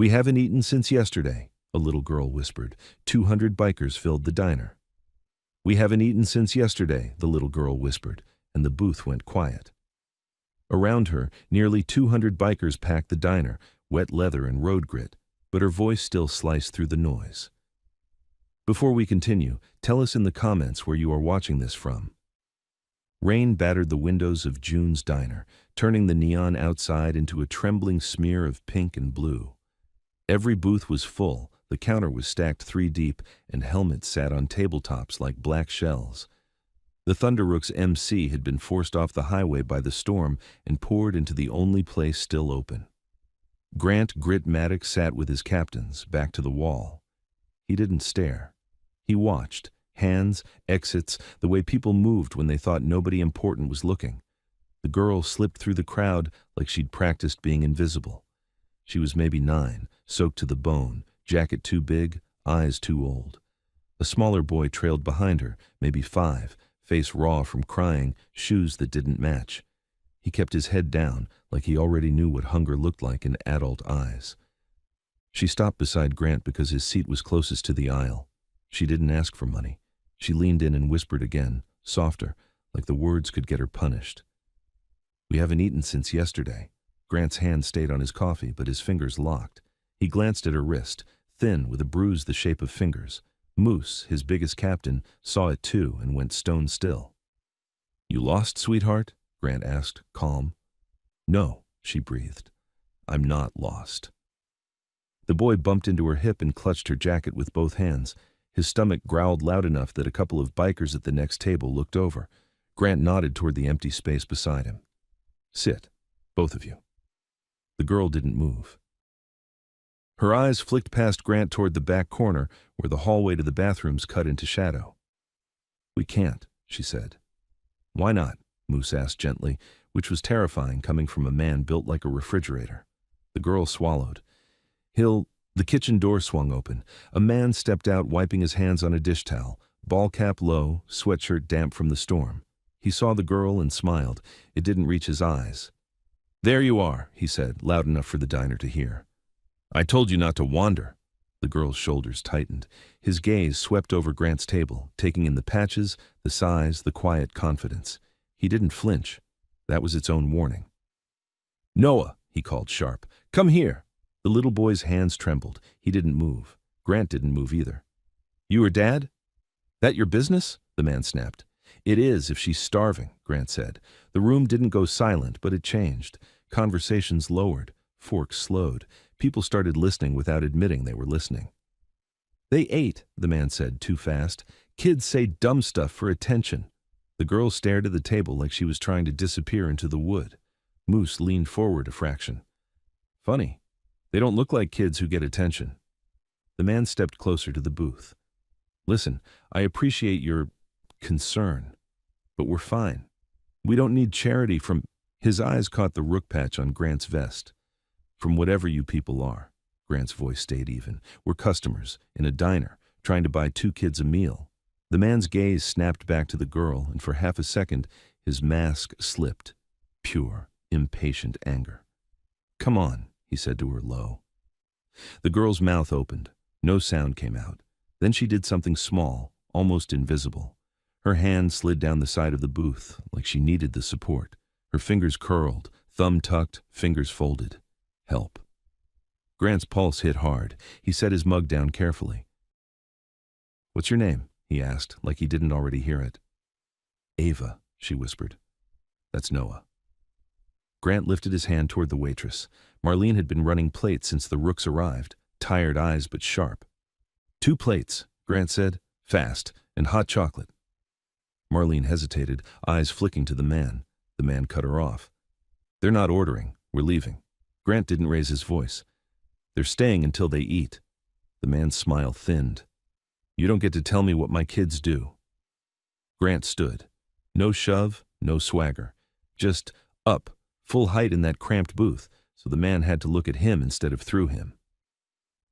"We haven't eaten since yesterday," a little girl whispered. 200 bikers filled the diner. "We haven't eaten since yesterday," the little girl whispered, and the booth went quiet. Around her, nearly 200 bikers packed the diner, wet leather and road grit, but her voice still sliced through the noise. "Before we continue, tell us in the comments where you are watching this from." Rain battered the windows of June's diner, turning the neon outside into a trembling smear of pink and blue. Every booth was full, the counter was stacked 3 deep, and helmets sat on tabletops like black shells. The Thunderrook's MC had been forced off the highway by the storm and poured into the only place still open. Grant Grit Maddox sat with his captains, back to the wall. He didn't stare. He watched. Hands, exits, the way people moved when they thought nobody important was looking. The girl slipped through the crowd like she'd practiced being invisible. She was maybe 9, soaked to the bone, jacket too big, eyes too old. A smaller boy trailed behind her, maybe 5, face raw from crying, shoes that didn't match. He kept his head down, like he already knew what hunger looked like in adult eyes. She stopped beside Grant because his seat was closest to the aisle. She didn't ask for money. She leaned in and whispered again, softer, like the words could get her punished. "We haven't eaten since yesterday." Grant's hand stayed on his coffee, but his fingers locked. He glanced at her wrist, thin with a bruise the shape of fingers. Moose, his biggest captain, saw it too and went stone still. "You lost, sweetheart?" Grant asked, calm. "No," she breathed. "I'm not lost." The boy bumped into her hip and clutched her jacket with both hands. His stomach growled loud enough that a couple of bikers at the next table looked over. Grant nodded toward the empty space beside him. "Sit, both of you." The girl didn't move. Her eyes flicked past Grant toward the back corner where the hallway to the bathrooms cut into shadow. "We can't," she said. "Why not?" Moose asked gently, which was terrifying coming from a man built like a refrigerator. The girl swallowed. The kitchen door swung open. A man stepped out wiping his hands on a dish towel, ball cap low, sweatshirt damp from the storm. He saw the girl and smiled. It didn't reach his eyes. "There you are," he said, loud enough for the diner to hear. "I told you not to wander." The girl's shoulders tightened. His gaze swept over Grant's table, taking in the patches, the size, the quiet confidence. He didn't flinch. That was its own warning. "Noah," he called sharp, "come here." The little boy's hands trembled. He didn't move. Grant didn't move either. "You her dad? That your business?" the man snapped. "It is if she's starving," Grant said. The room didn't go silent, but it changed. Conversations lowered. Forks slowed. People started listening without admitting they were listening. "They ate," the man said, too fast. "Kids say dumb stuff for attention." The girl stared at the table like she was trying to disappear into the wood. Moose leaned forward a fraction. "Funny. They don't look like kids who get attention." The man stepped closer to the booth. "Listen, I appreciate your concern, but we're fine. We don't need charity from—" His eyes caught the rook patch on Grant's vest. "From whatever you people are." Grant's voice stayed even. "We're customers, in a diner, trying to buy 2 kids a meal." The man's gaze snapped back to the girl, and for half a second, his mask slipped. Pure, impatient anger. "Come on," he said to her low. The girl's mouth opened. No sound came out. Then she did something small, almost invisible. Her hand slid down the side of the booth, like she needed the support. Her fingers curled, thumb tucked, fingers folded. "Help." Grant's pulse hit hard. He set his mug down carefully. "What's your name?" he asked, like he didn't already hear it. "Ava," she whispered. "That's Noah." Grant lifted his hand toward the waitress. Marlene had been running plates since the rooks arrived, tired eyes but sharp. "2 plates," Grant said, "fast, and hot chocolate." Marlene hesitated, eyes flicking to the man. The man cut her off. "They're not ordering. We're leaving." Grant didn't raise his voice. "They're staying until they eat." The man's smile thinned. "You don't get to tell me what my kids do." Grant stood. No shove, no swagger. Just up, full height in that cramped booth, so the man had to look at him instead of through him.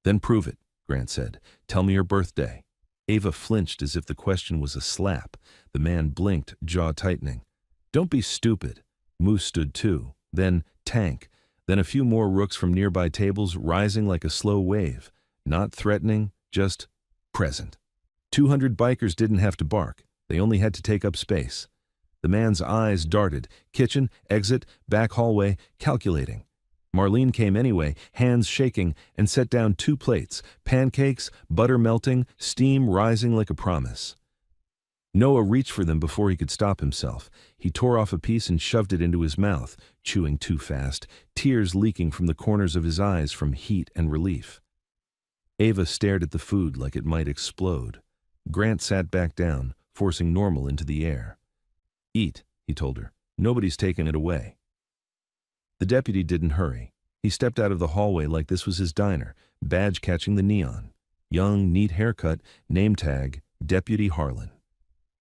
"Then prove it," Grant said. "Tell me your birthday." Ava flinched as if the question was a slap. The man blinked, jaw tightening. "Don't be stupid." Moose stood too. Then Tank. Then a few more rooks from nearby tables rising like a slow wave, not threatening, just present. 200 bikers didn't have to bark. They only had to take up space. The man's eyes darted. Kitchen, exit, back hallway, calculating. Marlene came anyway, hands shaking, and set down 2 plates, pancakes, butter melting, steam rising like a promise. Noah reached for them before he could stop himself. He tore off a piece and shoved it into his mouth, chewing too fast, tears leaking from the corners of his eyes from heat and relief. Ava stared at the food like it might explode. Grant sat back down, forcing normal into the air. "Eat," he told her. "Nobody's taken it away." The deputy didn't hurry. He stepped out of the hallway like this was his diner, badge catching the neon. Young, neat haircut, name tag, Deputy Harlan.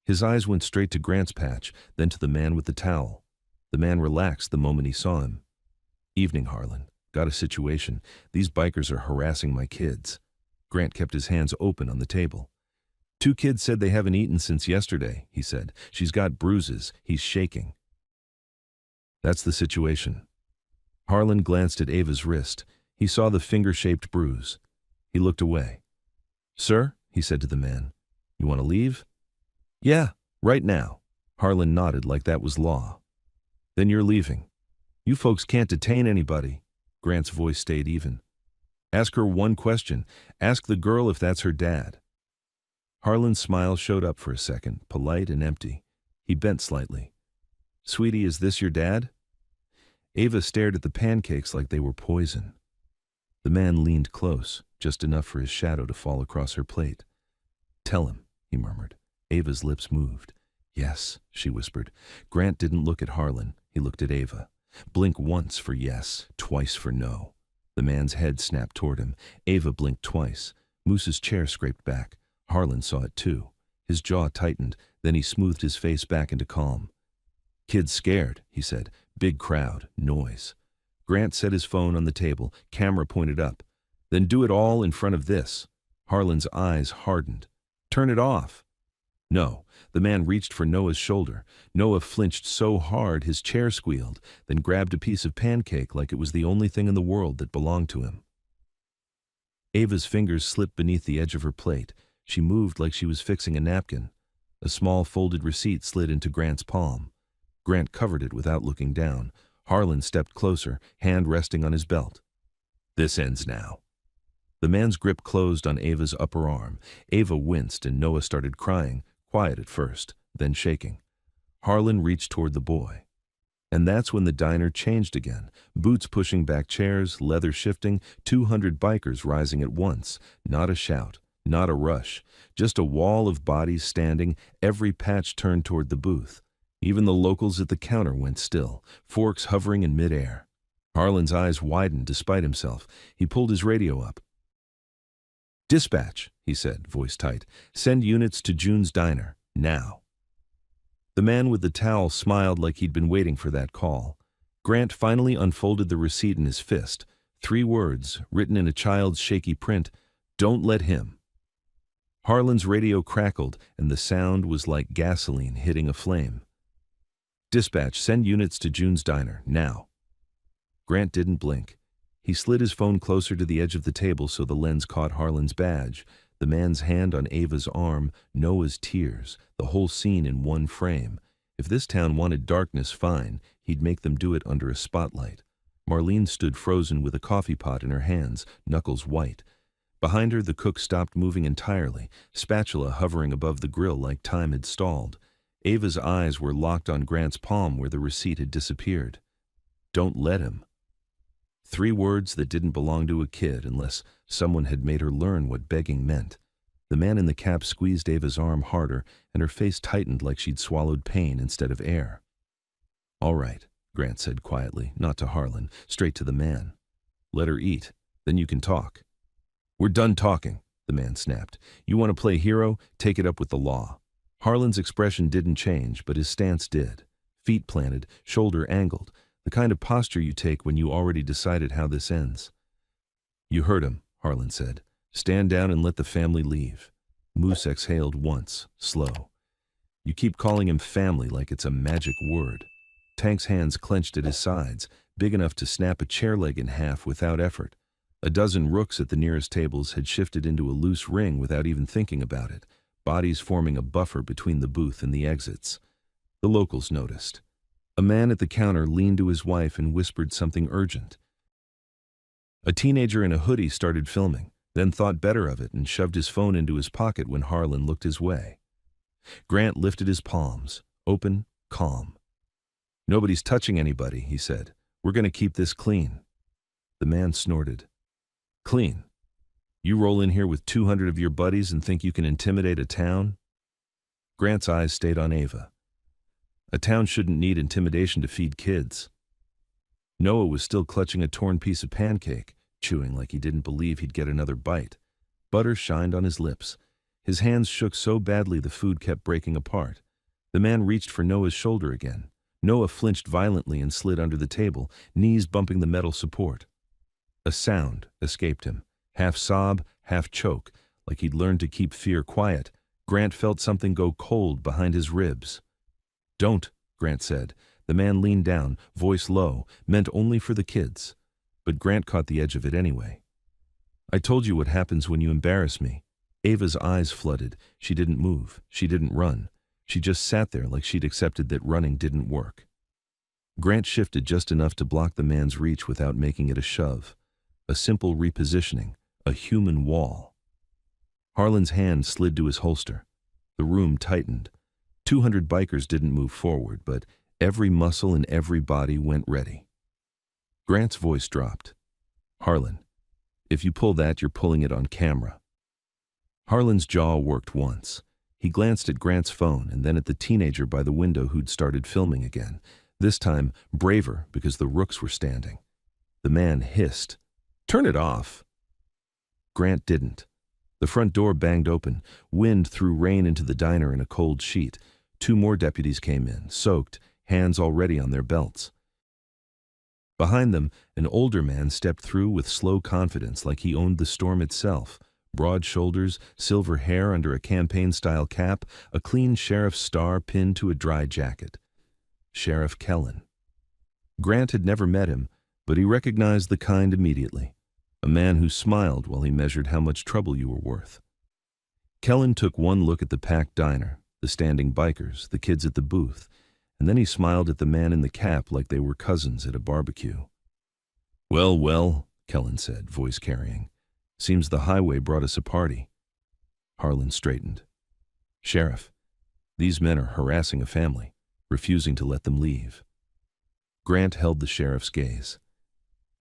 His eyes went straight to Grant's patch, then to the man with the towel. The man relaxed the moment he saw him. "Evening, Harlan. Got a situation. These bikers are harassing my kids." Grant kept his hands open on the table. "2 kids said they haven't eaten since yesterday," he said. "She's got bruises." He's shaking. "That's the situation." Harlan glanced at Ava's wrist. He saw the finger-shaped bruise. He looked away. "Sir," he said to the man, "you want to leave?" "Yeah, right now." Harlan nodded like that was law. "Then you're leaving. You folks can't detain anybody." Grant's voice stayed even. "Ask her one question. Ask the girl if that's her dad." Harlan's smile showed up for a second, polite and empty. He bent slightly. "Sweetie, is this your dad?" Ava stared at the pancakes like they were poison. The man leaned close, just enough for his shadow to fall across her plate. "Tell him," he murmured. Ava's lips moved. "Yes," she whispered. Grant didn't look at Harlan. He looked at Ava. Blink once for yes, twice for no. The man's head snapped toward him. Ava blinked twice. Moose's chair scraped back. Harlan saw it too. His jaw tightened, then he smoothed his face back into calm. "Kid's scared," he said. "Big crowd, noise." Grant set his phone on the table, camera pointed up. "Then do it all in front of this." Harlan's eyes hardened. "Turn it off." No. The man reached for Noah's shoulder. Noah flinched so hard his chair squealed, then grabbed a piece of pancake like it was the only thing in the world that belonged to him. Ava's fingers slipped beneath the edge of her plate. She moved like she was fixing a napkin. A small folded receipt slid into Grant's palm. Grant covered it without looking down. Harlan stepped closer, hand resting on his belt. "This ends now." The man's grip closed on Ava's upper arm. Ava winced and Noah started crying, quiet at first, then shaking. Harlan reached toward the boy. And that's when the diner changed again. Boots pushing back chairs, leather shifting, 200 bikers rising at once. Not a shout, not a rush, just a wall of bodies standing, every patch turned toward the booth. Even the locals at the counter went still, forks hovering in midair. Harlan's eyes widened despite himself. He pulled his radio up. "Dispatch," he said, voice tight. "Send units to June's Diner, now." The man with the towel smiled like he'd been waiting for that call. Grant finally unfolded the receipt in his fist. 3 words, written in a child's shaky print, "Don't let him." Harlan's radio crackled, and the sound was like gasoline hitting a flame. "Dispatch, send units to June's Diner, now." Grant didn't blink. He slid his phone closer to the edge of the table so the lens caught Harlan's badge, the man's hand on Ava's arm, Noah's tears, the whole scene in one frame. If this town wanted darkness, fine, he'd make them do it under a spotlight. Marlene stood frozen with a coffee pot in her hands, knuckles white. Behind her, the cook stopped moving entirely, spatula hovering above the grill like time had stalled. Ava's eyes were locked on Grant's palm where the receipt had disappeared. "Don't let him." 3 words that didn't belong to a kid unless someone had made her learn what begging meant. The man in the cap squeezed Ava's arm harder, and her face tightened like she'd swallowed pain instead of air. "All right," Grant said quietly, not to Harlan, straight to the man. "Let her eat, then you can talk." "We're done talking," the man snapped. "You want to play hero? Take it up with the law." Harlan's expression didn't change, but his stance did. Feet planted, shoulder angled, the kind of posture you take when you already decided how this ends. "You heard him," Harlan said. "Stand down and let the family leave." Moose exhaled once, slow. "You keep calling him family like it's a magic word." Tank's hands clenched at his sides. big enough to snap a chair leg in half without effort. A dozen rooks at the nearest tables had shifted into a loose ring without even thinking about it, bodies forming a buffer between the booth and the exits. The locals noticed. A man at the counter leaned to his wife and whispered something urgent. A teenager in a hoodie started filming, then thought better of it and shoved his phone into his pocket when Harlan looked his way. Grant lifted his palms, open, calm. "Nobody's touching anybody," he said. "We're going to keep this clean." The man snorted. "Clean? You roll in here with 200 of your buddies and think you can intimidate a town?" Grant's eyes stayed on Ava. A town shouldn't need intimidation to feed kids. Noah was still clutching a torn piece of pancake, chewing like he didn't believe he'd get another bite. Butter shined on his lips. His hands shook so badly the food kept breaking apart. The man reached for Noah's shoulder again. Noah flinched violently and slid under the table, knees bumping the metal support. A sound escaped him, half sob, half choke, like he'd learned to keep fear quiet. Grant felt something go cold behind his ribs. "Don't," Grant said. The man leaned down, voice low, meant only for the kids. But Grant caught the edge of it anyway. "I told you what happens when you embarrass me." Ava's eyes flooded. She didn't move. She didn't run. She just sat there like she'd accepted that running didn't work. Grant shifted just enough to block the man's reach without making it a shove. A simple repositioning, a human wall. Harlan's hand slid to his holster. The room tightened. 200 bikers didn't move forward, but every muscle in every body went ready. Grant's voice dropped. "Harlan, if you pull that, you're pulling it on camera." Harlan's jaw worked once. He glanced at Grant's phone and then at the teenager by the window who'd started filming again, this time braver because the rooks were standing. The man hissed, "Turn it off." Grant didn't. The front door banged open. Wind threw rain into the diner in a cold sheet. 2 more deputies came in, soaked, hands already on their belts. Behind them, an older man stepped through with slow confidence like he owned the storm itself. Broad shoulders, silver hair under a campaign-style cap, a clean sheriff's star pinned to a dry jacket. Sheriff Kellen. Grant had never met him, but he recognized the kind immediately. A man who smiled while he measured how much trouble you were worth. Kellen took one look at the packed diner, the standing bikers, the kids at the booth, and then he smiled at the man in the cap like they were cousins at a barbecue. "Well, well," Kellen said, voice carrying. "Seems the highway brought us a party." Harlan straightened. "Sheriff, these men are harassing a family, refusing to let them leave." Grant held the sheriff's gaze.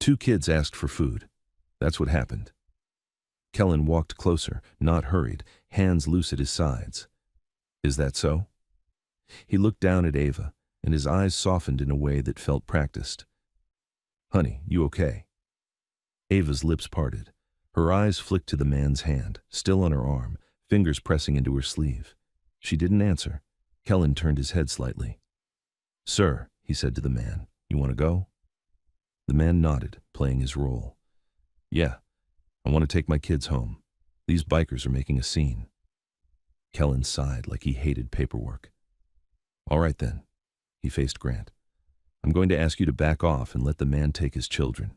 2 kids asked for food. That's what happened. Kellen walked closer, not hurried, hands loose at his sides. "Is that so?" He looked down at Ava, and his eyes softened in a way that felt practiced. "Honey, you okay?" Ava's lips parted. Her eyes flicked to the man's hand, still on her arm, fingers pressing into her sleeve. She didn't answer. Kellen turned his head slightly. "Sir," he said to the man, "you want to go?" The man nodded, playing his role. "Yeah, I want to take my kids home. These bikers are making a scene." Kellen sighed like he hated paperwork. "All right then." He faced Grant. "I'm going to ask you to back off and let the man take his children."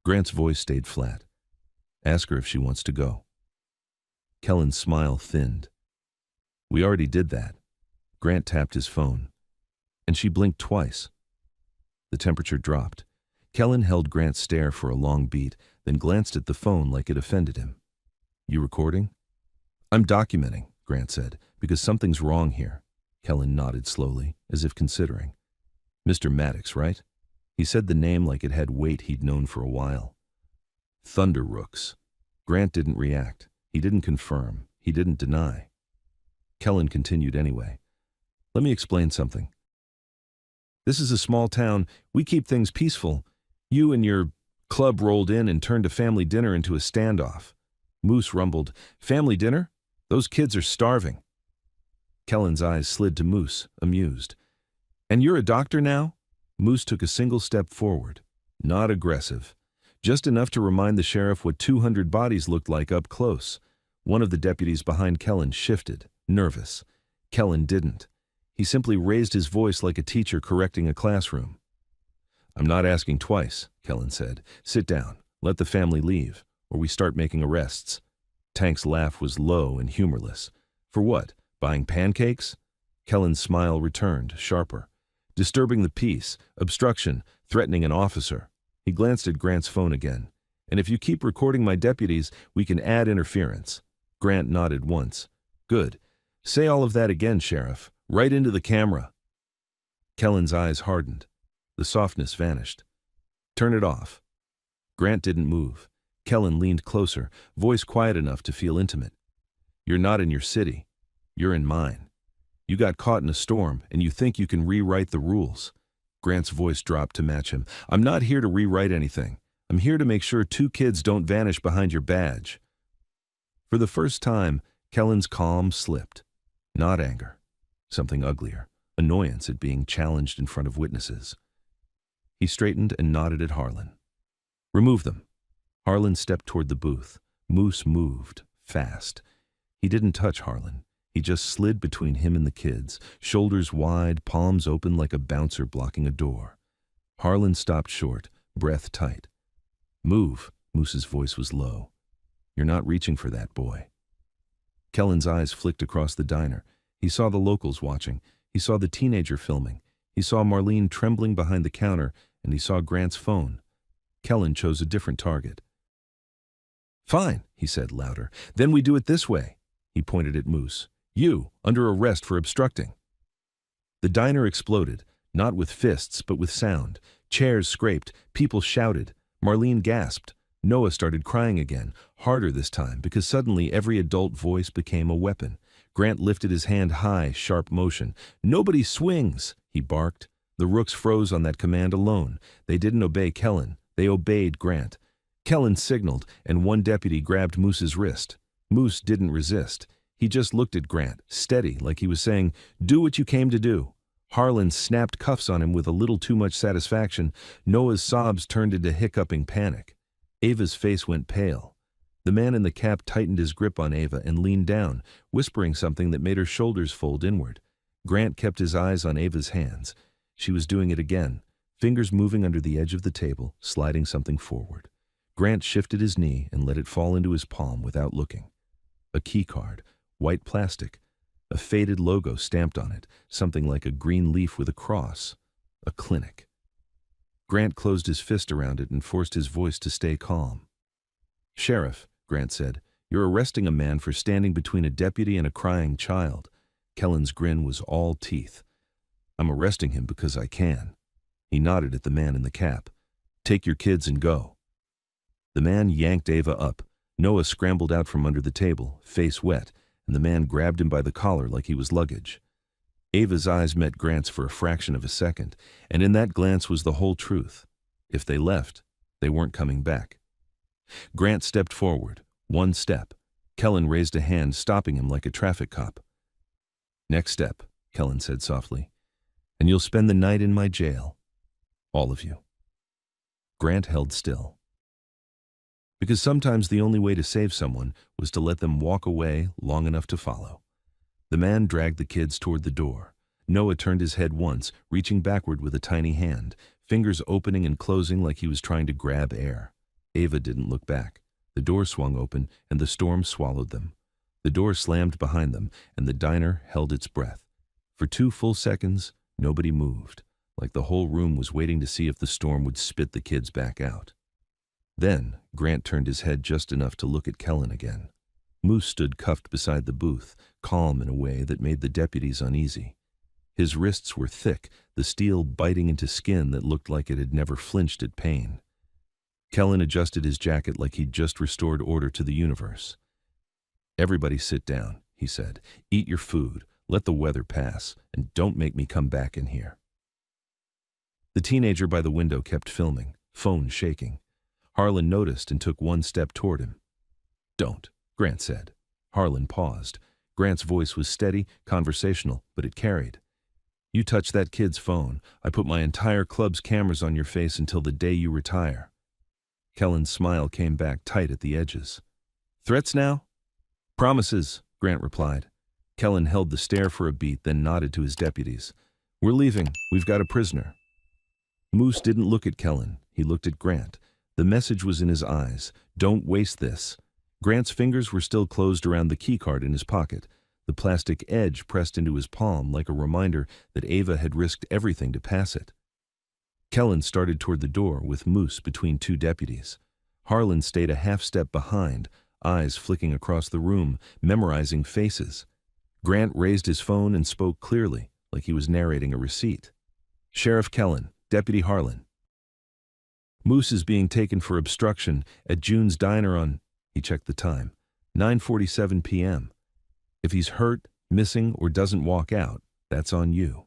Grant's voice stayed flat. "Ask her if she wants to go." Kellen's smile thinned. "We already did that." Grant tapped his phone. "And she blinked twice." The temperature dropped. Kellen held Grant's stare for a long beat, then glanced at the phone like it offended him. "You recording?" "I'm documenting," Grant said, "because something's wrong here." Kellen nodded slowly, as if considering. "Mr. Maddox, right?" He said the name like it had weight he'd known for a while. "Thunder Rooks." Grant didn't react. He didn't confirm. He didn't deny. Kellen continued anyway. "Let me explain something. This is a small town. We keep things peaceful. You and your club rolled in and turned a family dinner into a standoff." Moose rumbled, "Family dinner? Those kids are starving." Kellen's eyes slid to Moose, amused. "And you're a doctor now?" Moose took a single step forward. Not aggressive. Just enough to remind the sheriff what 200 bodies looked like up close. One of the deputies behind Kellen shifted, nervous. Kellen didn't. He simply raised his voice like a teacher correcting a classroom. I'm not asking twice, Kellen said. Sit down. Let the family leave, or we start making arrests. Tank's laugh was low and humorless. For what? Buying pancakes? Kellen's smile returned, sharper. Disturbing the peace, obstruction, threatening an officer. He glanced at Grant's phone again. And if you keep recording my deputies, we can add interference. Grant nodded once. Good. Say all of that again, Sheriff. Right into the camera. Kellen's eyes hardened. The softness vanished. Turn it off. Grant didn't move. Kellen leaned closer, voice quiet enough to feel intimate. You're not in your city. You're in mine. You got caught in a storm, and you think you can rewrite the rules. Grant's voice dropped to match him. I'm not here to rewrite anything. I'm here to make sure 2 kids don't vanish behind your badge. For the first time, Kellen's calm slipped. Not anger. Something uglier. Annoyance at being challenged in front of witnesses. He straightened and nodded at Harlan. Remove them. Harlan stepped toward the booth. Moose moved, fast. He didn't touch Harlan. He just slid between him and the kids, shoulders wide, palms open like a bouncer blocking a door. Harlan stopped short, breath tight. Move, Moose's voice was low. You're not reaching for that boy. Kellen's eyes flicked across the diner. He saw the locals watching. He saw the teenager filming. He saw Marlene trembling behind the counter, and he saw Grant's phone. Kellen chose a different target. Fine, he said louder. Then we do it this way. He pointed at Moose. You, under arrest for obstructing. The diner exploded, not with fists, but with sound. Chairs scraped. People shouted. Marlene gasped. Noah started crying again, harder this time, because suddenly every adult voice became a weapon. Grant lifted his hand high, sharp motion. Nobody swings, he barked. The rooks froze on that command alone. They didn't obey Kellen. They obeyed Grant. Kellen signaled, and one deputy grabbed Moose's wrist. Moose didn't resist. He just looked at Grant, steady, like he was saying, do what you came to do. Harlan snapped cuffs on him with a little too much satisfaction. Noah's sobs turned into hiccuping panic. Ava's face went pale. The man in the cap tightened his grip on Ava and leaned down, whispering something that made her shoulders fold inward. Grant kept his eyes on Ava's hands. She was doing it again, fingers moving under the edge of the table, sliding something forward. Grant shifted his knee and let it fall into his palm without looking. A key card, white plastic, a faded logo stamped on it, something like a green leaf with a cross. A clinic. Grant closed his fist around it and forced his voice to stay calm. Sheriff, Grant said, you're arresting a man for standing between a deputy and a crying child. Kellen's grin was all teeth. I'm arresting him because I can. He nodded at the man in the cap. Take your kids and go. The man yanked Ava up. Noah scrambled out from under the table, face wet, and the man grabbed him by the collar like he was luggage. Ava's eyes met Grant's for a fraction of a second, and in that glance was the whole truth. If they left, they weren't coming back. Grant stepped forward, one step. Kellen raised a hand, stopping him like a traffic cop. Next step, Kellen said softly, and you'll spend the night in my jail. All of you. Grant held still. Because sometimes the only way to save someone was to let them walk away long enough to follow. The man dragged the kids toward the door. Noah turned his head once, reaching backward with a tiny hand, fingers opening and closing like he was trying to grab air. Ava didn't look back. The door swung open, and the storm swallowed them. The door slammed behind them, and the diner held its breath. For 2 full seconds, nobody moved, like the whole room was waiting to see if the storm would spit the kids back out. Then, Grant turned his head just enough to look at Kellen again. Moose stood cuffed beside the booth, calm in a way that made the deputies uneasy. His wrists were thick, the steel biting into skin that looked like it had never flinched at pain. Kellen adjusted his jacket like he'd just restored order to the universe. Everybody sit down, he said. Eat your food, let the weather pass, and don't make me come back in here. The teenager by the window kept filming, phone shaking. Harlan noticed and took one step toward him. Don't, Grant said. Harlan paused. Grant's voice was steady, conversational, but it carried. You touch that kid's phone, I put my entire club's cameras on your face until the day you retire. Kellen's smile came back tight at the edges. Threats now? Promises, Grant replied. Kellen held the stare for a beat, then nodded to his deputies. We're leaving. We've got a prisoner. Moose didn't look at Kellen. He looked at Grant. The message was in his eyes. Don't waste this. Grant's fingers were still closed around the keycard in his pocket, the plastic edge pressed into his palm like a reminder that Ava had risked everything to pass it. Kellen started toward the door with Moose between two deputies. Harlan stayed a half step behind, eyes flicking across the room, memorizing faces. Grant raised his phone and spoke clearly, like he was narrating a receipt. Sheriff Kellen, Deputy Harlan. Moose is being taken for obstruction at June's Diner on, he checked the time, 9:47 p.m. If he's hurt, missing, or doesn't walk out, that's on you.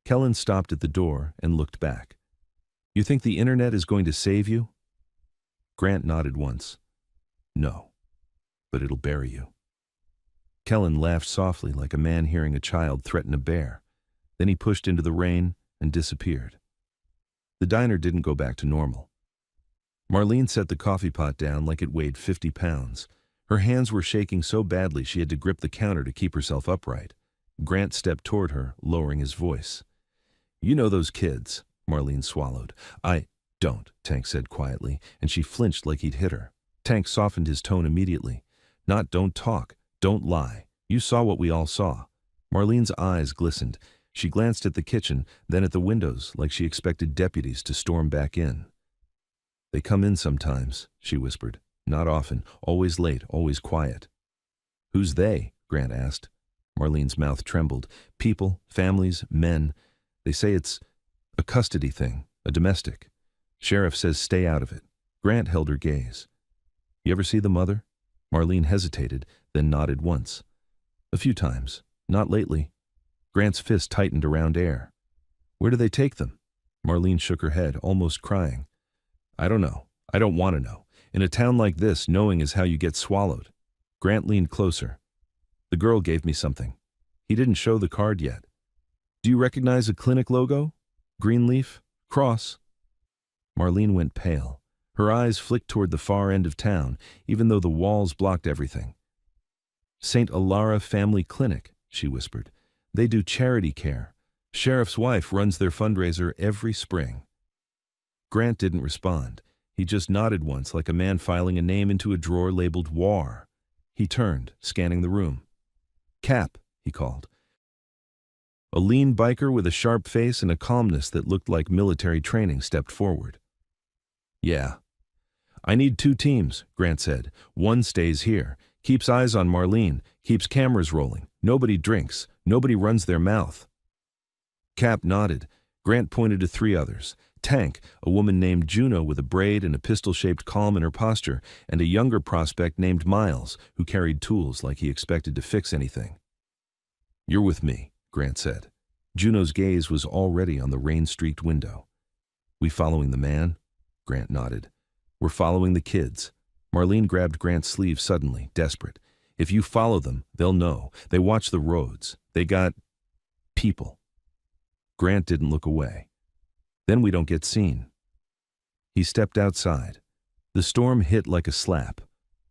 Kellen stopped at the door and looked back. You think the internet is going to save you? Grant nodded once. No, but it'll bury you. Kellen laughed softly like a man hearing a child threaten a bear. Then he pushed into the rain and disappeared. The diner didn't go back to normal. Marlene set the coffee pot down like it weighed 50 pounds. Her hands were shaking so badly she had to grip the counter to keep herself upright. Grant stepped toward her, lowering his voice. You know those kids, Marlene swallowed. I don't, Tank said quietly, and she flinched like he'd hit her. Tank softened his tone immediately. Not don't talk, don't lie. You saw what we all saw. Marlene's eyes glistened. She glanced at the kitchen, then at the windows, like she expected deputies to storm back in. They come in sometimes, she whispered. Not often, always late, always quiet. Who's they? Grant asked. Marlene's mouth trembled. People, families, men. They say it's a custody thing, a domestic. Sheriff says stay out of it. Grant held her gaze. You ever see the mother? Marlene hesitated, then nodded once. A few times. Not lately. Grant's fist tightened around air. Where do they take them? Marlene shook her head, almost crying. I don't know. I don't want to know. In a town like this, knowing is how you get swallowed. Grant leaned closer. The girl gave me something. He didn't show the card yet. Do you recognize a clinic logo? Green leaf? Cross? Marlene went pale. Her eyes flicked toward the far end of town, even though the walls blocked everything. St. Alara Family Clinic, she whispered. They do charity care. Sheriff's wife runs their fundraiser every spring. Grant didn't respond. He just nodded once like a man filing a name into a drawer labeled War. He turned, scanning the room. Cap, he called. A lean biker with a sharp face and a calmness that looked like military training stepped forward. Yeah. I need 2 teams, Grant said. One stays here, keeps eyes on Marlene, keeps cameras rolling. Nobody drinks. Nobody runs their mouth. Cap nodded. Grant pointed to 3 others. Tank, a woman named Juno with a braid and a pistol-shaped calm in her posture, and a younger prospect named Miles, who carried tools like he expected to fix anything. You're with me, Grant said. Juno's gaze was already on the rain-streaked window. We following the man? Grant nodded. We're following the kids. Marlene grabbed Grant's sleeve suddenly, desperate. If you follow them, they'll know. They watch the roads. They got people. Grant didn't look away. Then we don't get seen. He stepped outside. The storm hit like a slap.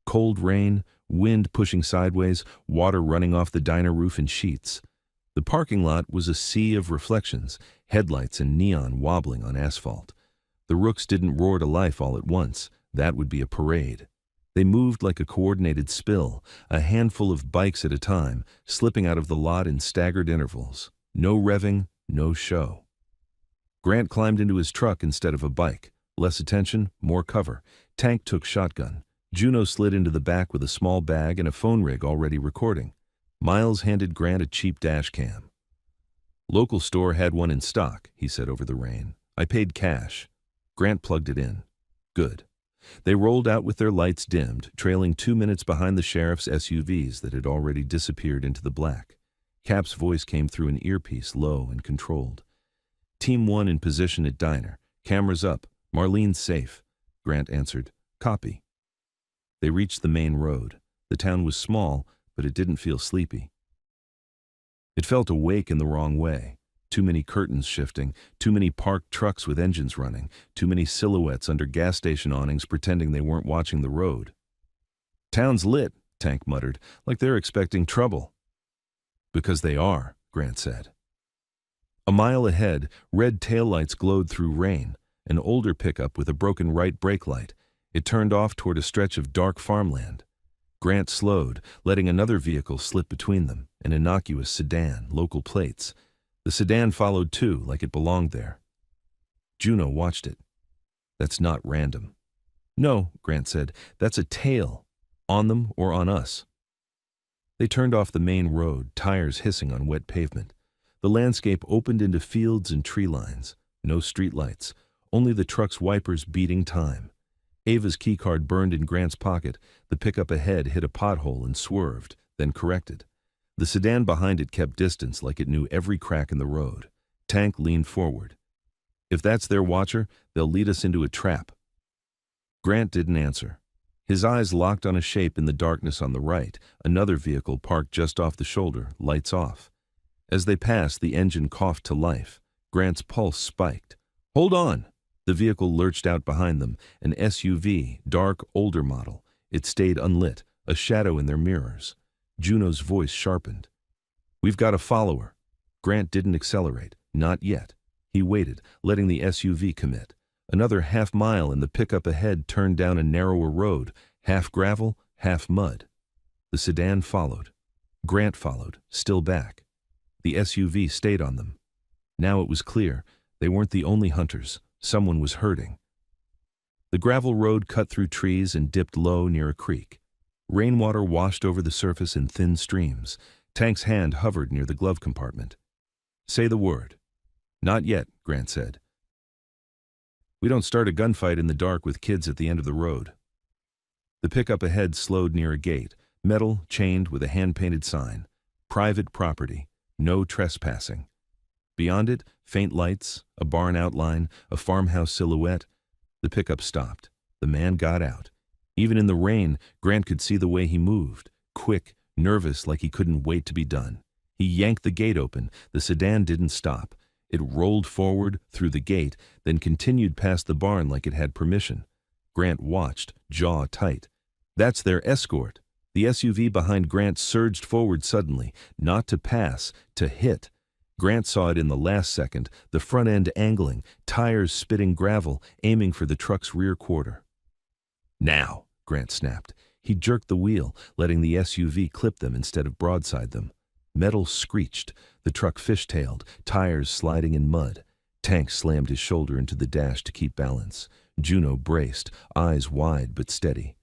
Cold rain, wind pushing sideways, water running off the diner roof in sheets. The parking lot was a sea of reflections, headlights and neon wobbling on asphalt. The rooks didn't roar to life all at once. That would be a parade. They moved like a coordinated spill, a handful of bikes at a time, slipping out of the lot in staggered intervals. No revving, no show. Grant climbed into his truck instead of a bike. Less attention, more cover. Tank took shotgun. Juno slid into the back with a small bag and a phone rig already recording. Miles handed Grant a cheap dash cam. Local store had one in stock, he said over the rain. I paid cash. Grant plugged it in. Good. They rolled out with their lights dimmed, trailing 2 minutes behind the sheriff's SUVs that had already disappeared into the black. Cap's voice came through an earpiece, low and controlled. Team 1 in position at diner. Cameras up. Marlene's safe. Grant answered. Copy. They reached the main road. The town was small, but it didn't feel sleepy. It felt awake in the wrong way. Too many curtains shifting, too many parked trucks with engines running, too many silhouettes under gas station awnings pretending they weren't watching the road. Town's lit, Tank muttered, like they're expecting trouble. Because they are, Grant said. A mile ahead, red taillights glowed through rain, an older pickup with a broken right brake light. It turned off toward a stretch of dark farmland. Grant slowed, letting another vehicle slip between them, an innocuous sedan, local plates. The sedan followed too, like it belonged there. Juno watched it. "That's not random." "No," Grant said, "that's a tail. On them or on us." They turned off the main road, tires hissing on wet pavement. The landscape opened into fields and tree lines. No streetlights, only the truck's wipers beating time. Ava's keycard burned in Grant's pocket. The pickup ahead hit a pothole and swerved, then corrected. The sedan behind it kept distance like it knew every crack in the road. Tank leaned forward. "If that's their watcher, they'll lead us into a trap." Grant didn't answer. His eyes locked on a shape in the darkness on the right, another vehicle parked just off the shoulder, lights off. As they passed, the engine coughed to life. Grant's pulse spiked. "Hold on!" The vehicle lurched out behind them, an SUV, dark, older model. It stayed unlit, a shadow in their mirrors. Juno's voice sharpened. "We've got a follower." Grant didn't accelerate, not yet. He waited, letting the SUV commit. Another half-mile and the pickup ahead turned down a narrower road, half gravel, half mud. The sedan followed. Grant followed, still back. The SUV stayed on them. Now it was clear, they weren't the only hunters. Someone was herding. The gravel road cut through trees and dipped low near a creek. Rainwater washed over the surface in thin streams. Tank's hand hovered near the glove compartment. "Say the word." "Not yet," Grant said. "We don't start a gunfight in the dark with kids at the end of the road." The pickup ahead slowed near a gate, metal chained with a hand-painted sign. "Private property. No trespassing." Beyond it, faint lights, a barn outline, a farmhouse silhouette. The pickup stopped. The man got out. Even in the rain, Grant could see the way he moved, quick, nervous, like he couldn't wait to be done. He yanked the gate open. The sedan didn't stop. It rolled forward, through the gate, then continued past the barn like it had permission. Grant watched, jaw tight. "That's their escort." The SUV behind Grant surged forward suddenly, not to pass, to hit. Grant saw it in the last second, the front end angling, tires spitting gravel, aiming for the truck's rear quarter. "Now," Grant snapped. He jerked the wheel, letting the SUV clip them instead of broadside them. Metal screeched. The truck fishtailed, tires sliding in mud. Tank slammed his shoulder into the dash to keep balance. Juno braced, eyes wide but steady.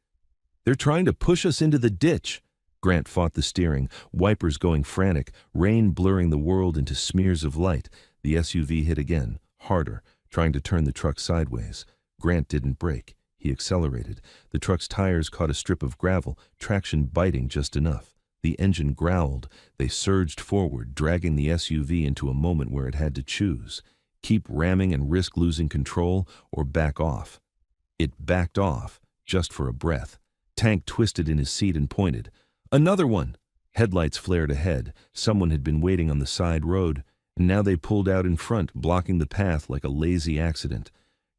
"They're trying to push us into the ditch." Grant fought the steering, wipers going frantic, rain blurring the world into smears of light. The SUV hit again, harder, trying to turn the truck sideways. Grant didn't brake. He accelerated. The truck's tires caught a strip of gravel, traction biting just enough. The engine growled. They surged forward, dragging the SUV into a moment where it had to choose. Keep ramming and risk losing control, or back off. It backed off, just for a breath. Tank twisted in his seat and pointed. "Another one!" Headlights flared ahead. Someone had been waiting on the side road, and now they pulled out in front, blocking the path like a lazy accident.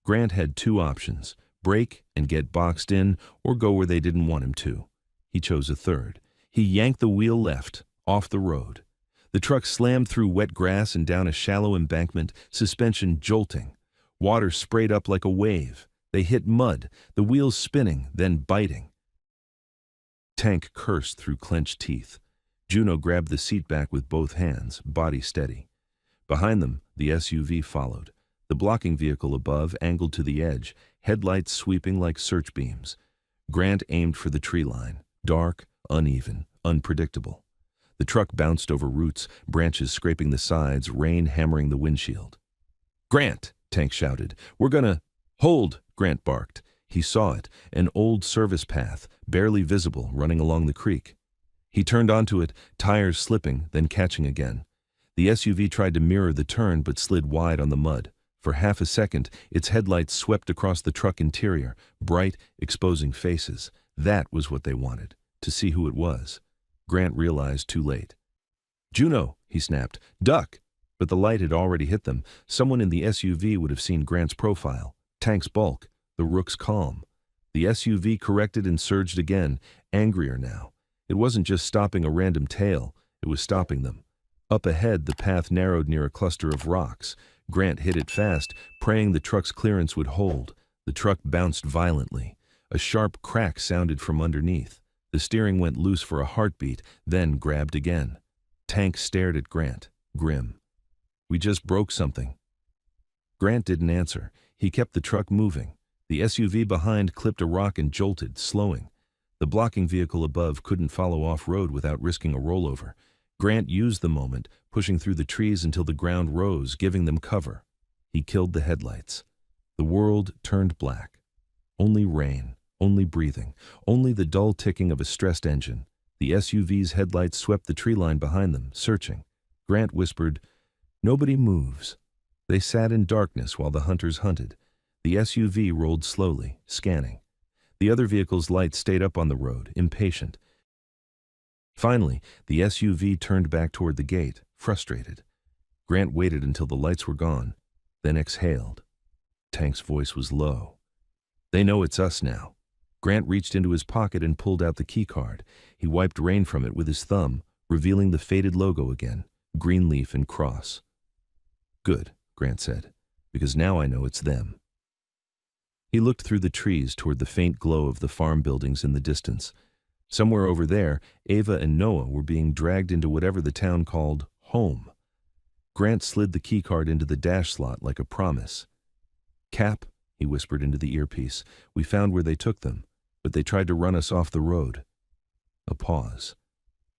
Grant had two options: brake and get boxed in, or go where they didn't want him to. He chose a third. He yanked the wheel left, off the road. The truck slammed through wet grass and down a shallow embankment, suspension jolting. Water sprayed up like a wave. They hit mud, the wheels spinning, then biting. Tank cursed through clenched teeth. Juno grabbed the seat back with both hands, body steady. Behind them, the SUV followed. The blocking vehicle above angled to the edge, headlights sweeping like search beams. Grant aimed for the tree line, dark, uneven, unpredictable. The truck bounced over roots, branches scraping the sides, rain hammering the windshield. "Grant!" Tank shouted. "We're gonna—" "Hold!" Grant barked. He saw it, an old service path, barely visible, running along the creek. He turned onto it, tires slipping, then catching again. The SUV tried to mirror the turn but slid wide on the mud. For half a second, its headlights swept across the truck interior, bright, exposing faces. That was what they wanted, to see who it was. Grant realized too late. "Juno!" he snapped. "Duck!" But the light had already hit them. Someone in the SUV would have seen Grant's profile. Tank's bulk, the Rook's calm. The SUV corrected and surged again, angrier now. It wasn't just stopping a random tail, it was stopping them. Up ahead, the path narrowed near a cluster of rocks. Grant hit it fast, praying the truck's clearance would hold. The truck bounced violently. A sharp crack sounded from underneath. The steering went loose for a heartbeat, then grabbed again. Tank stared at Grant, grim. "We just broke something." Grant didn't answer. He kept the truck moving. The SUV behind clipped a rock and jolted, slowing. The blocking vehicle above couldn't follow off-road without risking a rollover. Grant used the moment, pushing through the trees until the ground rose, giving them cover. He killed the headlights. The world turned black. Only rain, only breathing, only the dull ticking of a stressed engine. The SUV's headlights swept the tree line behind them, searching. Grant whispered, "Nobody moves." They sat in darkness while the hunters hunted. The SUV rolled slowly, scanning. The other vehicle's lights stayed up on the road, impatient. Finally, the SUV turned back toward the gate, frustrated. Grant waited until the lights were gone, then exhaled. Tank's voice was low. "They know it's us now." Grant reached into his pocket and pulled out the keycard. He wiped rain from it with his thumb, revealing the faded logo again, green leaf and cross. "Good," Grant said, "because now I know it's them." He looked through the trees toward the faint glow of the farm buildings in the distance. Somewhere over there, Ava and Noah were being dragged into whatever the town called home. Grant slid the keycard into the dash slot like a promise. "Cap," he whispered into the earpiece, "we found where they took them, but they tried to run us off the road." A pause.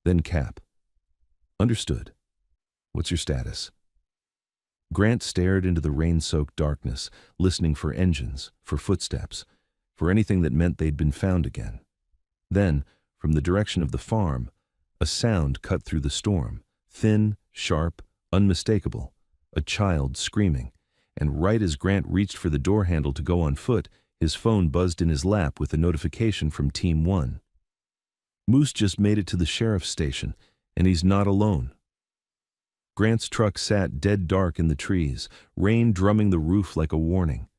Then Cap. "Understood. What's your status?" Grant stared into the rain-soaked darkness, listening for engines, for footsteps, for anything that meant they'd been found again. Then, from the direction of the farm, a sound cut through the storm, thin, sharp, unmistakable, a child screaming, and right as Grant reached for the door handle to go on foot, his phone buzzed in his lap with a notification from Team 1. "Moose just made it to the sheriff's station, and he's not alone." Grant's truck sat dead dark in the trees, rain drumming the roof like a warning.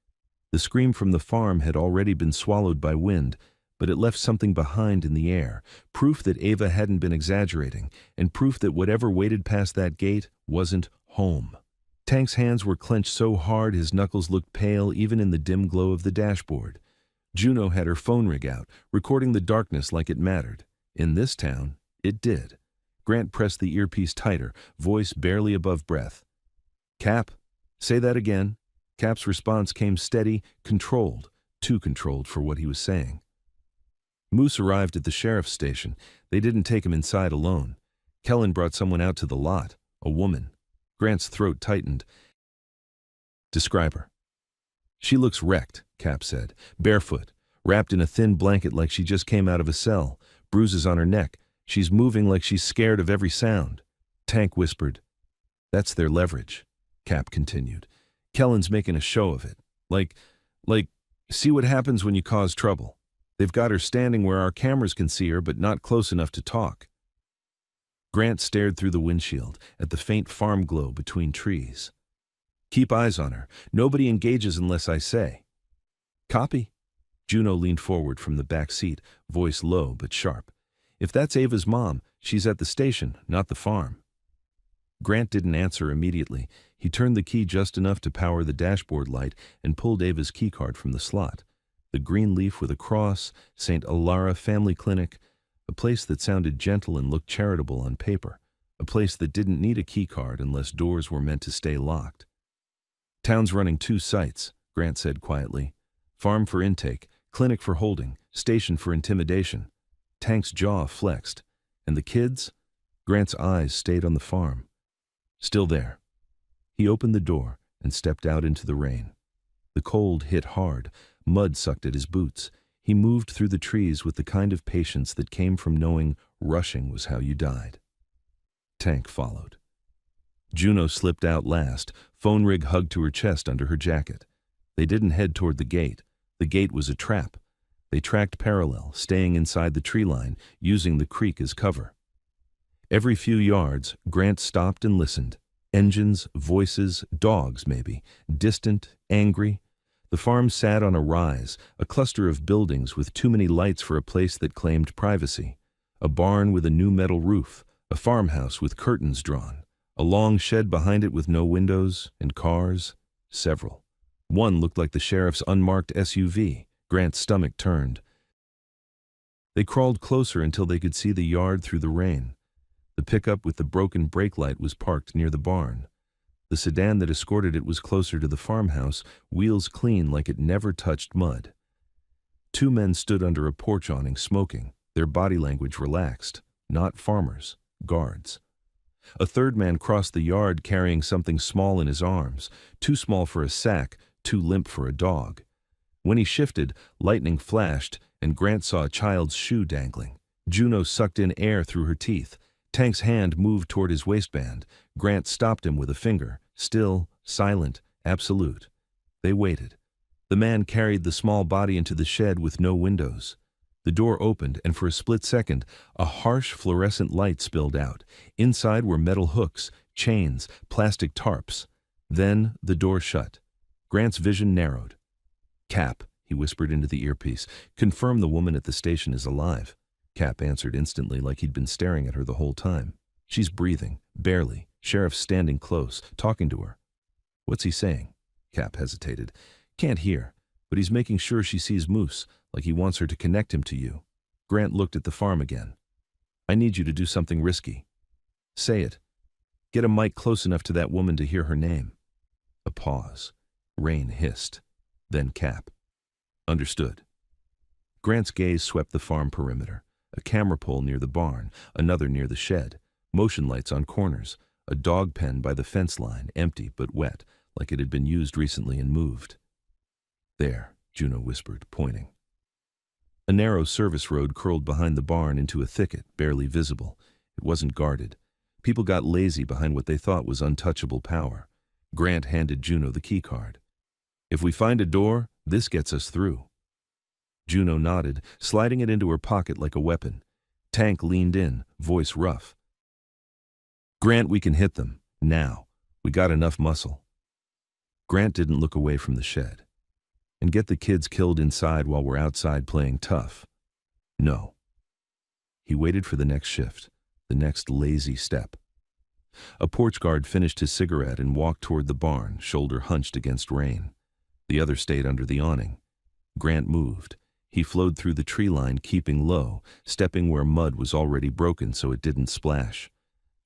The scream from the farm had already been swallowed by wind, but it left something behind in the air, proof that Ava hadn't been exaggerating, and proof that whatever waited past that gate wasn't home. Tank's hands were clenched so hard his knuckles looked pale even in the dim glow of the dashboard. Juno had her phone rig out, recording the darkness like it mattered. In this town, it did. Grant pressed the earpiece tighter, voice barely above breath. "Cap, say that again." Cap's response came steady, controlled, too controlled for what he was saying. Moose arrived at the sheriff's station. They didn't take him inside alone. Kellen brought someone out to the lot, a woman. Grant's throat tightened. "Describe her." "She looks wrecked," Cap said. "Barefoot, wrapped in a thin blanket like she just came out of a cell, bruises on her neck. She's moving like she's scared of every sound." Tank whispered. "That's their leverage," Cap continued. "Kellen's making a show of it. Like, see what happens when you cause trouble. They've got her standing where our cameras can see her, but not close enough to talk." Grant stared through the windshield at the faint farm glow between trees. "Keep eyes on her. Nobody engages unless I say." "Copy." Juno leaned forward from the back seat, voice low but sharp. "If that's Ava's mom, she's at the station, not the farm." Grant didn't answer immediately. He turned the key just enough to power the dashboard light and pulled Ava's keycard from the slot. The green leaf with a cross, St. Alara Family Clinic, a place that sounded gentle and looked charitable on paper, a place that didn't need a keycard unless doors were meant to stay locked. "Town's running 2 sites," Grant said quietly. "Farm for intake, clinic for holding, station for intimidation." Tank's jaw flexed. "And the kids?" Grant's eyes stayed on the farm. "Still there." He opened the door and stepped out into the rain. The cold hit hard. Mud sucked at his boots. He moved through the trees with the kind of patience that came from knowing rushing was how you died. Tank followed. Juno slipped out last, phone rig hugged to her chest under her jacket. They didn't head toward the gate. The gate was a trap. They tracked parallel, staying inside the tree line, using the creek as cover. Every few yards, Grant stopped and listened. Engines, voices, dogs maybe, distant, angry. The farm sat on a rise, a cluster of buildings with too many lights for a place that claimed privacy. A barn with a new metal roof, a farmhouse with curtains drawn, A long shed behind it with no windows, and cars. Several. One looked like the sheriff's unmarked SUV. Grant's stomach turned. They crawled closer until they could see the yard through the rain. The pickup with the broken brake light was parked near the barn. The sedan that escorted it was closer to the farmhouse, wheels clean like it never touched mud. Two men stood under a porch awning smoking, their body language relaxed. Not farmers, guards. A third man crossed the yard carrying something small in his arms, too small for a sack, too limp for a dog. When he shifted, lightning flashed, and Grant saw a child's shoe dangling. Juno sucked in air through her teeth. Tank's hand moved toward his waistband. Grant stopped him with a finger, still, silent, absolute. They waited. The man carried the small body into the shed with no windows. The door opened, and for a split second, a harsh fluorescent light spilled out. Inside were metal hooks, chains, plastic tarps. Then the door shut. Grant's vision narrowed. "Cap," he whispered into the earpiece, "confirm the woman at the station is alive." Cap answered instantly like he'd been staring at her the whole time. "She's breathing, barely. Sheriff's standing close, talking to her." "What's he saying?" Cap hesitated. "Can't hear, but he's making sure she sees Moose, like he wants her to connect him to you." Grant looked at the farm again. "I need you to do something risky." "Say it. Get a mic close enough to that woman to hear her name." A pause. Rain hissed. Then Cap. "Understood." Grant's gaze swept the farm perimeter. A camera pole near the barn, another near the shed, motion lights on corners, a dog pen by the fence line, empty but wet, like it had been used recently and moved. "There," Juno whispered, pointing. A narrow service road curled behind the barn into a thicket, barely visible. It wasn't guarded. People got lazy behind what they thought was untouchable power. Grant handed Juno the key card. "If we find a door, this gets us through." Juno nodded, sliding it into her pocket like a weapon. Tank leaned in, voice rough. "Grant, we can hit them. Now. We got enough muscle." Grant didn't look away from the shed. "And get the kids killed inside while we're outside playing tough." "No." He waited for the next shift, the next lazy step. A porch guard finished his cigarette and walked toward the barn, shoulder hunched against rain. The other stayed under the awning. Grant moved. He flowed through the tree line, keeping low, stepping where mud was already broken so it didn't splash.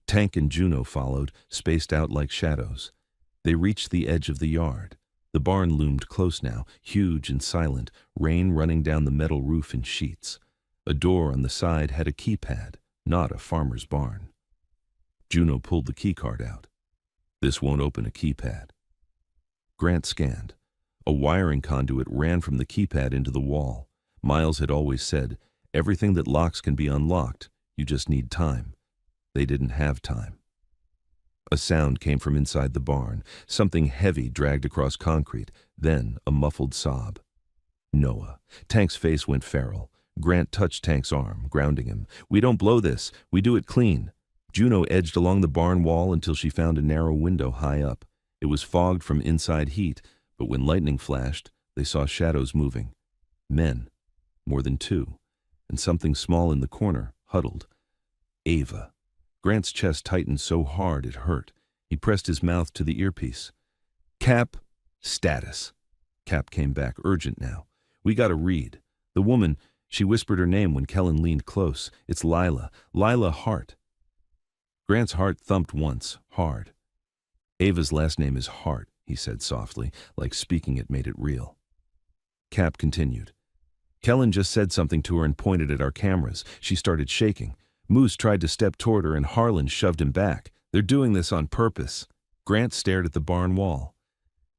Tank and Juno followed, spaced out like shadows. They reached the edge of the yard. The barn loomed close now, huge and silent, rain running down the metal roof in sheets. A door on the side had a keypad, not a farmer's barn. Juno pulled the keycard out. "This won't open a keypad." Grant scanned. A wiring conduit ran from the keypad into the wall. Miles had always said, "Everything that locks can be unlocked. You just need time." They didn't have time. A sound came from inside the barn. Something heavy dragged across concrete, then a muffled sob. Noah. Tank's face went feral. Grant touched Tank's arm, grounding him. "We don't blow this. We do it clean." Juno edged along the barn wall until she found a narrow window high up. It was fogged from inside heat, but when lightning flashed, they saw shadows moving. Men. More than two. And something small in the corner, huddled. Ava. Grant's chest tightened so hard it hurt. He pressed his mouth to the earpiece. "Cap, status." Cap came back, urgent now. "We got a read. The woman, she whispered her name when Kellen leaned close. It's Lila. Lila Hart." Grant's heart thumped once, hard. "Ava's last name is Hart," he said softly, like speaking it made it real. Cap continued. "Kellen just said something to her and pointed at our cameras. She started shaking. Moose tried to step toward her and Harlan shoved him back. They're doing this on purpose." Grant stared at the barn wall.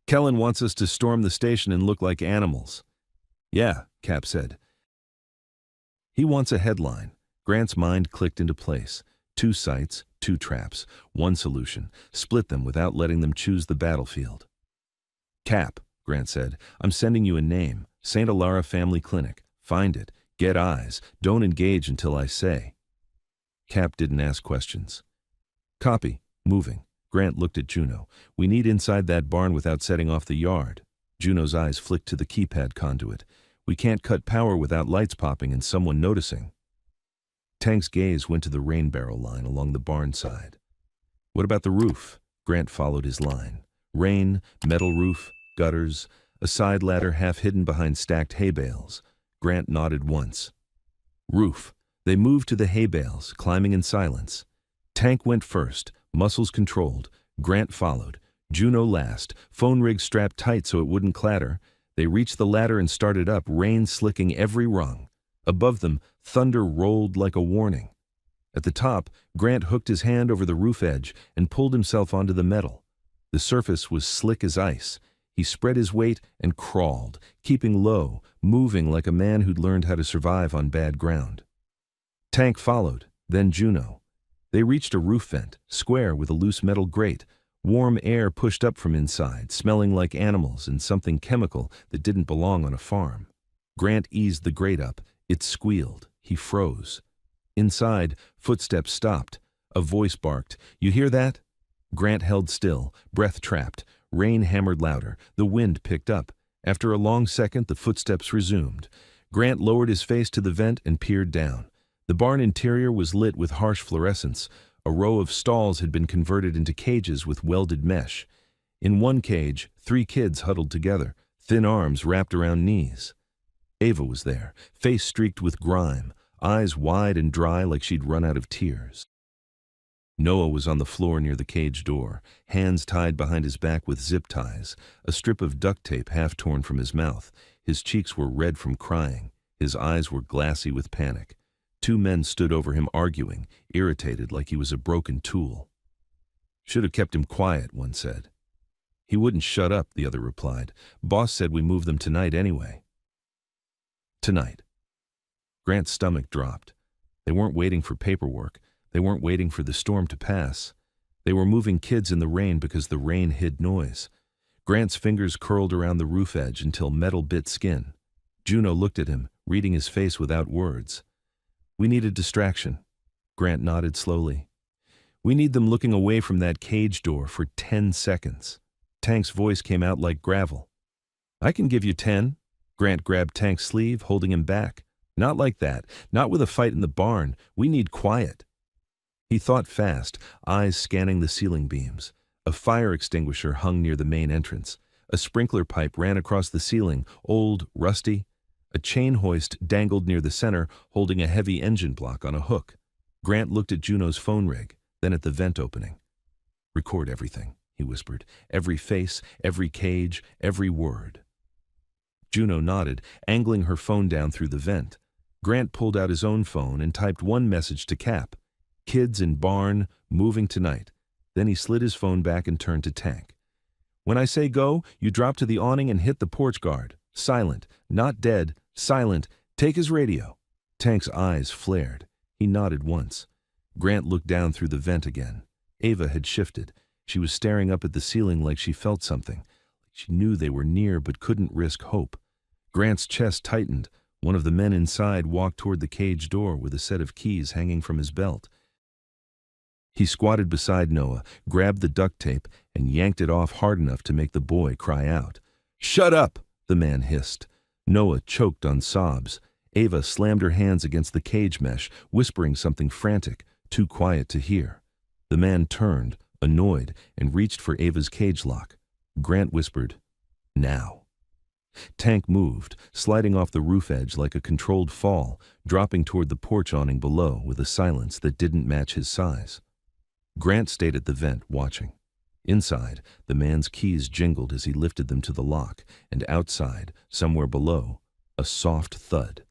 "Kellen wants us to storm the station and look like animals." "Yeah," Cap said. "He wants a headline." Grant's mind clicked into place. Two sites, two traps, one solution. Split them without letting them choose the battlefield. "Cap," Grant said, "I'm sending you a name. St. Alara Family Clinic. Find it. Get eyes. Don't engage until I say." Cap didn't ask questions. "Copy. Moving." Grant looked at Juno. "We need inside that barn without setting off the yard." Juno's eyes flicked to the keypad conduit. "We can't cut power without lights popping and someone noticing." Tank's gaze went to the rain barrel line along the barn side. What about the roof? Grant followed his line. Rain, metal roof, gutters, a side ladder half hidden behind stacked hay bales. Grant nodded once. Roof. They moved to the hay bales, climbing in silence. Tank went first, muscles controlled. Grant followed. Juno last, phone rig strapped tight so it wouldn't clatter. They reached the ladder and started up, rain slicking every rung. Above them, thunder rolled like a warning. At the top, Grant hooked his hand over the roof edge and pulled himself onto the metal. The surface was slick as ice. He spread his weight and crawled, keeping low, moving like a man who'd learned how to survive on bad ground. Tank followed, then Juno. They reached a roof vent, square with a loose metal grate. Warm air pushed up from inside, smelling like animals and something chemical that didn't belong on a farm. Grant eased the grate up. It squealed. He froze. Inside, footsteps stopped. A voice barked, "You hear that?" Grant held still, breath trapped. Rain hammered louder. The wind picked up. After a long second, the footsteps resumed. Grant lowered his face to the vent and peered down. The barn interior was lit with harsh fluorescence. A row of stalls had been converted into cages with welded mesh. In one cage, 3 kids huddled together, thin arms wrapped around knees. Ava was there, face streaked with grime, eyes wide and dry like she'd run out of tears. Noah was on the floor near the cage door, hands tied behind his back with zip ties, a strip of duct tape half torn from his mouth. His cheeks were red from crying. His eyes were glassy with panic. 2 men stood over him arguing, irritated like he was a broken tool. "Should have kept him quiet," one said. "He wouldn't shut up," the other replied. "Boss said we move them tonight anyway." Tonight. Grant's stomach dropped. They weren't waiting for paperwork. They weren't waiting for the storm to pass. They were moving kids in the rain because the rain hid noise. Grant's fingers curled around the roof edge until metal bit skin. Juno looked at him, reading his face without words. "We need a distraction." Grant nodded slowly. "We need them looking away from that cage door for 10 seconds. Tank's voice came out like gravel. "I can give you 10. Grant grabbed Tank's sleeve, holding him back. "Not like that. Not with a fight in the barn. We need quiet." He thought fast, eyes scanning the ceiling beams. A fire extinguisher hung near the main entrance. A sprinkler pipe ran across the ceiling, old, rusty. A chain hoist dangled near the center, holding a heavy engine block on a hook. Grant looked at Juno's phone rig, then at the vent opening. "Record everything," he whispered. "Every face, every cage, every word." Juno nodded, angling her phone down through the vent. Grant pulled out his own phone and typed one message to Cap. "Kids in barn, moving tonight." Then he slid his phone back and turned to Tank. "When I say go, you drop to the awning and hit the porch guard. Silent, not dead, silent. Take his radio." Tank's eyes flared. He nodded once. Grant looked down through the vent again. Ava had shifted. She was staring up at the ceiling like she felt something. She knew they were near but couldn't risk hope. Grant's chest tightened. One of the men inside walked toward the cage door with a set of keys hanging from his belt. He squatted beside Noah, grabbed the duct tape, and yanked it off hard enough to make the boy cry out. "Shut up!" the man hissed. Noah choked on sobs. Ava slammed her hands against the cage mesh, whispering something frantic, too quiet to hear. The man turned, annoyed, and reached for Ava's cage lock. Grant whispered, "Now." Tank moved, sliding off the roof edge like a controlled fall, dropping toward the porch awning below with a silence that didn't match his size. Grant stayed at the vent, watching. Inside, the man's keys jingled as he lifted them to the lock, and outside, somewhere below, a soft thud.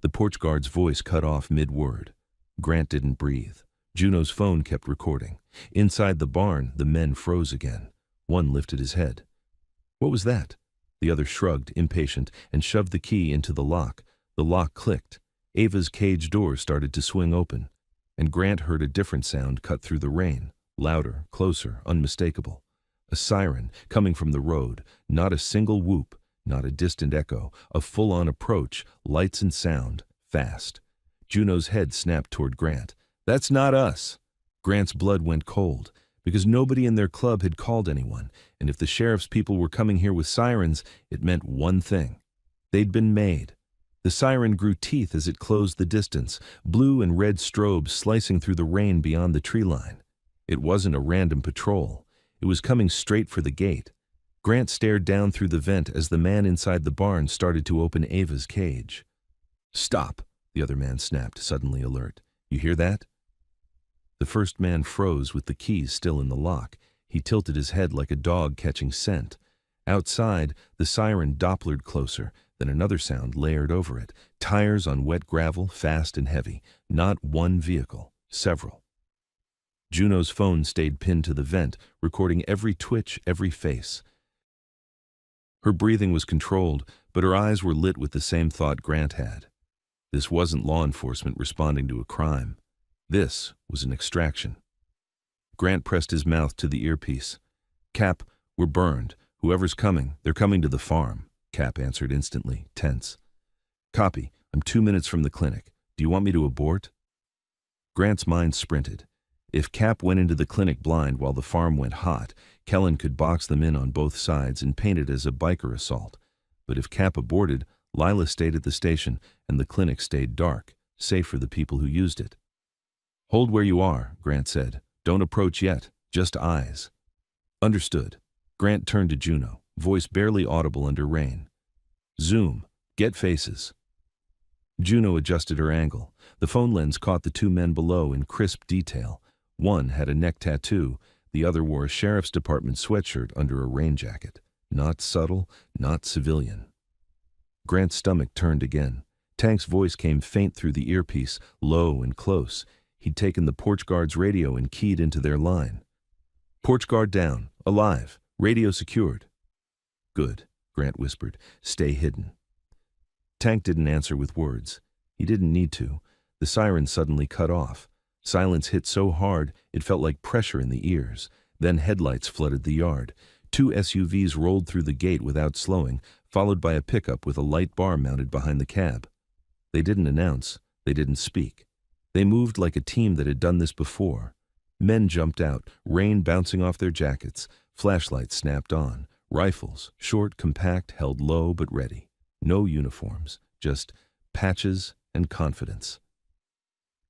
The porch guard's voice cut off mid-word. Grant didn't breathe. Juno's phone kept recording. Inside the barn, the men froze again. One lifted his head. "What was that?" The other shrugged, impatient, and shoved the key into the lock. The lock clicked. Ava's cage door started to swing open, and Grant heard a different sound cut through the rain, louder, closer, unmistakable. A siren coming from the road, not a single whoop, not a distant echo, a full-on approach, lights and sound, fast. Juno's head snapped toward Grant. "That's not us." Grant's blood went cold, because nobody in their club had called anyone, and if the sheriff's people were coming here with sirens, it meant one thing. They'd been made. The siren grew teeth as it closed the distance, blue and red strobes slicing through the rain beyond the tree line. It wasn't a random patrol. It was coming straight for the gate. Grant stared down through the vent as the man inside the barn started to open Ava's cage. "Stop," the other man snapped, suddenly alert. "You hear that?" The first man froze with the keys still in the lock. He tilted his head like a dog catching scent. Outside, the siren Dopplered closer, then another sound layered over it. Tires on wet gravel, fast and heavy. Not one vehicle, several. Juno's phone stayed pinned to the vent, recording every twitch, every face. Her breathing was controlled, but her eyes were lit with the same thought Grant had. This wasn't law enforcement responding to a crime. This was an extraction. Grant pressed his mouth to the earpiece. "Cap, we're burned. Whoever's coming, they're coming to the farm," Cap answered instantly, tense. "Copy. I'm 2 minutes from the clinic. Do you want me to abort?" Grant's mind sprinted. If Cap went into the clinic blind while the farm went hot, Kellen could box them in on both sides and paint it as a biker assault. But if Cap aborted, Lila stayed at the station and the clinic stayed dark, safe for the people who used it. "Hold where you are," Grant said. "Don't approach yet, just eyes." "Understood." Grant turned to Juno, voice barely audible under rain. "Zoom. Get faces." Juno adjusted her angle. The phone lens caught the two men below in crisp detail. One had a neck tattoo, the other wore a sheriff's department sweatshirt under a rain jacket. Not subtle, not civilian. Grant's stomach turned again. Tank's voice came faint through the earpiece, low and close. He'd taken the porch guard's radio and keyed into their line. "Porch guard down, alive, radio secured." "Good," Grant whispered. "Stay hidden." Tank didn't answer with words. He didn't need to. The siren suddenly cut off. Silence hit so hard it felt like pressure in the ears. Then headlights flooded the yard. 2 SUVs rolled through the gate without slowing, followed by a pickup with a light bar mounted behind the cab. They didn't announce. They didn't speak. They moved like a team that had done this before. Men jumped out, rain bouncing off their jackets. Flashlights snapped on. Rifles, short, compact, held low but ready. No uniforms, just patches and confidence.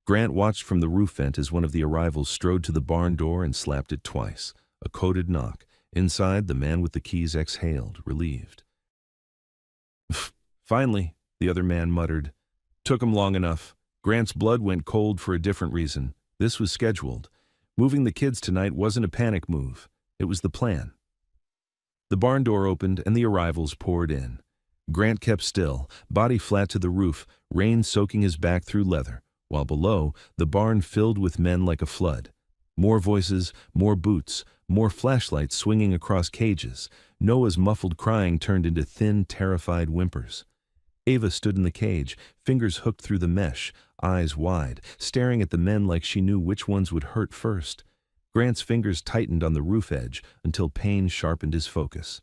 Grant watched from the roof vent as one of the arrivals strode to the barn door and slapped it twice. A coded knock. Inside, the man with the keys exhaled, relieved. "Finally," the other man muttered. "Took 'em long enough." Grant's blood went cold for a different reason. This was scheduled. Moving the kids tonight wasn't a panic move. It was the plan. The barn door opened and the arrivals poured in. Grant kept still, body flat to the roof, rain soaking his back through leather, while below, the barn filled with men like a flood. More voices, more boots, more flashlights swinging across cages. Noah's muffled crying turned into thin, terrified whimpers. Ava stood in the cage, fingers hooked through the mesh, eyes wide, staring at the men like she knew which ones would hurt first. Grant's fingers tightened on the roof edge until pain sharpened his focus.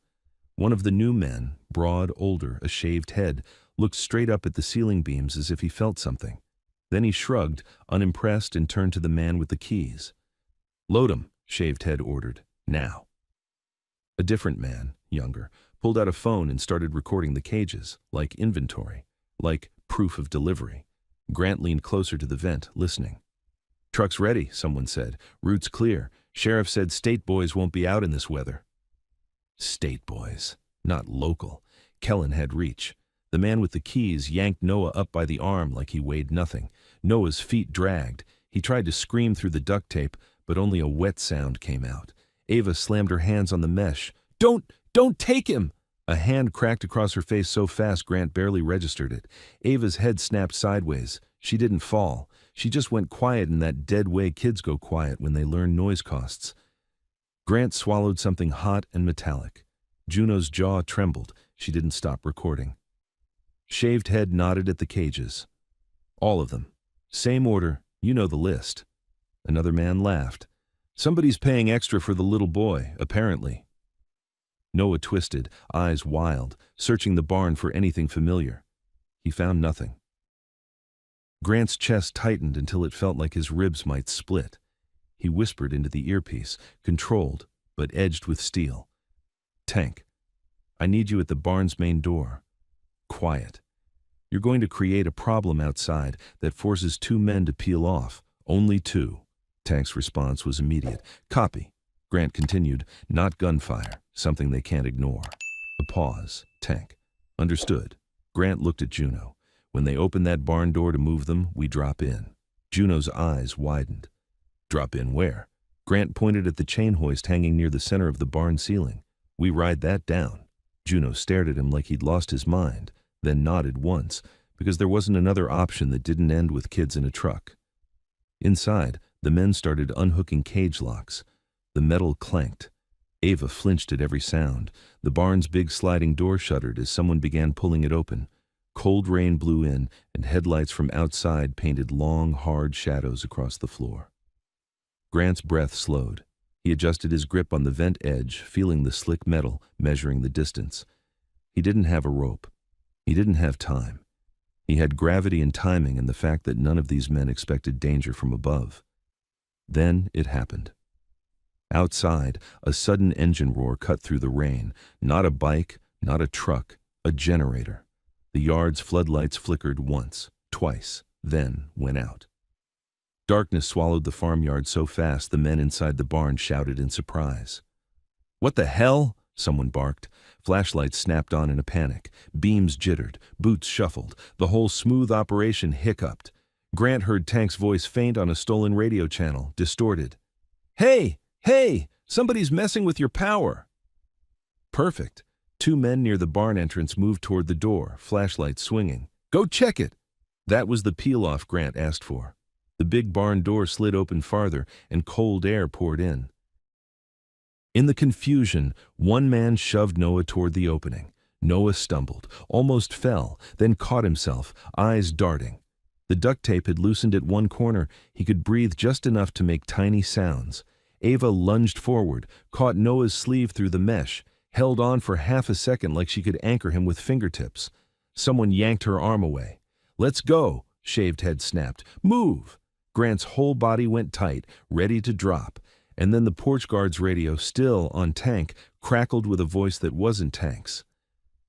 One of the new men, broad, older, a shaved head, looked straight up at the ceiling beams as if he felt something. Then he shrugged, unimpressed, and turned to the man with the keys. "Load 'em," Shaved Head ordered. "Now." A different man, younger, pulled out a phone and started recording the cages, like inventory, like proof of delivery. Grant leaned closer to the vent, listening. "Truck's ready," someone said. "Route's clear. Sheriff said state boys won't be out in this weather." State boys, not local. Kellen had reach. The man with the keys yanked Noah up by the arm like he weighed nothing. Noah's feet dragged. He tried to scream through the duct tape, but only a wet sound came out. Ava slammed her hands on the mesh. Don't take him!" A hand cracked across her face so fast Grant barely registered it. Ava's head snapped sideways. She didn't fall. She just went quiet in that dead way kids go quiet when they learn noise costs. Grant swallowed something hot and metallic. Juno's jaw trembled. She didn't stop recording. Shaved Head nodded at the cages. "All of them. Same order. You know the list." Another man laughed. "Somebody's paying extra for the little boy, apparently." Noah twisted, eyes wild, searching the barn for anything familiar. He found nothing. Grant's chest tightened until it felt like his ribs might split. He whispered into the earpiece, controlled, but edged with steel. "Tank, I need you at the barn's main door. Quiet. You're going to create a problem outside that forces 2 men to peel off. Only 2. Tank's response was immediate. Copy. Grant continued. Not gunfire. Something they can't ignore. A pause. Tank. Understood. Grant looked at Juno. When they open that barn door to move them, we drop in. Juno's eyes widened. Drop in where? Grant pointed at the chain hoist hanging near the center of the barn ceiling. We ride that down. Juno stared at him like he'd lost his mind, then nodded once, because there wasn't another option that didn't end with kids in a truck. Inside, the men started unhooking cage locks. The metal clanked. Ava flinched at every sound. The barn's big sliding door shuddered as someone began pulling it open. Cold rain blew in, and headlights from outside painted long, hard shadows across the floor. Grant's breath slowed. He adjusted his grip on the vent edge, feeling the slick metal, measuring the distance. He didn't have a rope. He didn't have time. He had gravity and timing and the fact that none of these men expected danger from above. Then it happened. Outside, a sudden engine roar cut through the rain. Not a bike, not a truck, a generator. The yard's floodlights flickered once, twice, then went out. Darkness swallowed the farmyard so fast the men inside the barn shouted in surprise. "What the hell?" someone barked. Flashlights snapped on in a panic. Beams jittered. Boots shuffled. The whole smooth operation hiccuped. Grant heard Tank's voice faint on a stolen radio channel, distorted. "Hey! Hey! Somebody's messing with your power!" Perfect. Two men near the barn entrance moved toward the door, flashlights swinging. "Go check it!" That was the peel-off Grant asked for. The big barn door slid open farther, and cold air poured in. In the confusion, one man shoved Noah toward the opening. Noah stumbled, almost fell, then caught himself, eyes darting. The duct tape had loosened at one corner. He could breathe just enough to make tiny sounds. Ava lunged forward, caught Noah's sleeve through the mesh, held on for half a second like she could anchor him with fingertips. Someone yanked her arm away. "Let's go," Shaved Head snapped. "Move!" Grant's whole body went tight, ready to drop, and then the porch guard's radio, still on Tank, crackled with a voice that wasn't Tank's.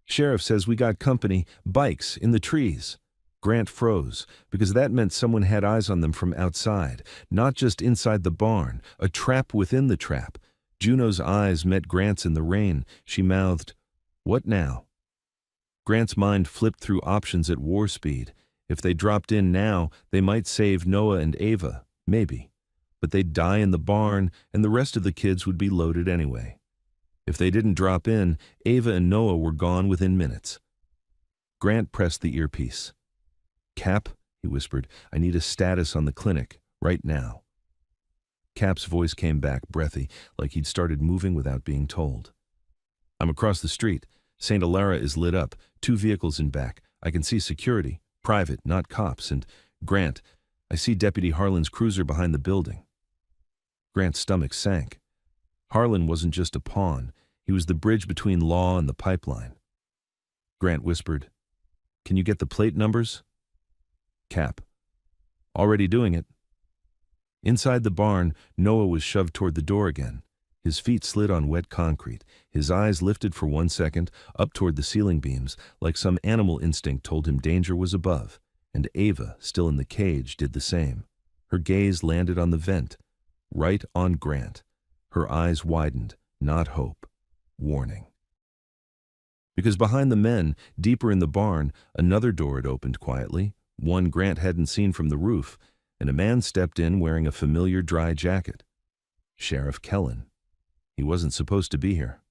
"Sheriff says we got company, bikes, in the trees." Grant froze, because that meant someone had eyes on them from outside, not just inside the barn, a trap within the trap. Juno's eyes met Grant's in the rain. She mouthed, "What now?" Grant's mind flipped through options at war speed. If they dropped in now, they might save Noah and Ava, maybe. But they'd die in the barn, and the rest of the kids would be loaded anyway. If they didn't drop in, Ava and Noah were gone within minutes. Grant pressed the earpiece. "Cap," he whispered, "I need a status on the clinic, right now." Cap's voice came back, breathy, like he'd started moving without being told. "I'm across the street. St. Alara is lit up, 2 vehicles in back. I can see security. Private, not cops, and Grant, I see Deputy Harlan's cruiser behind the building." Grant's stomach sank. Harlan wasn't just a pawn. He was the bridge between law and the pipeline. Grant whispered, "Can you get the plate numbers?" Cap, "Already doing it." Inside the barn, Noah was shoved toward the door again. His feet slid on wet concrete. His eyes lifted for 1 second, up toward the ceiling beams, like some animal instinct told him danger was above, and Ava, still in the cage, did the same. Her gaze landed on the vent, right on Grant. Her eyes widened, not hope, warning. Because behind the men, deeper in the barn, another door had opened quietly, one Grant hadn't seen from the roof, and a man stepped in wearing a familiar dry jacket. Sheriff Kellen. He wasn't supposed to be here.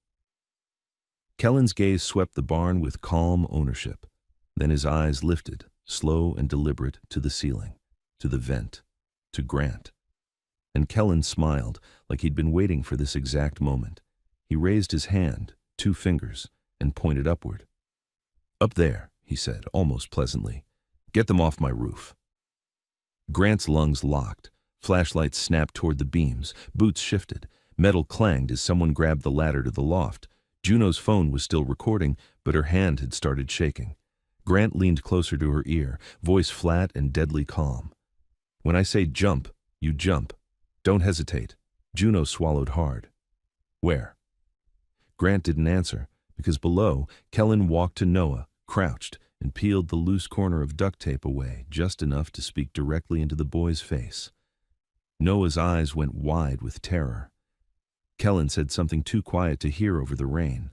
Kellen's gaze swept the barn with calm ownership. Then his eyes lifted, slow and deliberate, to the ceiling, to the vent, to Grant. And Kellen smiled, like he'd been waiting for this exact moment. He raised his hand, 2 fingers, and pointed upward. "Up there," he said, almost pleasantly. "Get them off my roof." Grant's lungs locked. Flashlights snapped toward the beams. Boots shifted. Metal clanged as someone grabbed the ladder to the loft. Juno's phone was still recording, but her hand had started shaking. Grant leaned closer to her ear, voice flat and deadly calm. "When I say jump, you jump. Don't hesitate." Juno swallowed hard. "Where?" Grant didn't answer, because below, Kellen walked to Noah, crouched, and peeled the loose corner of duct tape away, just enough to speak directly into the boy's face. Noah's eyes went wide with terror. Kellen said something too quiet to hear over the rain.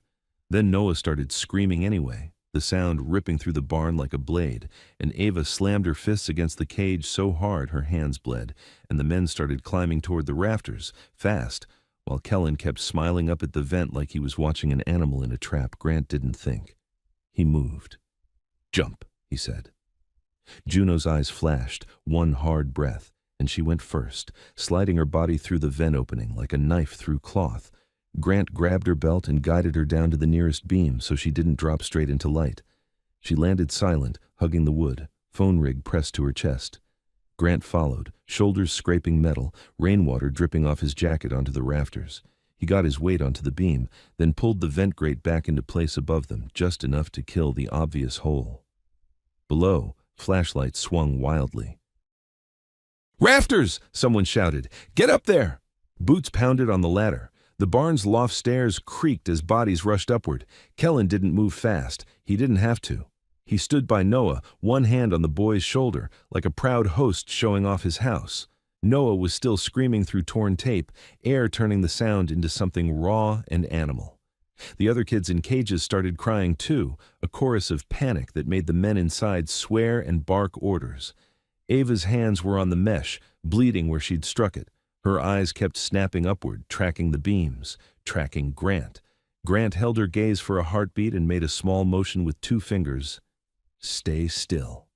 Then Noah started screaming anyway, the sound ripping through the barn like a blade, and Ava slammed her fists against the cage so hard her hands bled, and the men started climbing toward the rafters, fast, while Kellen kept smiling up at the vent like he was watching an animal in a trap. Grant didn't think. He moved. "Jump," he said. Juno's eyes flashed, one hard breath, and she went first, sliding her body through the vent opening like a knife through cloth. Grant grabbed her belt and guided her down to the nearest beam so she didn't drop straight into light. She landed silent, hugging the wood, phone rig pressed to her chest. Grant followed, shoulders scraping metal, rainwater dripping off his jacket onto the rafters. He got his weight onto the beam, then pulled the vent grate back into place above them, just enough to kill the obvious hole. Below, flashlights swung wildly. "Rafters!" someone shouted. "Get up there!" Boots pounded on the ladder. The barn's loft stairs creaked as bodies rushed upward. Kellen didn't move fast. He didn't have to. He stood by Noah, one hand on the boy's shoulder, like a proud host showing off his house. Noah was still screaming through torn tape, air turning the sound into something raw and animal. The other kids in cages started crying too, a chorus of panic that made the men inside swear and bark orders. Ava's hands were on the mesh, bleeding where she'd struck it. Her eyes kept snapping upward, tracking the beams, tracking Grant. Grant held her gaze for a heartbeat and made a small motion with 2 fingers. "Stay still."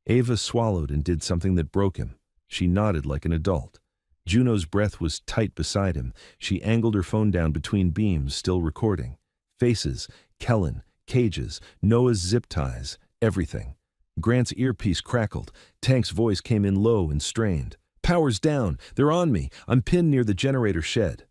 Ava swallowed and did something that broke him. She nodded like an adult. Juno's breath was tight beside him. She angled her phone down between beams, still recording. Faces, Kellen, cages, Noah's zip ties, everything. Grant's earpiece crackled. Tank's voice came in low and strained. "Power's down. They're on me. I'm pinned near the generator shed."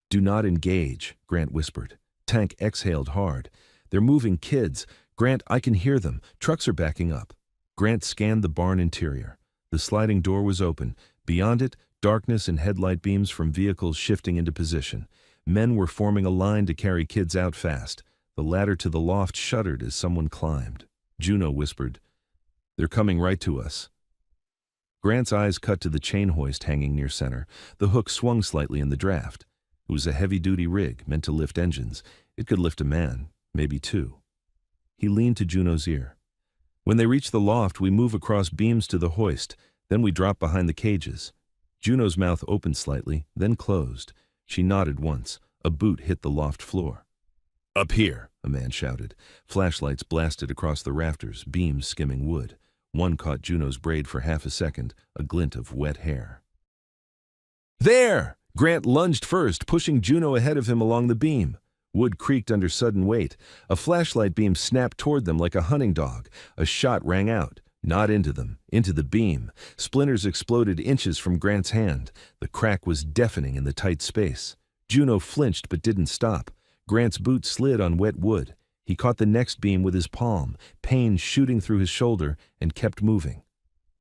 "Do not engage," Grant whispered. Tank exhaled hard. "They're moving kids. Grant, I can hear them. Trucks are backing up." Grant scanned the barn interior. The sliding door was open. Beyond it, darkness and headlight beams from vehicles shifting into position. Men were forming a line to carry kids out fast. The ladder to the loft shuddered as someone climbed. Juno whispered, "They're coming right to us." Grant's eyes cut to the chain hoist hanging near center. The hook swung slightly in the draft. It was a heavy-duty rig meant to lift engines. It could lift a man, maybe 2. He leaned to Juno's ear. "When they reach the loft, we move across beams to the hoist. Then we drop behind the cages." Juno's mouth opened slightly, then closed. She nodded once. A boot hit the loft floor. "Up here," a man shouted. Flashlights blasted across the rafters, beams skimming wood. One caught Juno's braid for half a second, a glint of wet hair. "There!" Grant lunged first, pushing Juno ahead of him along the beam. Wood creaked under sudden weight. A flashlight beam snapped toward them like a hunting dog. A shot rang out. Not into them, into the beam. Splinters exploded inches from Grant's hand. The crack was deafening in the tight space. Juno flinched but didn't stop. Grant's boot slid on wet wood. He caught the next beam with his palm, pain shooting through his shoulder, and kept moving.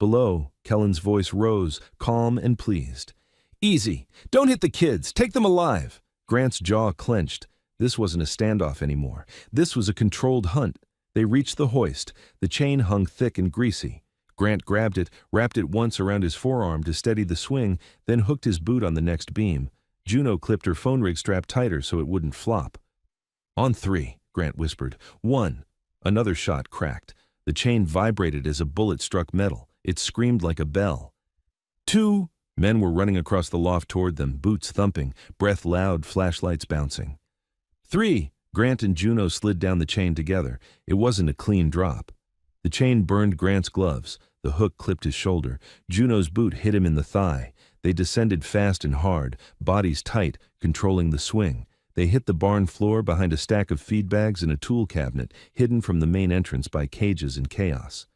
Below, Kellen's voice rose, calm and pleased. "Easy. Don't hit the kids. Take them alive." Grant's jaw clenched. This wasn't a standoff anymore. This was a controlled hunt. They reached the hoist. The chain hung thick and greasy. Grant grabbed it, wrapped it once around his forearm to steady the swing, then hooked his boot on the next beam. Juno clipped her phone rig strap tighter so it wouldn't flop. "On 3, Grant whispered. 1. Another shot cracked. The chain vibrated as a bullet struck metal. It screamed like a bell. 2. Men were running across the loft toward them, boots thumping, breath loud, flashlights bouncing. 3. Grant and Juno slid down the chain together. It wasn't a clean drop. The chain burned Grant's gloves. The hook clipped his shoulder. Juno's boot hit him in the thigh. They descended fast and hard, bodies tight, controlling the swing. They hit the barn floor behind a stack of feed bags and a tool cabinet, hidden from the main entrance by cages and chaos.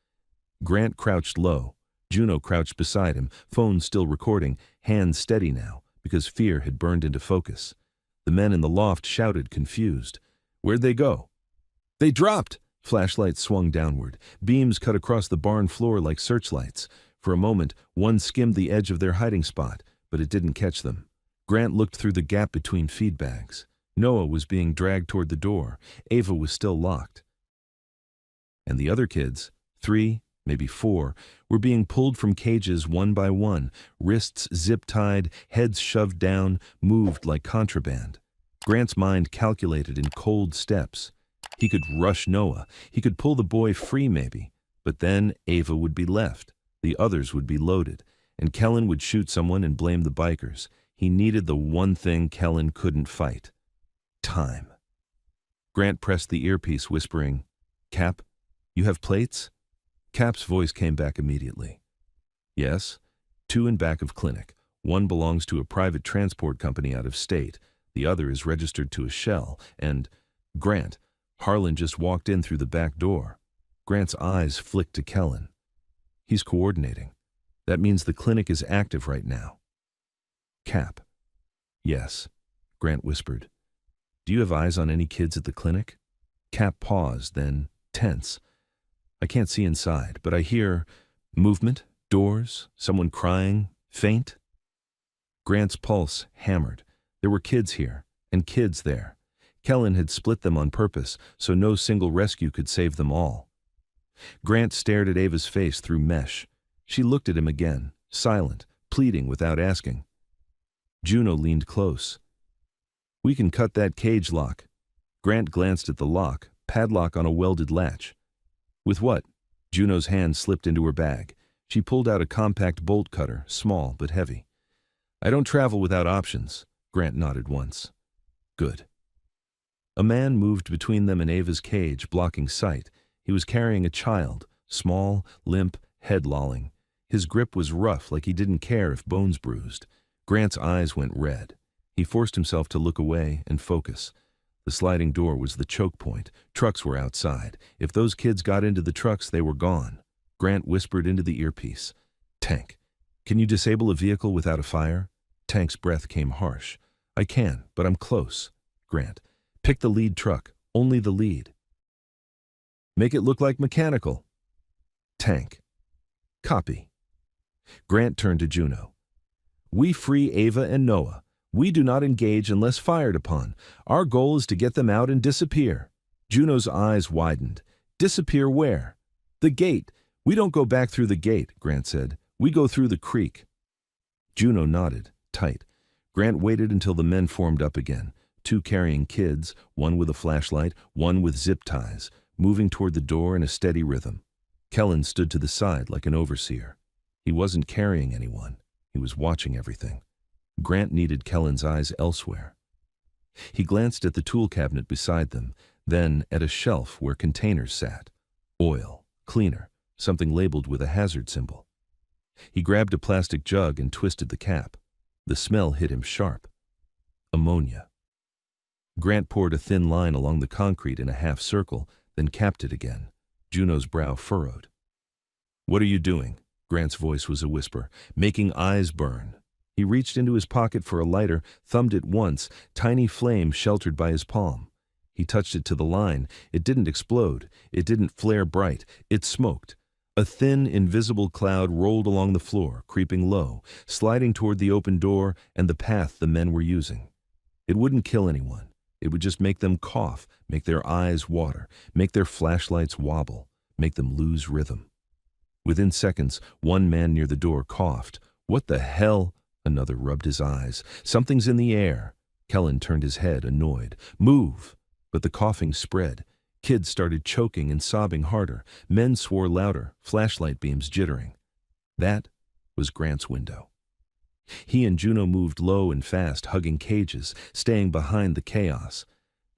Grant crouched low. Juno crouched beside him, phone still recording, hands steady now, because fear had burned into focus. The men in the loft shouted, confused. "Where'd they go?" "They dropped!" Flashlights swung downward. Beams cut across the barn floor like searchlights. For a moment, one skimmed the edge of their hiding spot, but it didn't catch them. Grant looked through the gap between feed bags. Noah was being dragged toward the door. Ava was still locked. And the other kids, 3 maybe 4, were being pulled from cages one by one, wrists zip-tied, heads shoved down, moved like contraband. Grant's mind calculated in cold steps. He could rush Noah. He could pull the boy free maybe. But then Ava would be left. The others would be loaded. And Kellen would shoot someone and blame the bikers. He needed the one thing Kellen couldn't fight. Time. Grant pressed the earpiece, whispering, "Cap, you have plates?" Cap's voice came back immediately. "Yes, 2 in back of clinic. One belongs to a private transport company out of state. The other is registered to a shell. And, Grant, Harlan just walked in through the back door." Grant's eyes flicked to Kellen. "He's coordinating. That means the clinic is active right now." Cap. "Yes," Grant whispered. "Do you have eyes on any kids at the clinic?" Cap paused, then, tense. "I can't see inside, but I hear movement, doors, someone crying, faint." Grant's pulse hammered. There were kids here, and kids there. Kellen had split them on purpose, so no single rescue could save them all. Grant stared at Ava's face through mesh. She looked at him again, silent, pleading without asking. Juno leaned close. "We can cut that cage lock." Grant glanced at the lock, padlock on a welded latch. "With what?" Juno's hand slipped into her bag. She pulled out a compact bolt cutter, small but heavy. "I don't travel without options." Grant nodded once. "Good." A man moved between them and Ava's cage, blocking sight. He was carrying a child, small, limp, head lolling. His grip was rough, like he didn't care if bones bruised. Grant's eyes went red. He forced himself to look away and focus. The sliding door was the choke point. Trucks were outside. If those kids got into the trucks, they were gone. Grant whispered into the earpiece, "Tank, can you disable a vehicle without a fire?" Tank's breath came harsh. "I can, but I'm close." Grant, "Pick the lead truck, only the lead." "Make it look like mechanical." Tank, "Copy." Grant turned to Juno. "We free Ava and Noah. We do not engage unless fired upon. Our goal is to get them out and disappear." Juno's eyes widened. "Disappear where?" "The gate. We don't go back through the gate," Grant said. "We go through the creek." Juno nodded, tight. Grant waited until the men formed up again, 2 carrying kids, one with a flashlight, one with zip ties, moving toward the door in a steady rhythm. Kellen stood to the side like an overseer. He wasn't carrying anyone. He was watching everything. Grant needed Kellen's eyes elsewhere. He glanced at the tool cabinet beside them, then at a shelf where containers sat. Oil, cleaner, something labeled with a hazard symbol. He grabbed a plastic jug and twisted the cap. The smell hit him sharp. Ammonia. Grant poured a thin line along the concrete in a half circle, then capped it again. Juno's brow furrowed. "What are you doing?" Grant's voice was a whisper. "Making eyes burn." He reached into his pocket for a lighter, thumbed it once, tiny flame sheltered by his palm. He touched it to the line. It didn't explode. It didn't flare bright. It smoked. A thin, invisible cloud rolled along the floor, creeping low, sliding toward the open door and the path the men were using. It wouldn't kill anyone. It would just make them cough, make their eyes water, make their flashlights wobble, make them lose rhythm. Within seconds, one man near the door coughed. "What the hell?" Another rubbed his eyes. "Something's in the air." Kellen turned his head, annoyed. "Move!" But the coughing spread. Kids started choking and sobbing harder. Men swore louder, flashlight beams jittering. That was Grant's window. He and Juno moved low and fast, hugging cages, staying behind the chaos.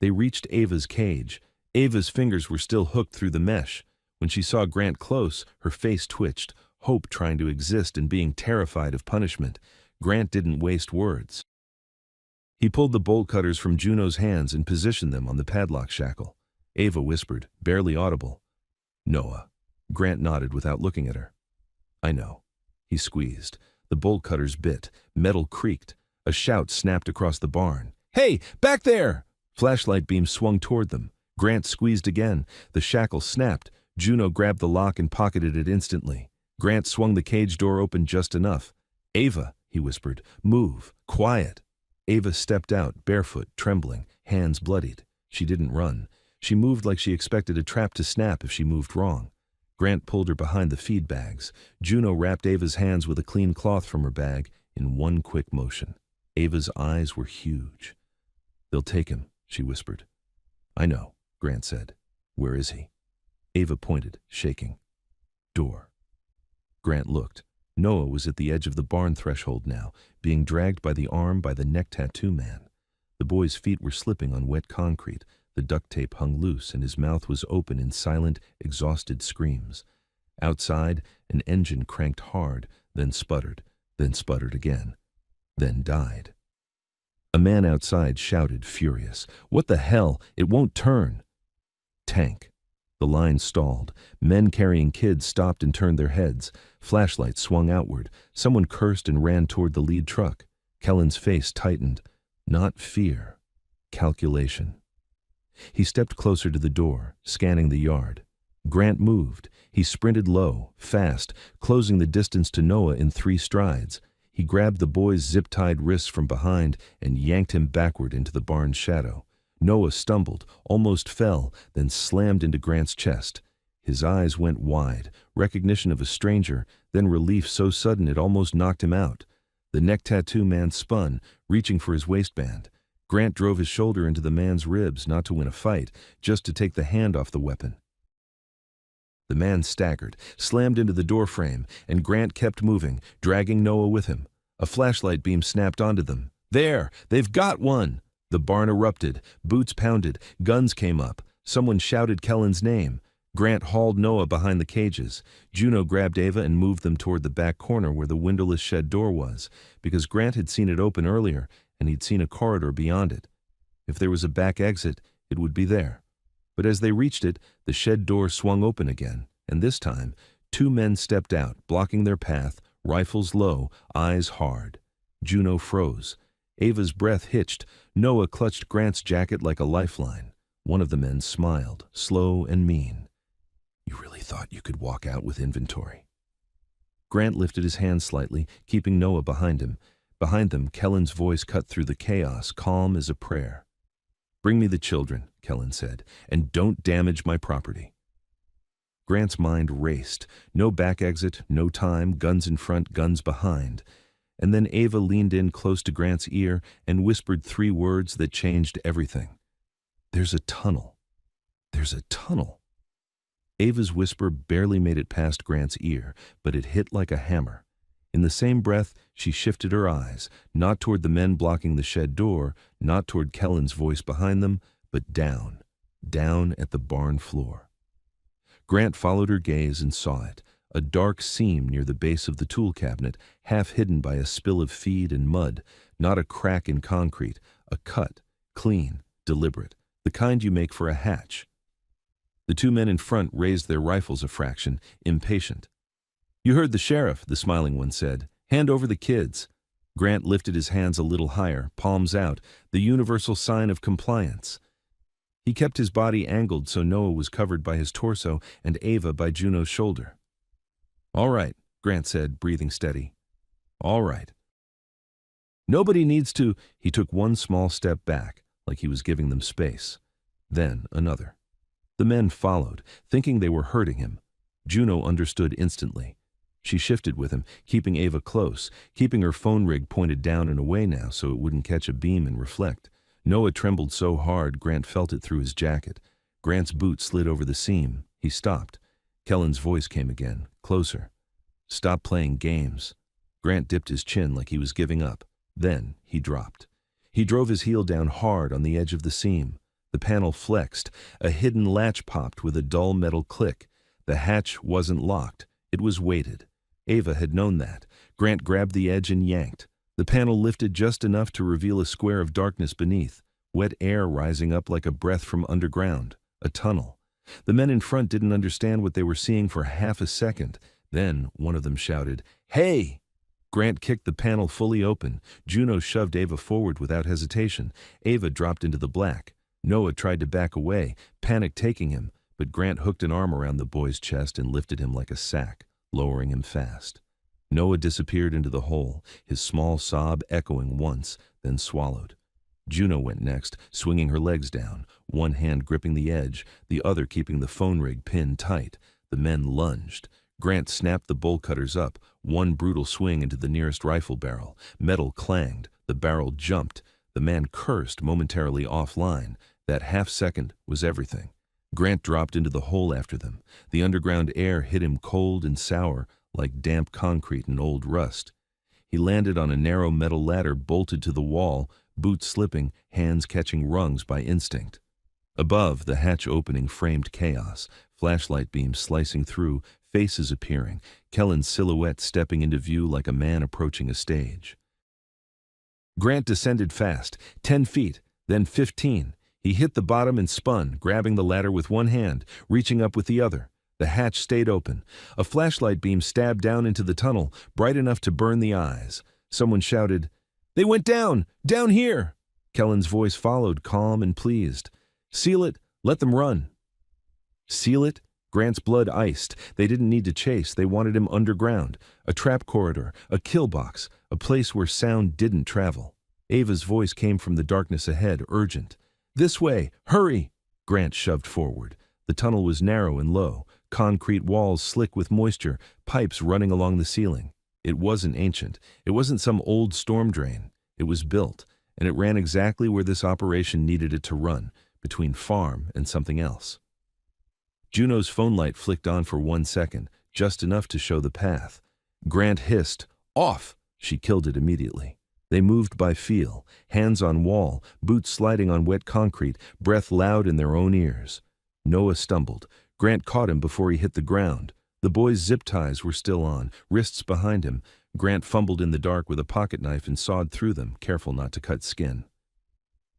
They reached Ava's cage. Ava's fingers were still hooked through the mesh. When she saw Grant close, her face twitched, hope trying to exist and being terrified of punishment. Grant didn't waste words. He pulled the bolt cutters from Juno's hands and positioned them on the padlock shackle. Ava whispered, barely audible, "Noah." Grant nodded without looking at her. "I know." He squeezed. The bolt cutters bit. Metal creaked. A shout snapped across the barn. "Hey, back there!" Flashlight beams swung toward them. Grant squeezed again. The shackle snapped. Juno grabbed the lock and pocketed it instantly. Grant swung the cage door open just enough. "Ava," he whispered, "move, quiet." Ava stepped out, barefoot, trembling, hands bloodied. She didn't run. She moved like she expected a trap to snap if she moved wrong. Grant pulled her behind the feed bags. Juno wrapped Ava's hands with a clean cloth from her bag in one quick motion. Ava's eyes were huge. "They'll take him," she whispered. "I know," Grant said. "Where is he?" Ava pointed, shaking. "Door." Grant looked. Noah was at the edge of the barn threshold now, being dragged by the arm by the neck tattoo man. The boy's feet were slipping on wet concrete. The duct tape hung loose, and his mouth was open in silent, exhausted screams. Outside, an engine cranked hard, then sputtered again, then died. A man outside shouted, furious, "What the hell? It won't turn!" Tank. The line stalled. Men carrying kids stopped and turned their heads. Flashlights swung outward. Someone cursed and ran toward the lead truck. Kellen's face tightened. Not fear. Calculation. He stepped closer to the door, scanning the yard. Grant moved. He sprinted low, fast, closing the distance to Noah in 3 strides. He grabbed the boy's zip-tied wrists from behind and yanked him backward into the barn's shadow. Noah stumbled, almost fell, then slammed into Grant's chest. His eyes went wide, recognition of a stranger, then relief so sudden it almost knocked him out. The neck tattoo man spun, reaching for his waistband. Grant drove his shoulder into the man's ribs, not to win a fight, just to take the hand off the weapon. The man staggered, slammed into the doorframe, and Grant kept moving, dragging Noah with him. A flashlight beam snapped onto them. "There! They've got one!" The barn erupted. Boots pounded. Guns came up. Someone shouted Kellen's name. Grant hauled Noah behind the cages. Juno grabbed Ava and moved them toward the back corner where the windowless shed door was, because Grant had seen it open earlier, and he'd seen a corridor beyond it. If there was a back exit, it would be there. But as they reached it, the shed door swung open again, and this time, 2 men stepped out, blocking their path, rifles low, eyes hard. Juno froze. Ava's breath hitched. Noah clutched Grant's jacket like a lifeline. One of the men smiled, slow and mean. "You really thought you could walk out with inventory?" Grant lifted his hand slightly, keeping Noah behind him. Behind them, Kellen's voice cut through the chaos, calm as a prayer. "Bring me the children," Kellen said, "and don't damage my property." Grant's mind raced. No back exit, no time, guns in front, guns behind. And then Ava leaned in close to Grant's ear and whispered 3 words that changed everything. "There's a tunnel. There's a tunnel." Ava's whisper barely made it past Grant's ear, but it hit like a hammer. In the same breath, she shifted her eyes, not toward the men blocking the shed door, not toward Kellen's voice behind them, but down at the barn floor. Grant followed her gaze and saw it, a dark seam near the base of the tool cabinet, half hidden by a spill of feed and mud, not a crack in concrete, a cut, clean, deliberate, the kind you make for a hatch. The 2 men in front raised their rifles a fraction, impatient. "You heard the sheriff," the smiling one said. "Hand over the kids." Grant lifted his hands a little higher, palms out, the universal sign of compliance. He kept his body angled so Noah was covered by his torso and Ava by Juno's shoulder. "All right," Grant said, breathing steady. "All right." "Nobody needs to—" He took one small step back, like he was giving them space. Then another. The men followed, thinking they were hurting him. Juno understood instantly. She shifted with him, keeping Ava close, keeping her phone rig pointed down and away now so it wouldn't catch a beam and reflect. Noah trembled so hard Grant felt it through his jacket. Grant's boot slid over the seam. He stopped. Kellen's voice came again, closer. "Stop playing games." Grant dipped his chin like he was giving up. Then he dropped. He drove his heel down hard on the edge of the seam. The panel flexed. A hidden latch popped with a dull metal click. The hatch wasn't locked. It was weighted. Ava had known that. Grant grabbed the edge and yanked. The panel lifted just enough to reveal a square of darkness beneath, wet air rising up like a breath from underground, a tunnel. The men in front didn't understand what they were seeing for half a second. Then one of them shouted, "Hey!" Grant kicked the panel fully open. Juno shoved Ava forward without hesitation. Ava dropped into the black. Noah tried to back away, panic taking him, but Grant hooked an arm around the boy's chest and lifted him like a sack, lowering him fast. Noah disappeared into the hole, his small sob echoing once, then swallowed. Juno went next, swinging her legs down, one hand gripping the edge, the other keeping the phone rig pinned tight. The men lunged. Grant snapped the bolt cutters up, one brutal swing into the nearest rifle barrel. Metal clanged. The barrel jumped. The man cursed, momentarily offline. That half-second was everything. Grant dropped into the hole after them. The underground air hit him cold and sour, like damp concrete and old rust. He landed on a narrow metal ladder bolted to the wall, boots slipping, hands catching rungs by instinct. Above, the hatch opening framed chaos, flashlight beams slicing through, faces appearing, Kellen's silhouette stepping into view like a man approaching a stage. Grant descended fast, 10 feet, then 15. He hit the bottom and spun, grabbing the ladder with one hand, reaching up with the other. The hatch stayed open. A flashlight beam stabbed down into the tunnel, bright enough to burn the eyes. Someone shouted, "They went down! Down here!" Kellen's voice followed, calm and pleased. "Seal it. Let them run." Seal it? Grant's blood iced. They didn't need to chase. They wanted him underground. A trap corridor, a kill box, a place where sound didn't travel. Ava's voice came from the darkness ahead, urgent. "This way! Hurry!" Grant shoved forward. The tunnel was narrow and low, concrete walls slick with moisture, pipes running along the ceiling. It wasn't ancient. It wasn't some old storm drain. It was built, and it ran exactly where this operation needed it to run, between farm and something else. Juno's phone light flicked on for 1 second, just enough to show the path. Grant hissed, "Off!" She killed it immediately. They moved by feel, hands on wall, boots sliding on wet concrete, breath loud in their own ears. Noah stumbled. Grant caught him before he hit the ground. The boy's zip ties were still on, wrists behind him. Grant fumbled in the dark with a pocket knife and sawed through them, careful not to cut skin.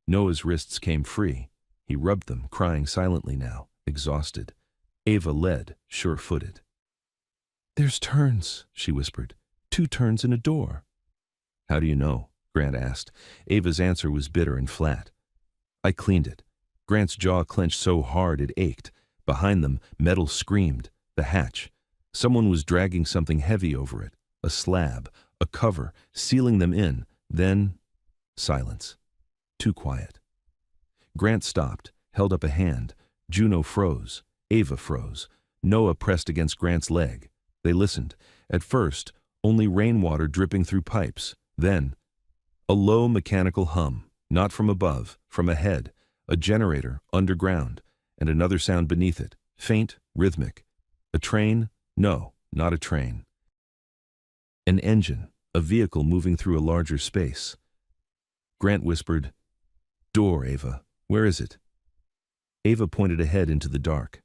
Noah's wrists came free. He rubbed them, crying silently now, exhausted. Ava led, sure-footed. "There's turns," she whispered. "2 turns in a door." "How do you know?" Grant asked. Ava's answer was bitter and flat. "I cleaned it." Grant's jaw clenched so hard it ached. Behind them, metal screamed. The hatch. Someone was dragging something heavy over it. A slab, a cover, sealing them in. Then, silence. Too quiet. Grant stopped, held up a hand. Juno froze. Ava froze. Noah pressed against Grant's leg. They listened. At first, only rainwater dripping through pipes. Then, a low mechanical hum, not from above, from ahead, a generator underground, and another sound beneath it, faint, rhythmic. A train? No, not a train. An engine, a vehicle moving through a larger space. Grant whispered, "Door, Ava. Where is it?" Ava pointed ahead into the dark.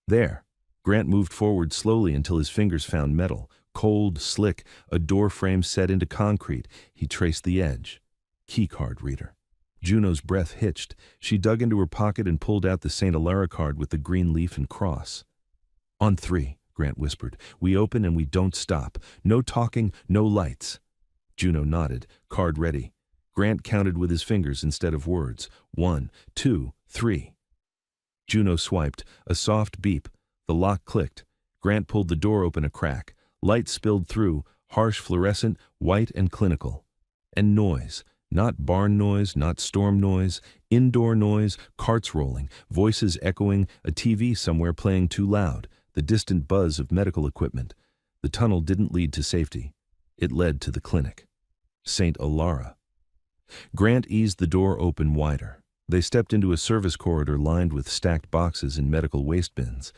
"There." Grant moved forward slowly until his fingers found metal, cold, slick, a door frame set into concrete. He traced the edge. Keycard reader. Juno's breath hitched. She dug into her pocket and pulled out the St. Alara card with the green leaf and cross. "On 3, Grant whispered. "We open and we don't stop. No talking, no lights." Juno nodded, card ready. Grant counted with his fingers instead of words. 1, 2, 3. Juno swiped. A soft beep. The lock clicked. Grant pulled the door open a crack. Light spilled through, harsh fluorescent, white and clinical. And noise. Not barn noise, not storm noise. Indoor noise, carts rolling, voices echoing, a TV somewhere playing too loud, the distant buzz of medical equipment. The tunnel didn't lead to safety. It led to the clinic. St. Alara. Grant eased the door open wider. They stepped into a service corridor lined with stacked boxes and medical waste bins.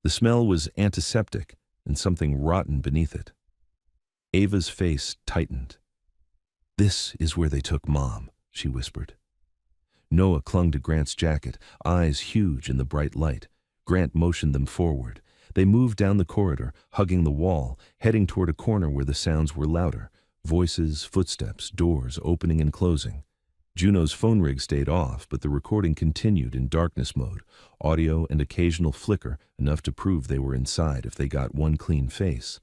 The smell was antiseptic and something rotten beneath it. Ava's face tightened. "This is where they took Mom," she whispered. Noah clung to Grant's jacket, eyes huge in the bright light. Grant motioned them forward. They moved down the corridor, hugging the wall, heading toward a corner where the sounds were louder. Voices, footsteps, doors opening and closing. Juno's phone rig stayed off, but the recording continued in darkness mode, audio and occasional flicker, enough to prove they were inside if they got one clean face.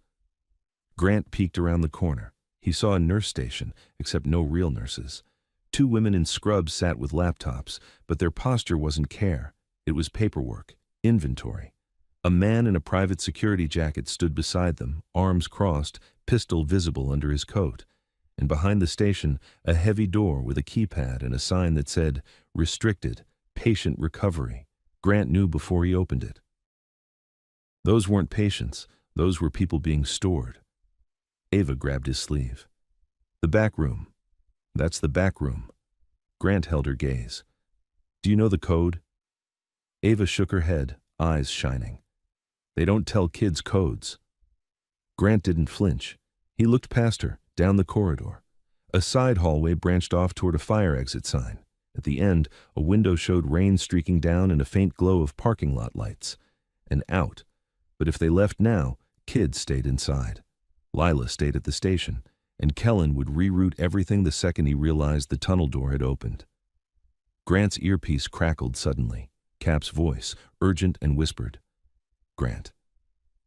Grant peeked around the corner. He saw a nurse station, except no real nurses. 2 women in scrubs sat with laptops, but their posture wasn't care. It was paperwork, inventory. A man in a private security jacket stood beside them, arms crossed, pistol visible under his coat. And behind the station, a heavy door with a keypad and a sign that said, "Restricted, Patient Recovery." Grant knew before he opened it. Those weren't patients. Those were people being stored. Ava grabbed his sleeve. The back room. That's the back room. Grant held her gaze. Do you know the code? Ava shook her head, eyes shining. They don't tell kids codes. Grant didn't flinch. He looked past her, down the corridor. A side hallway branched off toward a fire exit sign. At the end, a window showed rain streaking down and a faint glow of parking lot lights. An out. But if they left now, kids stayed inside. Lila stayed at the station, and Kellen would reroute everything the second he realized the tunnel door had opened. Grant's earpiece crackled suddenly. Cap's voice, urgent and whispered. Grant,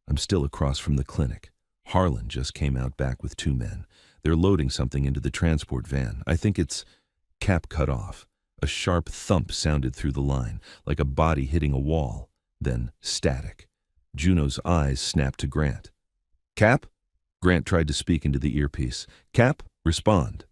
I'm still across from the clinic. Harlan just came out back with 2 men. They're loading something into the transport van. I think it's... Cap cut off. A sharp thump sounded through the line, like a body hitting a wall. Then static. Juno's eyes snapped to Grant. Cap? Grant tried to speak into the earpiece. Cap, respond.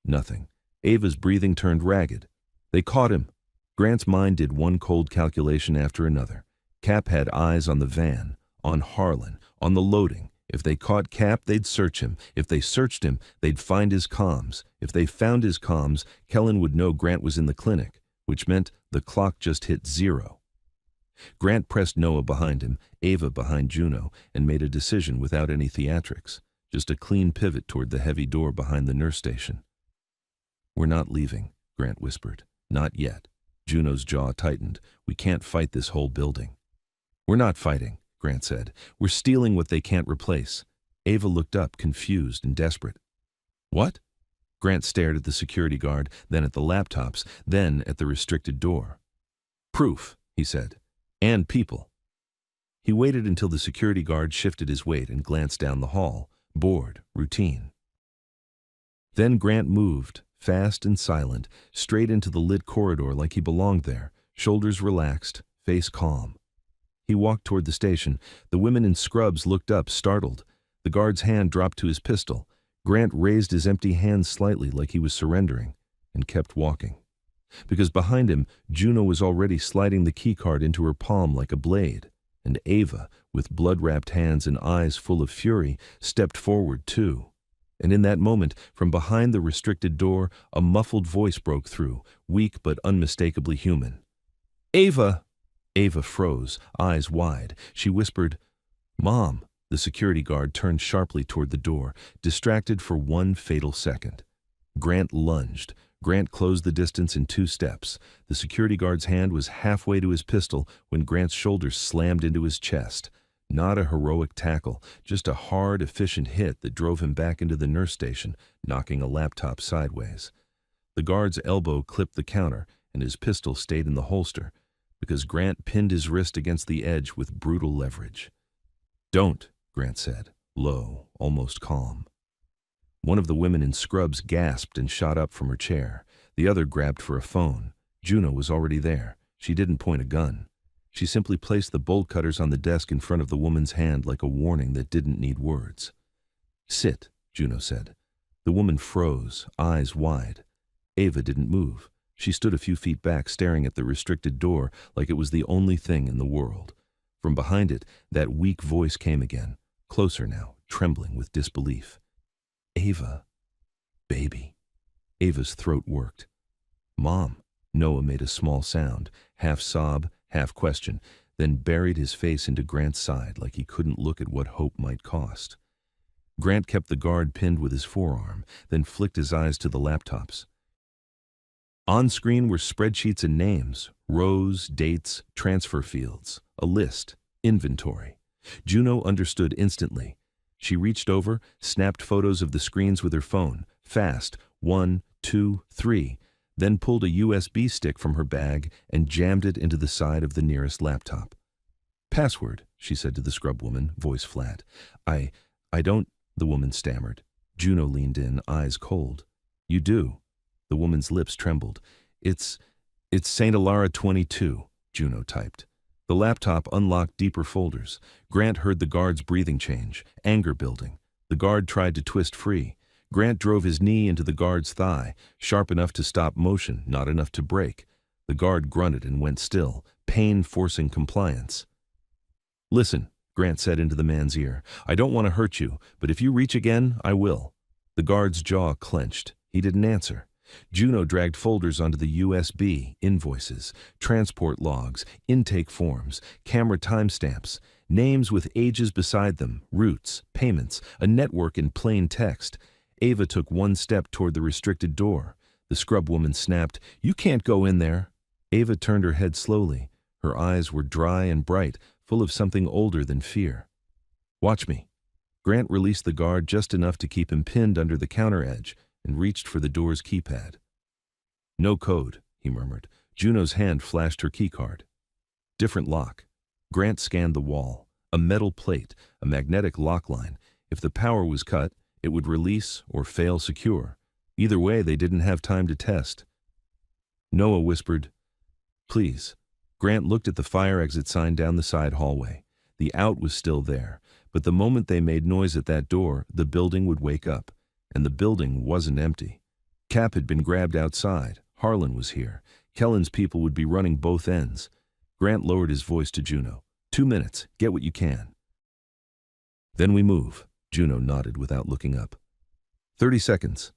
Nothing. Ava's breathing turned ragged. They caught him. Grant's mind did one cold calculation after another. Cap had eyes on the van, on Harlan, on the loading. If they caught Cap, they'd search him. If they searched him, they'd find his comms. If they found his comms, Kellen would know Grant was in the clinic, which meant the clock just hit 0. Grant pressed Noah behind him, Ava behind Juno, and made a decision without any theatrics, just a clean pivot toward the heavy door behind the nurse station. We're not leaving, Grant whispered. Not yet. Juno's jaw tightened. We can't fight this whole building. We're not fighting, Grant said. We're stealing what they can't replace. Ava looked up, confused and desperate. What? Grant stared at the security guard, then at the laptops, then at the restricted door. Proof, he said. And people. He waited until the security guard shifted his weight and glanced down the hall, bored, routine. Then Grant moved, fast and silent, straight into the lit corridor like he belonged there, shoulders relaxed, face calm. He walked toward the station. The women in scrubs looked up, startled. The guard's hand dropped to his pistol. Grant raised his empty hand slightly like he was surrendering, and kept walking. Because behind him, Juno was already sliding the keycard into her palm like a blade, and Ava, with blood-wrapped hands and eyes full of fury, stepped forward too. And in that moment, from behind the restricted door, a muffled voice broke through, weak but unmistakably human. Ava! Ava froze, eyes wide. She whispered, Mom. The security guard turned sharply toward the door, distracted for one fatal second. Grant lunged. Grant closed the distance in 2 steps. The security guard's hand was halfway to his pistol when Grant's shoulder slammed into his chest. Not a heroic tackle, just a hard, efficient hit that drove him back into the nurse station, knocking a laptop sideways. The guard's elbow clipped the counter, and his pistol stayed in the holster, because Grant pinned his wrist against the edge with brutal leverage. Don't, Grant said, low, almost calm. One of the women in scrubs gasped and shot up from her chair. The other grabbed for a phone. Juno was already there. She didn't point a gun. She simply placed the bolt cutters on the desk in front of the woman's hand like a warning that didn't need words. Sit, Juno said. The woman froze, eyes wide. Ava didn't move. She stood a few feet back, staring at the restricted door like it was the only thing in the world. From behind it, that weak voice came again, closer now, trembling with disbelief. Ava. Baby. Ava's throat worked. Mom. Noah made a small sound, half sob, half question, then buried his face into Grant's side like he couldn't look at what hope might cost. Grant kept the guard pinned with his forearm, then flicked his eyes to the laptops. On screen were spreadsheets and names, rows, dates, transfer fields, a list, inventory. Juno understood instantly. She reached over, snapped photos of the screens with her phone, fast, 1, 2, 3, then pulled a USB stick from her bag and jammed it into the side of the nearest laptop. Password, she said to the scrub woman, voice flat. I don't, the woman stammered. Juno leaned in, eyes cold. You do. The woman's lips trembled. It's St. Alara 22, Juno typed. The laptop unlocked deeper folders. Grant heard the guard's breathing change, anger building. The guard tried to twist free. Grant drove his knee into the guard's thigh, sharp enough to stop motion, not enough to break. The guard grunted and went still, pain forcing compliance. Listen, Grant said into the man's ear. "I don't want to hurt you, but if you reach again, I will." The guard's jaw clenched. He didn't answer. Juno dragged folders onto the USB, invoices, transport logs, intake forms, camera timestamps, names with ages beside them, routes, payments, a network in plain text. Ava took one step toward the restricted door. The scrub woman snapped, "You can't go in there." Ava turned her head slowly. Her eyes were dry and bright, full of something older than fear. "Watch me." Grant released the guard just enough to keep him pinned under the counter edge and reached for the door's keypad. "No code," he murmured. Juno's hand flashed her keycard. Different lock. Grant scanned the wall. A metal plate, a magnetic lock line. If the power was cut, it would release or fail secure. Either way, they didn't have time to test. Noah whispered, "Please." Grant looked at the fire exit sign down the side hallway. The out was still there, but the moment they made noise at that door, the building would wake up. And the building wasn't empty. Cap had been grabbed outside. Harlan was here. Kellen's people would be running both ends. Grant lowered his voice to Juno. 2 minutes. Get what you can. Then we move. Juno nodded without looking up. 30 seconds.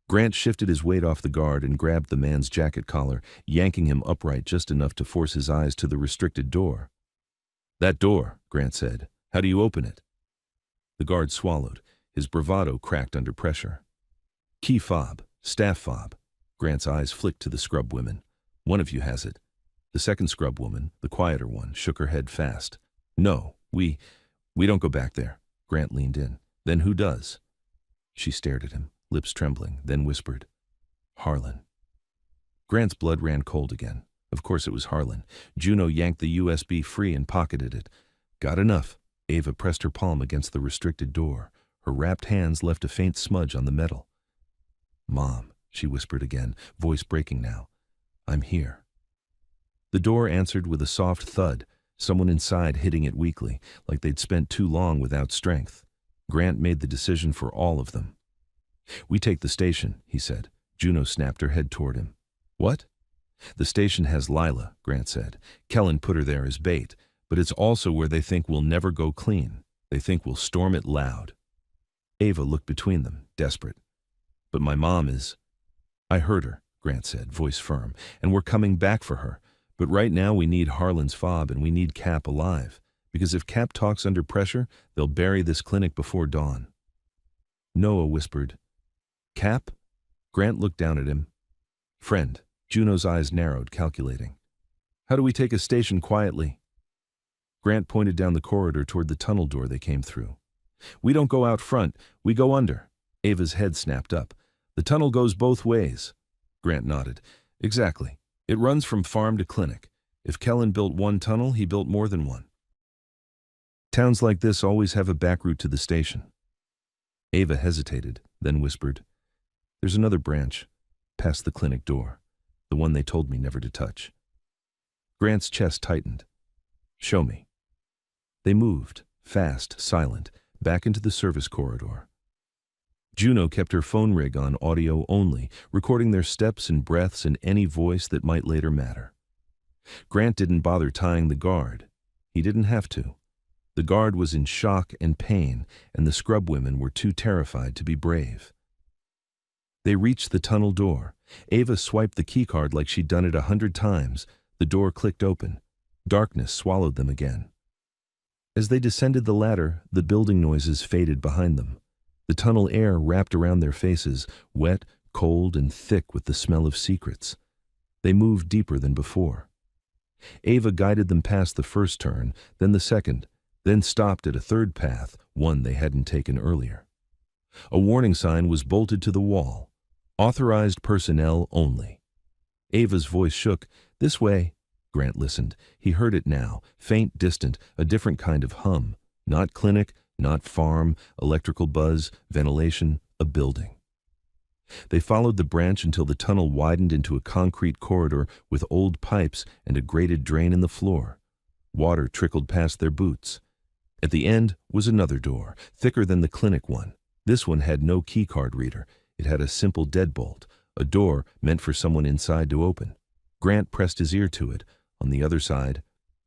Grant shifted his weight off the guard and grabbed the man's jacket collar, yanking him upright just enough to force his eyes to the restricted door. "That door," Grant said. "How do you open it?" The guard swallowed. His bravado cracked under pressure. "Key fob, staff fob." Grant's eyes flicked to the scrub women. "One of you has it." The second scrub woman, the quieter one, shook her head fast. "No, we don't go back there." Grant leaned in. "Then who does?" She stared at him, lips trembling, then whispered, "Harlan." Grant's blood ran cold again. Of course it was Harlan. Juno yanked the USB free and pocketed it. "Got enough." Ava pressed her palm against the restricted door. Her wrapped hands left a faint smudge on the metal. "Mom," she whispered again, voice breaking now. "I'm here." The door answered with a soft thud, someone inside hitting it weakly, like they'd spent too long without strength. Grant made the decision for all of them. "We take the station," he said. Juno snapped her head toward him. "What?" "The station has Lila," Grant said. "Kellen put her there as bait, but it's also where they think we'll never go clean. They think we'll storm it loud." Ava looked between them, desperate. "But my mom is—" "I heard her," Grant said, voice firm, "and we're coming back for her. But right now we need Harlan's fob and we need Cap alive. Because if Cap talks under pressure, they'll bury this clinic before dawn." Noah whispered, "Cap?" Grant looked down at him. "Friend." Juno's eyes narrowed, calculating. "How do we take a station quietly?" Grant pointed down the corridor toward the tunnel door they came through. "We don't go out front, we go under." Ava's head snapped up. "The tunnel goes both ways." Grant nodded. "Exactly. It runs from farm to clinic. If Kellen built one tunnel, he built more than one. Towns like this always have a back route to the station." Ava hesitated, then whispered, "There's another branch, past the clinic door, the one they told me never to touch." Grant's chest tightened. "Show me." They moved, fast, silent, back into the service corridor. Juno kept her phone rig on audio only, recording their steps and breaths and any voice that might later matter. Grant didn't bother tying the guard. He didn't have to. The guard was in shock and pain, and the scrub women were too terrified to be brave. They reached the tunnel door. Ava swiped the keycard like she'd done it 100 times. The door clicked open. Darkness swallowed them again. As they descended the ladder, the building noises faded behind them. The tunnel air wrapped around their faces, wet, cold, and thick with the smell of secrets. They moved deeper than before. Ava guided them past the first turn, then the second, then stopped at a third path, one they hadn't taken earlier. A warning sign was bolted to the wall. Authorized personnel only. Ava's voice shook. "This way." Grant listened. He heard it now, faint, distant, a different kind of hum. Not clinic, not farm, electrical buzz, ventilation, a building. They followed the branch until the tunnel widened into a concrete corridor with old pipes and a grated drain in the floor. Water trickled past their boots. At the end was another door, thicker than the clinic one. This one had no keycard reader. It had a simple deadbolt, a door meant for someone inside to open. Grant pressed his ear to it. On the other side,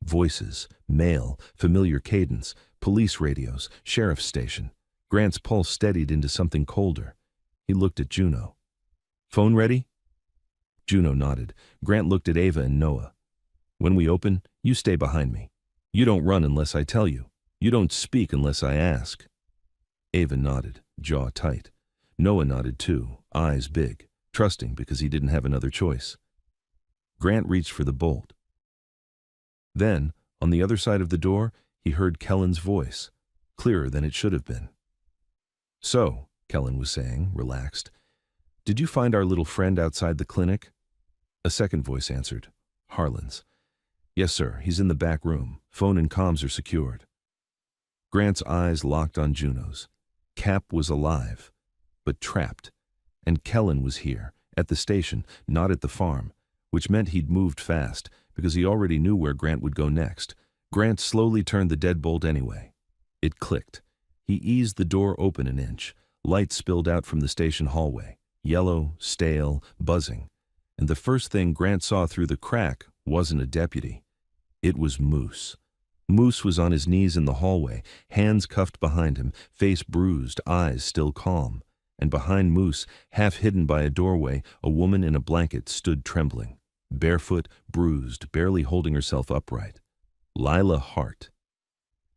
Voices, mail, familiar cadence, police radios, sheriff's station. Grant's pulse steadied into something colder. He looked at Juno. "Phone ready?" Juno nodded. Grant looked at Ava and Noah. "When we open, you stay behind me. You don't run unless I tell you. You don't speak unless I ask." Ava nodded, jaw tight. Noah nodded too, eyes big, trusting because he didn't have another choice. Grant reached for the bolt. Then, on the other side of the door, he heard Kellen's voice, clearer than it should have been. "So," Kellen was saying, relaxed, "did you find our little friend outside the clinic?" A second voice answered, Harlan's. "Yes, sir, he's in the back room. Phone and comms are secured." Grant's eyes locked on Juno's. Cap was alive, but trapped. And Kellen was here, at the station, not at the farm, which meant he'd moved fast, because he already knew where Grant would go next. Grant slowly turned the deadbolt anyway. It clicked. He eased the door open an inch. Light spilled out from the station hallway, yellow, stale, buzzing. And the first thing Grant saw through the crack wasn't a deputy. It was Moose. Moose was on his knees in the hallway, hands cuffed behind him, face bruised, eyes still calm. And behind Moose, half hidden by a doorway, a woman in a blanket stood trembling, barefoot, bruised, barely holding herself upright. Lila Hart.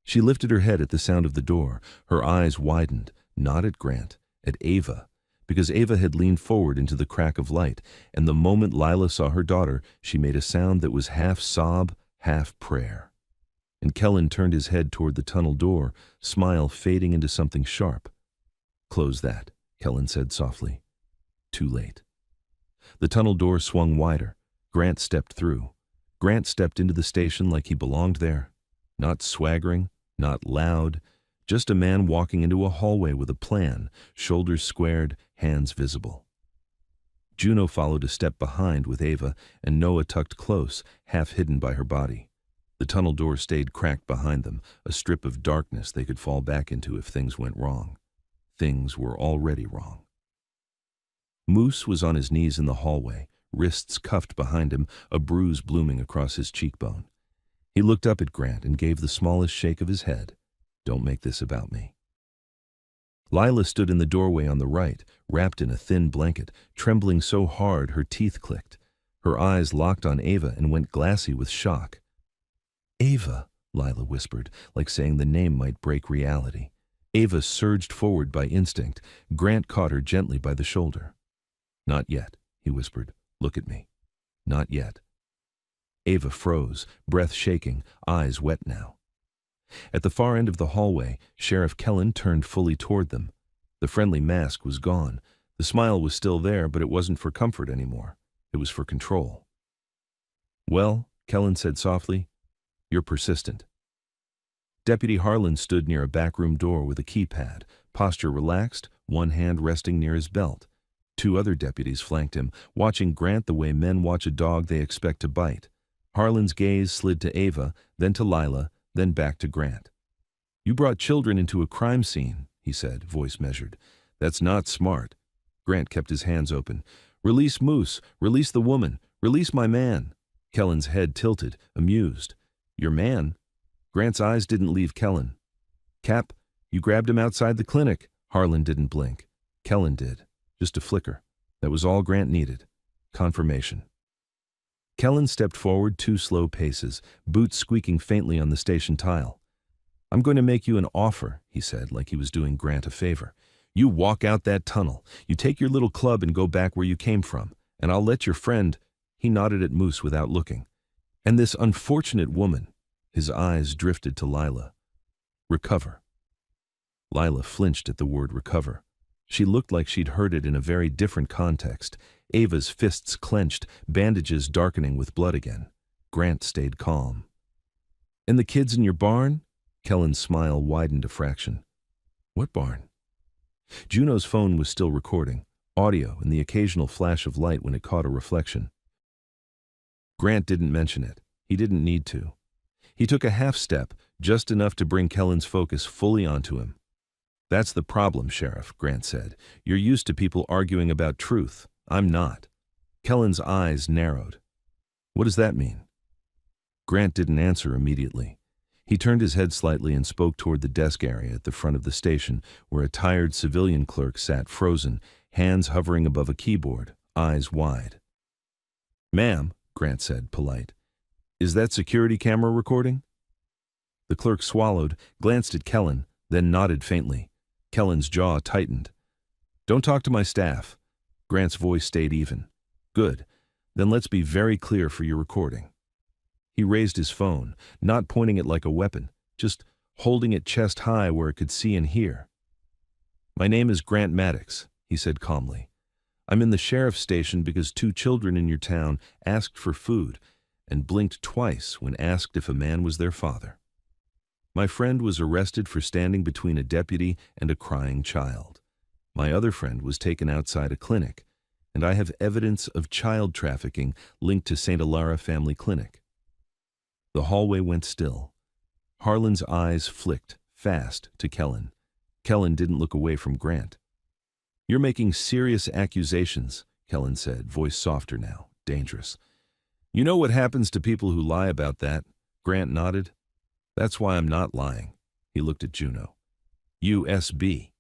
She lifted her head at the sound of the door. Her eyes widened, not at Grant, at Ava, because Ava had leaned forward into the crack of light, and the moment Lila saw her daughter, she made a sound that was half sob, half prayer. And Kellen turned his head toward the tunnel door, smile fading into something sharp. "Close that," Kellen said softly. Too late. The tunnel door swung wider. Grant stepped through. Grant stepped into the station like he belonged there. Not swaggering, not loud, just a man walking into a hallway with a plan, shoulders squared, hands visible. Juno followed a step behind with Ava, and Noah tucked close, half hidden by her body. The tunnel door stayed cracked behind them, a strip of darkness they could fall back into if things went wrong. Things were already wrong. Moose was on his knees in the hallway, wrists cuffed behind him, a bruise blooming across his cheekbone. He looked up at Grant and gave the smallest shake of his head. "Don't make this about me." Lila stood in the doorway on the right, wrapped in a thin blanket, trembling so hard her teeth clicked. Her eyes locked on Ava and went glassy with shock. "Ava," Lila whispered, like saying the name might break reality. Ava surged forward by instinct. Grant caught her gently by the shoulder. "Not yet," he whispered. "Look at me. Not yet." Ava froze, breath shaking, eyes wet now. At the far end of the hallway, Sheriff Kellen turned fully toward them. The friendly mask was gone. The smile was still there, but it wasn't for comfort anymore. It was for control. "Well," Kellen said softly, "you're persistent." Deputy Harlan stood near a backroom door with a keypad, posture relaxed, one hand resting near his belt. Two other deputies flanked him, watching Grant the way men watch a dog they expect to bite. Harlan's gaze slid to Ava, then to Lila, then back to Grant. "You brought children into a crime scene," he said, voice measured. "That's not smart." Grant kept his hands open. "Release Moose. Release the woman. Release my man." Kellen's head tilted, amused. "Your man?" Grant's eyes didn't leave Kellen. "Cap, you grabbed him outside the clinic." Harlan didn't blink. Kellen did. Just a flicker. That was all Grant needed. Confirmation. Kellen stepped forward 2 slow paces, boots squeaking faintly on the station tile. "I'm going to make you an offer," he said, like he was doing Grant a favor. "You walk out that tunnel. You take your little club and go back where you came from. And I'll let your friend—" He nodded at Moose without looking. "And this unfortunate woman—" His eyes drifted to Lila. "Recover." Lila flinched at the word recover. She looked like she'd heard it in a very different context. Ava's fists clenched, bandages darkening with blood again. Grant stayed calm. "And the kids in your barn?" Kellen's smile widened a fraction. "What barn?" Juno's phone was still recording, audio and the occasional flash of light when it caught a reflection. Grant didn't mention it. He didn't need to. He took a half step, just enough to bring Kellen's focus fully onto him. "That's the problem, Sheriff," Grant said. "You're used to people arguing about truth. I'm not." Kellen's eyes narrowed. "What does that mean?" Grant didn't answer immediately. He turned his head slightly and spoke toward the desk area at the front of the station, where a tired civilian clerk sat frozen, hands hovering above a keyboard, eyes wide. "Ma'am," Grant said, polite, "is that security camera recording?" The clerk swallowed, glanced at Kellen, then nodded faintly. Kellen's jaw tightened. "Don't talk to my staff." Grant's voice stayed even. "Good. Then let's be very clear for your recording." He raised his phone, not pointing it like a weapon, just holding it chest high where it could see and hear. "My name is Grant Maddox," he said calmly. "I'm in the sheriff's station because 2 children in your town asked for food and blinked twice when asked if a man was their father. My friend was arrested for standing between a deputy and a crying child. My other friend was taken outside a clinic, and I have evidence of child trafficking linked to St. Alara Family Clinic." The hallway went still. Harlan's eyes flicked, fast, to Kellen. Kellen didn't look away from Grant. "You're making serious accusations," Kellen said, voice softer now, dangerous. "You know what happens to people who lie about that?" Grant nodded. "That's why I'm not lying." He looked at Juno. "USB."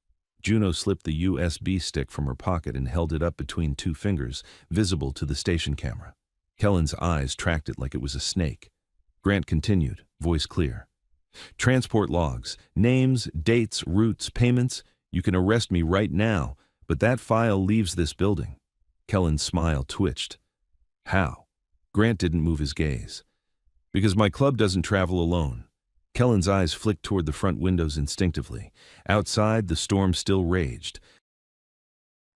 Juno slipped the USB stick from her pocket and held it up between 2 fingers, visible to the station camera. Kellen's eyes tracked it like it was a snake. Grant continued, voice clear. "Transport logs, names, dates, routes, payments. You can arrest me right now, but that file leaves this building." Kellen's smile twitched. "How?" Grant didn't move his gaze. "Because my club doesn't travel alone." Kellen's eyes flicked toward the front windows instinctively. Outside, the storm still raged.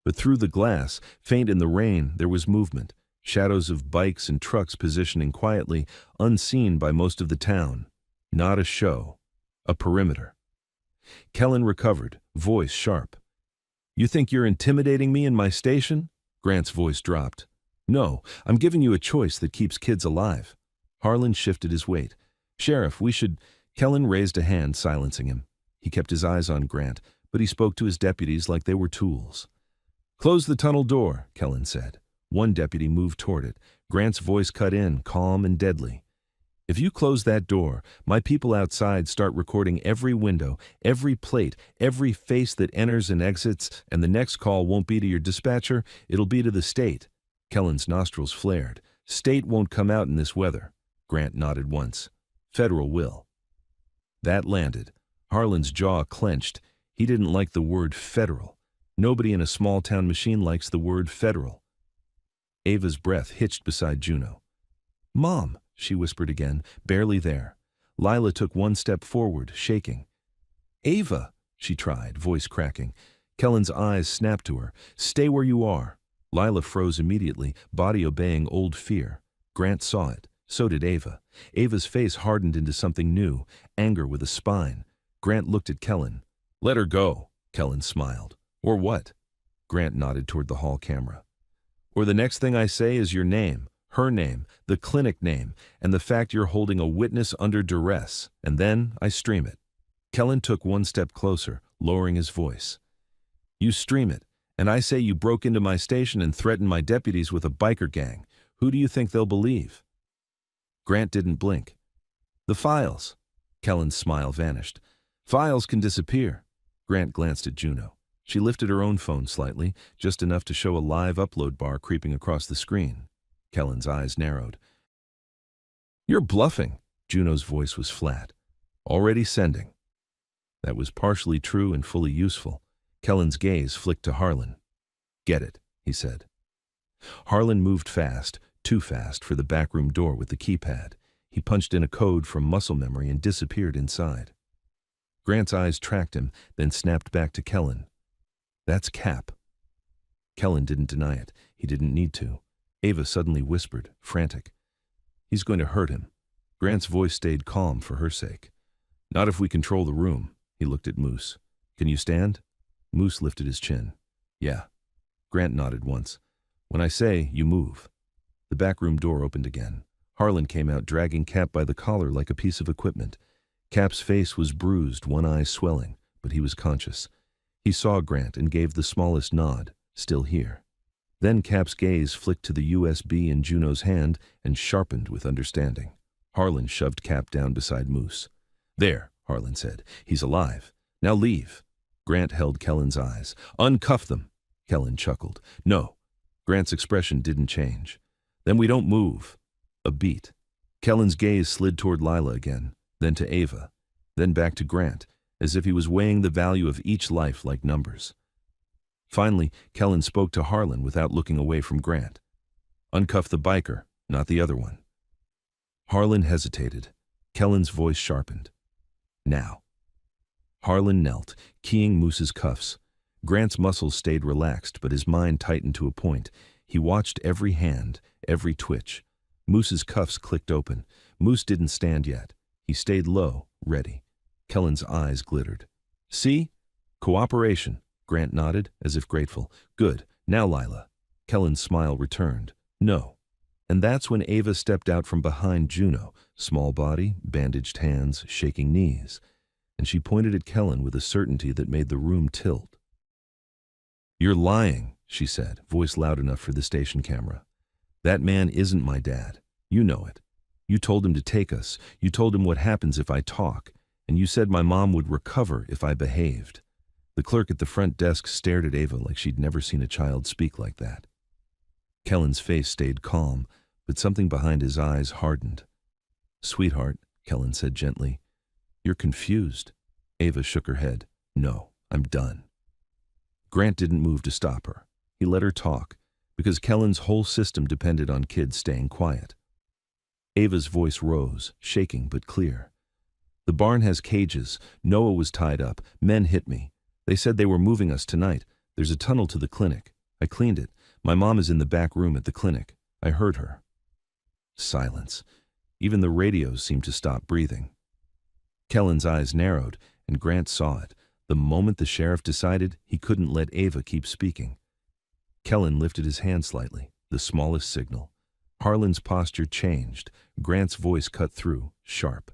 But through the glass, faint in the rain, there was movement. Shadows of bikes and trucks positioning quietly, unseen by most of the town. Not a show. A perimeter. Kellen recovered, voice sharp. "You think you're intimidating me in my station?" Grant's voice dropped. "No, I'm giving you a choice that keeps kids alive." Harlan shifted his weight. "Sheriff, we should—" Kellen raised a hand, silencing him. He kept his eyes on Grant, but he spoke to his deputies like they were tools. "Close the tunnel door," Kellen said. One deputy moved toward it. Grant's voice cut in, calm and deadly. "If you close that door, my people outside start recording every window, every plate, every face that enters and exits, and the next call won't be to your dispatcher, it'll be to the state." Kellen's nostrils flared. "State won't come out in this weather." Grant nodded once. "Federal will." That landed. Harlan's jaw clenched. He didn't like the word federal. Nobody in a small-town machine likes the word federal. Ava's breath hitched beside Juno. "Mom," she whispered again, barely there. Lila took one step forward, shaking. "Ava," she tried, voice cracking. Kellen's eyes snapped to her. "Stay where you are." Lila froze immediately, body obeying old fear. Grant saw it. So did Ava. Ava's face hardened into something new, anger with a spine. Grant looked at Kellen. "Let her go," Kellen smiled. "Or what?" Grant nodded toward the hall camera. "Or the next thing I say is your name, her name, the clinic name, and the fact you're holding a witness under duress, and then I stream it." Kellen took one step closer, lowering his voice. "You stream it, and I say you broke into my station and threatened my deputies with a biker gang. Who do you think they'll believe?" Grant didn't blink. "The files." Kellen's smile vanished. "Files can disappear." Grant glanced at Juno. She lifted her own phone slightly, just enough to show a live upload bar creeping across the screen. Kellen's eyes narrowed. "You're bluffing." Juno's voice was flat. "Already sending." That was partially true and fully useful. Kellen's gaze flicked to Harlan. "Get it," he said. Harlan moved fast, too fast for the backroom door with the keypad. He punched in a code from muscle memory and disappeared inside. Grant's eyes tracked him, then snapped back to Kellen. "That's Cap." Kellen didn't deny it. He didn't need to. Ava suddenly whispered, frantic. "He's going to hurt him." Grant's voice stayed calm for her sake. "Not if we control the room." He looked at Moose. "Can you stand?" Moose lifted his chin. "Yeah." Grant nodded once. "When I say, you move." The backroom door opened again. Harlan came out, dragging Cap by the collar like a piece of equipment. Cap's face was bruised, one eye swelling, but he was conscious. He saw Grant and gave the smallest nod, still here. Then Cap's gaze flicked to the USB in Juno's hand and sharpened with understanding. Harlan shoved Cap down beside Moose. "There," Harlan said. "He's alive. Now leave." Grant held Kellen's eyes. "Uncuff them." Kellen chuckled. "No." Grant's expression didn't change. "Then we don't move." A beat. Kellen's gaze slid toward Lila again, then to Ava, then back to Grant, as if he was weighing the value of each life like numbers. Finally, Kellen spoke to Harlan without looking away from Grant. "Uncuff the biker, not the other one." Harlan hesitated. Kellen's voice sharpened. "Now." Harlan knelt, keying Moose's cuffs. Grant's muscles stayed relaxed, but his mind tightened to a point. He watched every hand, every twitch. Moose's cuffs clicked open. Moose didn't stand yet. He stayed low, ready. Kellen's eyes glittered. "See? Cooperation." Grant nodded, as if grateful. "Good. Now, Lila." Kellen's smile returned. "No." And that's when Ava stepped out from behind Juno, small body, bandaged hands, shaking knees. And she pointed at Kellen with a certainty that made the room tilt. "You're lying," she said, voice loud enough for the station camera. "That man isn't my dad. You know it. You told him to take us. You told him what happens if I talk. And you said my mom would recover if I behaved." The clerk at the front desk stared at Ava like she'd never seen a child speak like that. Kellen's face stayed calm, but something behind his eyes hardened. "Sweetheart," Kellen said gently, "you're confused." Ava shook her head. "No, I'm done." Grant didn't move to stop her. He let her talk, because Kellen's whole system depended on kids staying quiet. Ava's voice rose, shaking but clear. "The barn has cages. Noah was tied up. Men hit me. They said they were moving us tonight. There's a tunnel to the clinic. I cleaned it. My mom is in the back room at the clinic. I heard her." Silence. Even the radios seemed to stop breathing. Kellen's eyes narrowed, and Grant saw it. The moment the sheriff decided, he couldn't let Ava keep speaking. Kellen lifted his hand slightly, the smallest signal. Harlan's posture changed. Grant's voice cut through, sharp.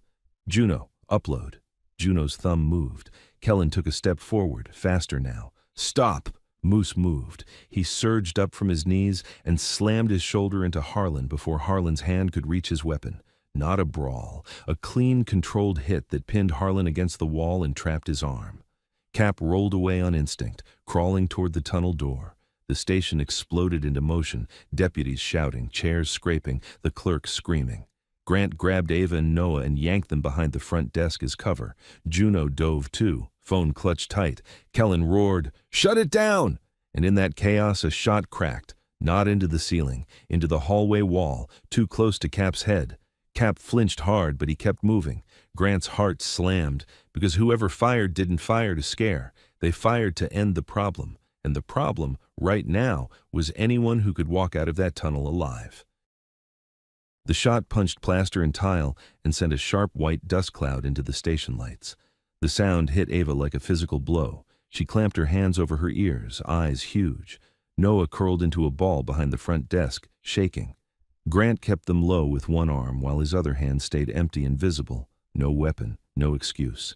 "Juno, upload." Juno's thumb moved. Kellen took a step forward, faster now. "Stop!" Moose moved. He surged up from his knees and slammed his shoulder into Harlan before Harlan's hand could reach his weapon. Not a brawl, a clean, controlled hit that pinned Harlan against the wall and trapped his arm. Cap rolled away on instinct, crawling toward the tunnel door. The station exploded into motion, deputies shouting, chairs scraping, the clerk screaming. Grant grabbed Ava and Noah and yanked them behind the front desk as cover. Juno dove too, phone clutched tight. Kellen roared, "Shut it down!" And in that chaos a shot cracked, not into the ceiling, into the hallway wall, too close to Cap's head. Cap flinched hard, but he kept moving. Grant's heart slammed, because whoever fired didn't fire to scare. They fired to end the problem. And the problem, right now, was anyone who could walk out of that tunnel alive. The shot punched plaster and tile and sent a sharp white dust cloud into the station lights. The sound hit Ava like a physical blow. She clamped her hands over her ears, eyes huge. Noah curled into a ball behind the front desk, shaking. Grant kept them low with one arm while his other hand stayed empty and visible. No weapon, no excuse.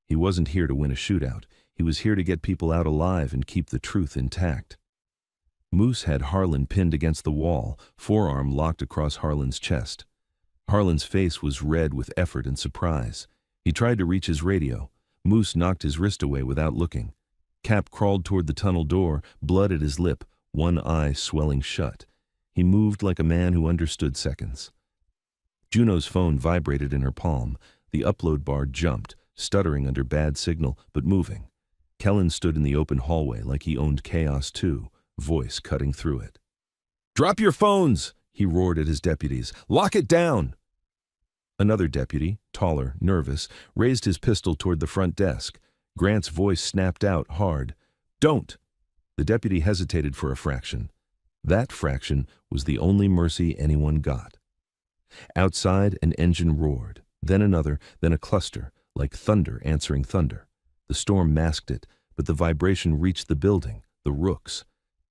He wasn't here to win a shootout. He was here to get people out alive and keep the truth intact. Moose had Harlan pinned against the wall, forearm locked across Harlan's chest. Harlan's face was red with effort and surprise. He tried to reach his radio. Moose knocked his wrist away without looking. Cap crawled toward the tunnel door, blood at his lip, one eye swelling shut. He moved like a man who understood seconds. Juno's phone vibrated in her palm. The upload bar jumped, stuttering under bad signal, but moving. Kellen stood in the open hallway like he owned chaos too, voice cutting through it. "Drop your phones!" he roared at his deputies. "Lock it down!" Another deputy, taller, nervous, raised his pistol toward the front desk. Grant's voice snapped out hard. "Don't!" The deputy hesitated for a fraction. That fraction was the only mercy anyone got. Outside, an engine roared, then another, then a cluster, like thunder answering thunder. The storm masked it, but the vibration reached the building, the rooks.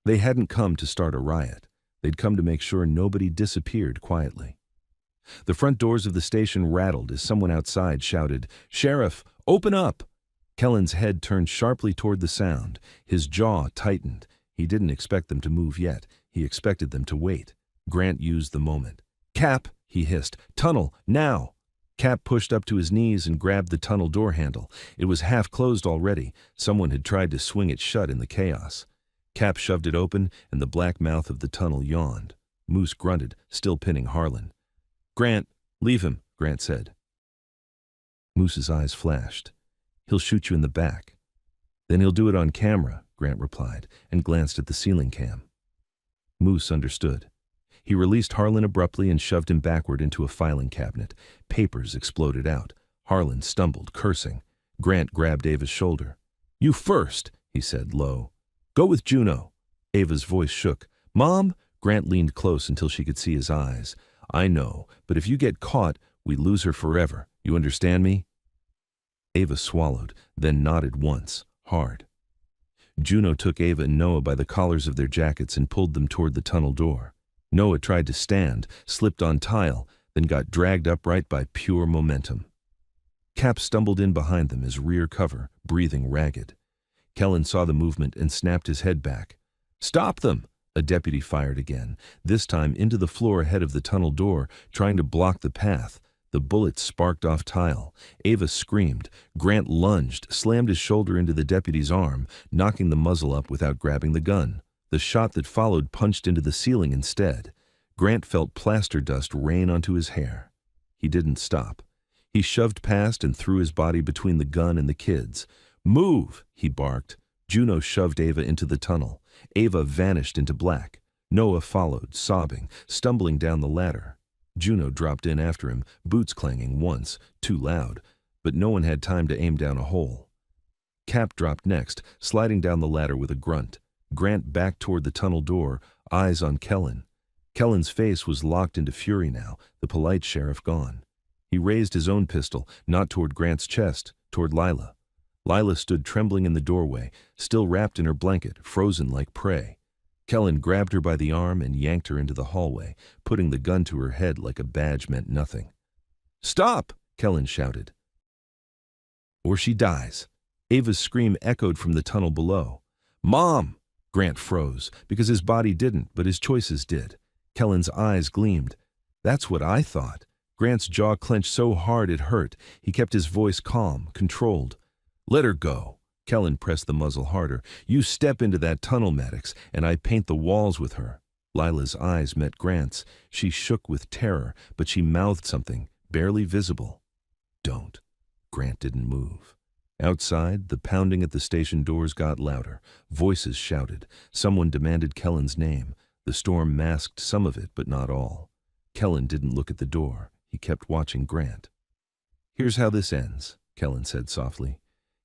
They hadn't come to start a riot. They'd come to make sure nobody disappeared quietly. The front doors of the station rattled as someone outside shouted, "Sheriff, open up!" Kellen's head turned sharply toward the sound. His jaw tightened. He didn't expect them to move yet. He expected them to wait. Grant used the moment. "Cap!" he hissed. "Tunnel, now!" Cap pushed up to his knees and grabbed the tunnel door handle. It was half closed already. Someone had tried to swing it shut in the chaos. Cap shoved it open, and the black mouth of the tunnel yawned. Moose grunted, still pinning Harlan. "Grant, leave him," Grant said. Moose's eyes flashed. "He'll shoot you in the back." "Then he'll do it on camera," Grant replied, and glanced at the ceiling cam. Moose understood. He released Harlan abruptly and shoved him backward into a filing cabinet. Papers exploded out. Harlan stumbled, cursing. Grant grabbed Ava's shoulder. "You first," he said, low. "Go with Juno." Ava's voice shook. "Mom?" Grant leaned close until she could see his eyes. "I know, but if you get caught, we lose her forever. You understand me?" Ava swallowed, then nodded once, hard. Juno took Ava and Noah by the collars of their jackets and pulled them toward the tunnel door. Noah tried to stand, slipped on tile, then got dragged upright by pure momentum. Cap stumbled in behind them, his rear cover, breathing ragged. Kellen saw the movement and snapped his head back. "Stop them!" A deputy fired again, this time into the floor ahead of the tunnel door, trying to block the path. The bullet sparked off tile. Ava screamed. Grant lunged, slammed his shoulder into the deputy's arm, knocking the muzzle up without grabbing the gun. The shot that followed punched into the ceiling instead. Grant felt plaster dust rain onto his hair. He didn't stop. He shoved past and threw his body between the gun and the kids. "Move!" he barked. Juno shoved Ava into the tunnel. Ava vanished into black. Noah followed, sobbing, stumbling down the ladder. Juno dropped in after him, boots clanging once, too loud, but no one had time to aim down a hole. Cap dropped next, sliding down the ladder with a grunt. Grant backed toward the tunnel door, eyes on Kellen. Kellen's face was locked into fury now, the polite sheriff gone. He raised his own pistol, not toward Grant's chest, toward Lila. Lila stood trembling in the doorway, still wrapped in her blanket, frozen like prey. Kellen grabbed her by the arm and yanked her into the hallway, putting the gun to her head like a badge meant nothing. "Stop!" Kellen shouted. "Or she dies." Ava's scream echoed from the tunnel below. "Mom!" Grant froze, because his body didn't, but his choices did. Kellen's eyes gleamed. "That's what I thought." Grant's jaw clenched so hard it hurt. He kept his voice calm, controlled. "Let her go." Kellen pressed the muzzle harder. "You step into that tunnel, Maddox, and I paint the walls with her." Lila's eyes met Grant's. She shook with terror, but she mouthed something, barely visible. "Don't." Grant didn't move. Outside, the pounding at the station doors got louder. Voices shouted. Someone demanded Kellen's name. The storm masked some of it, but not all. Kellen didn't look at the door. He kept watching Grant. "Here's how this ends," Kellen said softly.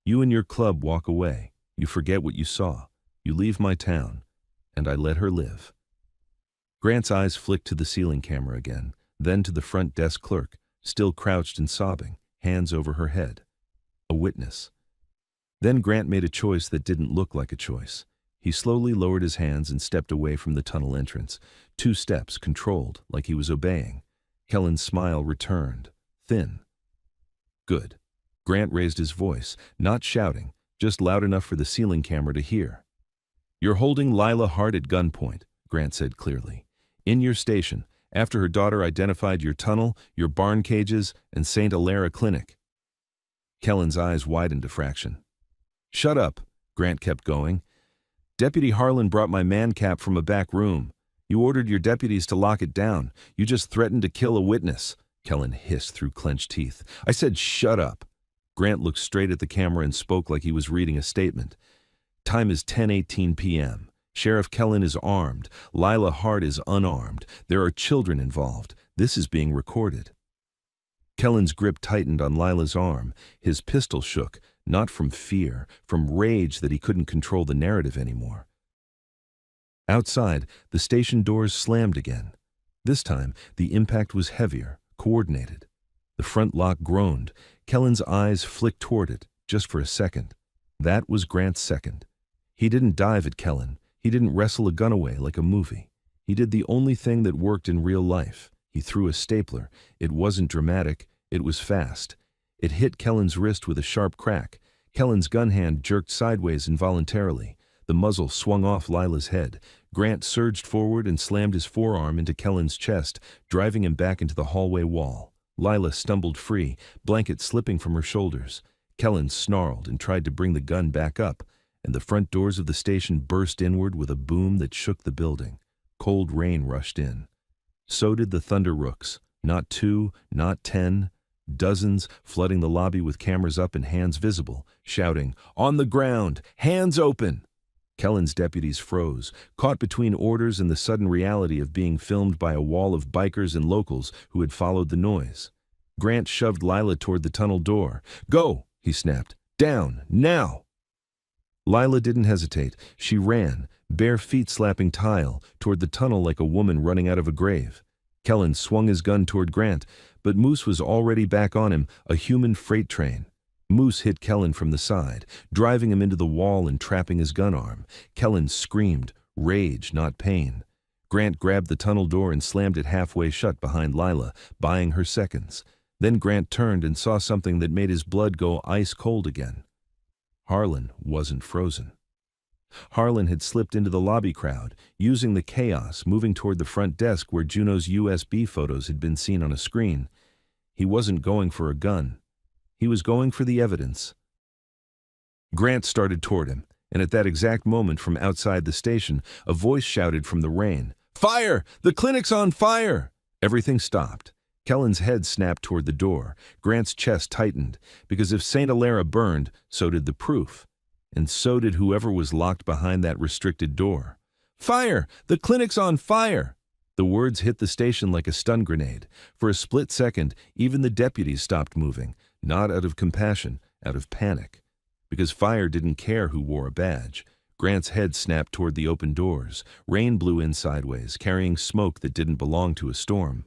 "You and your club walk away. You forget what you saw. You leave my town. And I let her live." Grant's eyes flicked to the ceiling camera again, then to the front desk clerk, still crouched and sobbing, hands over her head. A witness. Then Grant made a choice that didn't look like a choice. He slowly lowered his hands and stepped away from the tunnel entrance. 2 steps, controlled, like he was obeying. Kellen's smile returned, thin. "Good." Grant raised his voice, not shouting, just loud enough for the ceiling camera to hear. "You're holding Lila Hart at gunpoint," Grant said clearly. "In your station, after her daughter identified your tunnel, your barn cages, and St. Alara Clinic." Kellen's eyes widened a fraction. "Shut up," Grant kept going. "Deputy Harlan brought my man cap from a back room. You ordered your deputies to lock it down. You just threatened to kill a witness," Kellen hissed through clenched teeth. "I said shut up." Grant looked straight at the camera and spoke like he was reading a statement. "Time is 10:18 p.m. Sheriff Kellen is armed. Lila Hart is unarmed. There are children involved. This is being recorded." Kellen's grip tightened on Lila's arm. His pistol shook, not from fear, from rage that he couldn't control the narrative anymore. Outside, the station doors slammed again. This time, the impact was heavier, coordinated. The front lock groaned. Kellen's eyes flicked toward it, just for a second. That was Grant's second. He didn't dive at Kellen. He didn't wrestle a gun away like a movie. He did the only thing that worked in real life. He threw a stapler. It wasn't dramatic. It was fast. It hit Kellen's wrist with a sharp crack. Kellen's gun hand jerked sideways involuntarily. The muzzle swung off Lila's head. Grant surged forward and slammed his forearm into Kellen's chest, driving him back into the hallway wall. Lila stumbled free, blanket slipping from her shoulders. Kellen snarled and tried to bring the gun back up, and the front doors of the station burst inward with a boom that shook the building. Cold rain rushed in. So did the thunder rooks. Not 2, not 10, dozens, flooding the lobby with cameras up and hands visible, shouting, "On the ground! Hands open!" Kellen's deputies froze, caught between orders and the sudden reality of being filmed by a wall of bikers and locals who had followed the noise. Grant shoved Lila toward the tunnel door. "Go!" he snapped. "Down! Now!" Lila didn't hesitate. She ran, bare feet slapping tile, toward the tunnel like a woman running out of a grave. Kellen swung his gun toward Grant, but Moose was already back on him, a human freight train. Moose hit Kellen from the side, driving him into the wall and trapping his gun arm. Kellen screamed, rage, not pain. Grant grabbed the tunnel door and slammed it halfway shut behind Lila, buying her seconds. Then Grant turned and saw something that made his blood go ice cold again. Harlan wasn't frozen. Harlan had slipped into the lobby crowd, using the chaos, moving toward the front desk where Juno's USB photos had been seen on a screen. He wasn't going for a gun. He was going for the evidence. Grant started toward him, and at that exact moment from outside the station, a voice shouted from the rain, "Fire! The clinic's on fire!" Everything stopped. Kellen's head snapped toward the door. Grant's chest tightened, because if St. Hilaire burned, so did the proof. And so did whoever was locked behind that restricted door. "Fire! The clinic's on fire!" The words hit the station like a stun grenade. For a split second, even the deputies stopped moving, not out of compassion, out of panic. Because fire didn't care who wore a badge. Grant's head snapped toward the open doors. Rain blew in sideways, carrying smoke that didn't belong to a storm.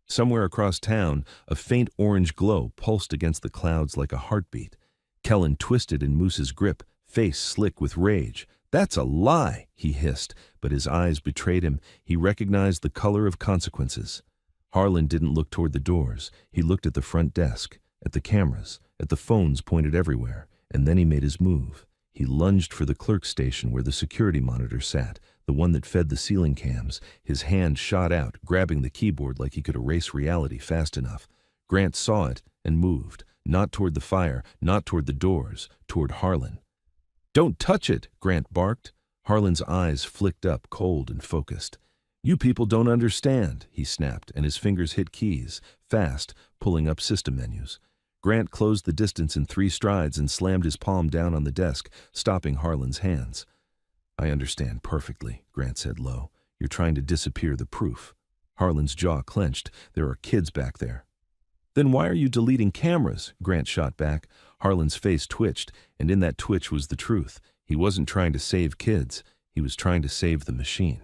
Somewhere across town, a faint orange glow pulsed against the clouds like a heartbeat. Kellen twisted in Moose's grip, face slick with rage. "That's a lie," he hissed, but his eyes betrayed him. He recognized the color of consequences. Harlan didn't look toward the doors. He looked at the front desk, at the cameras, at the phones pointed everywhere, and then he made his move. He lunged for the clerk's station where the security monitor sat, the one that fed the ceiling cams. His hand shot out, grabbing the keyboard like he could erase reality fast enough. Grant saw it and moved, not toward the fire, not toward the doors, toward Harlan. "Don't touch it," Grant barked. Harlan's eyes flicked up, cold and focused. "You people don't understand," he snapped, and his fingers hit keys, fast, pulling up system menus. Grant closed the distance in 3 strides and slammed his palm down on the desk, stopping Harlan's hands. "I understand perfectly," Grant said low. "You're trying to disappear the proof." Harlan's jaw clenched. "There are kids back there." "Then why are you deleting cameras?" Grant shot back. Harlan's face twitched, and in that twitch was the truth. He wasn't trying to save kids. He was trying to save the machine.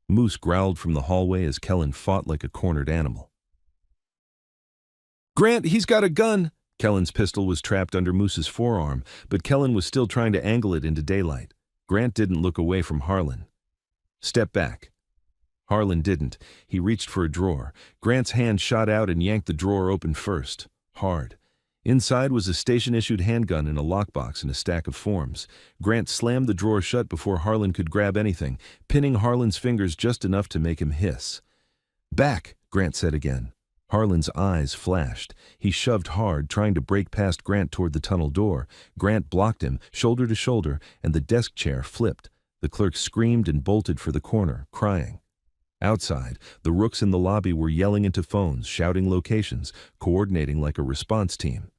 Moose growled from the hallway as Kellen fought like a cornered animal. "Grant, he's got a gun!" Kellen's pistol was trapped under Moose's forearm, but Kellen was still trying to angle it into daylight. Grant didn't look away from Harlan. "Step back." Harlan didn't. He reached for a drawer. Grant's hand shot out and yanked the drawer open first. Hard. Inside was a station-issued handgun in a lockbox and a stack of forms. Grant slammed the drawer shut before Harlan could grab anything, pinning Harlan's fingers just enough to make him hiss. "Back," Grant said again. Harlan's eyes flashed. He shoved hard, trying to break past Grant toward the tunnel door. Grant blocked him, shoulder to shoulder, and the desk chair flipped. The clerk screamed and bolted for the corner, crying. Outside, the rooks in the lobby were yelling into phones, shouting locations, coordinating like a response team.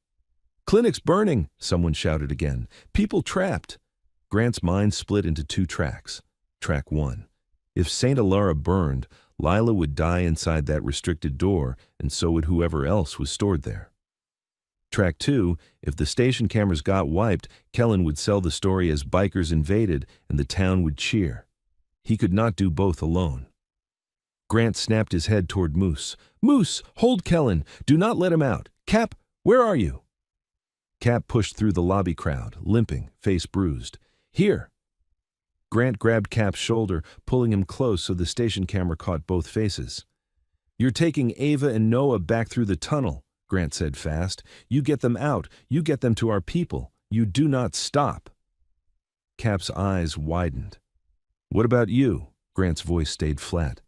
"Clinic's burning," someone shouted again. "People trapped." Grant's mind split into 2 tracks. Track 1. If St. Hilaire burned, Lila would die inside that restricted door, and so would whoever else was stored there. Track 2, if the station cameras got wiped, Kellen would sell the story as bikers invaded, and the town would cheer. He could not do both alone. Grant snapped his head toward Moose. "Moose, hold Kellen! Do not let him out! Cap, where are you?" Cap pushed through the lobby crowd, limping, face bruised. "Here!" Grant grabbed Cap's shoulder, pulling him close so the station camera caught both faces. "You're taking Ava and Noah back through the tunnel," Grant said fast. "You get them out. You get them to our people. You do not stop." Cap's eyes widened. "What about you?" Grant's voice stayed flat.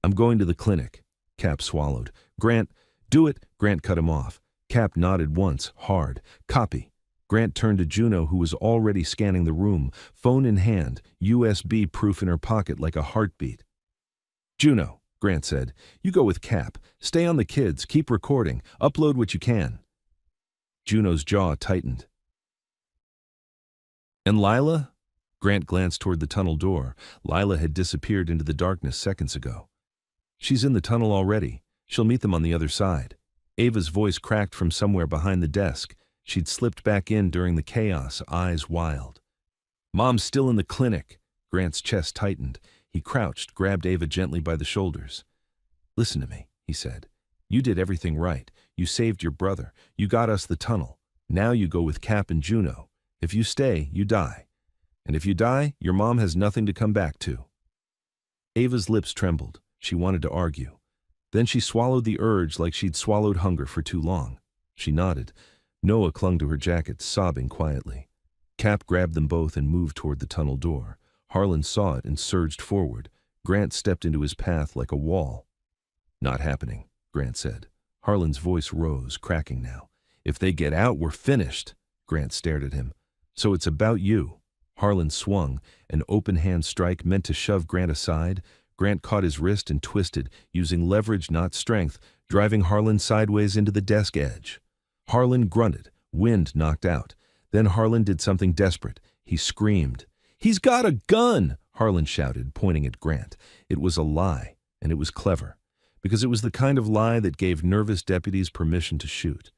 "I'm going to the clinic." Cap swallowed. "Grant, do it." Grant cut him off. Cap nodded once, hard. "Copy." Grant turned to Juno, who was already scanning the room, phone in hand, USB proof in her pocket like a heartbeat. "Juno," Grant said, "you go with Cap. Stay on the kids, keep recording, upload what you can." Juno's jaw tightened. "And Lila?" Grant glanced toward the tunnel door. Lila had disappeared into the darkness seconds ago. "She's in the tunnel already. She'll meet them on the other side." Ava's voice cracked from somewhere behind the desk. She'd slipped back in during the chaos, eyes wild. "Mom's still in the clinic." Grant's chest tightened. He crouched, grabbed Ava gently by the shoulders. "Listen to me," he said. "You did everything right. You saved your brother. You got us the tunnel. Now you go with Cap and Juno. If you stay, you die. And if you die, your mom has nothing to come back to." Ava's lips trembled. She wanted to argue. Then she swallowed the urge like she'd swallowed hunger for too long. She nodded. Noah clung to her jacket, sobbing quietly. Cap grabbed them both and moved toward the tunnel door. Harlan saw it and surged forward. Grant stepped into his path like a wall. "Not happening," Grant said. Harlan's voice rose, cracking now. "If they get out, we're finished." Grant stared at him. "So it's about you." Harlan swung, an open-hand strike meant to shove Grant aside. Grant caught his wrist and twisted, using leverage, not strength, driving Harlan sideways into the desk edge. Harlan grunted, wind knocked out. Then Harlan did something desperate. He screamed. "He's got a gun!" Harlan shouted, pointing at Grant. It was a lie, and it was clever, because it was the kind of lie that gave nervous deputies permission to shoot.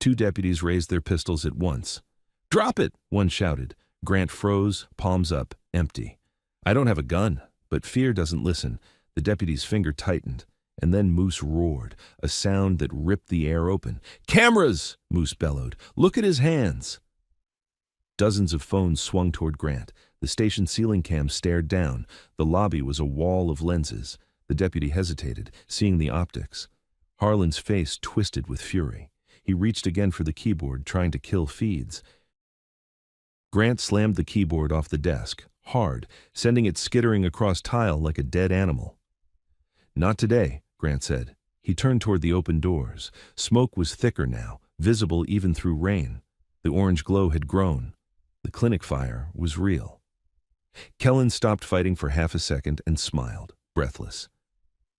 2 deputies raised their pistols at once. "Drop it!" one shouted. Grant froze, palms up, empty. "I don't have a gun." But fear doesn't listen. The deputy's finger tightened. And then Moose roared, a sound that ripped the air open. "Cameras!" Moose bellowed. "Look at his hands!" Dozens of phones swung toward Grant. The station ceiling cam stared down. The lobby was a wall of lenses. The deputy hesitated, seeing the optics. Harlan's face twisted with fury. He reached again for the keyboard, trying to kill feeds. Grant slammed the keyboard off the desk, hard, sending it skittering across tile like a dead animal. "Not today," Grant said. He turned toward the open doors. Smoke was thicker now, visible even through rain. The orange glow had grown. The clinic fire was real. Kellen stopped fighting for half a second and smiled, breathless.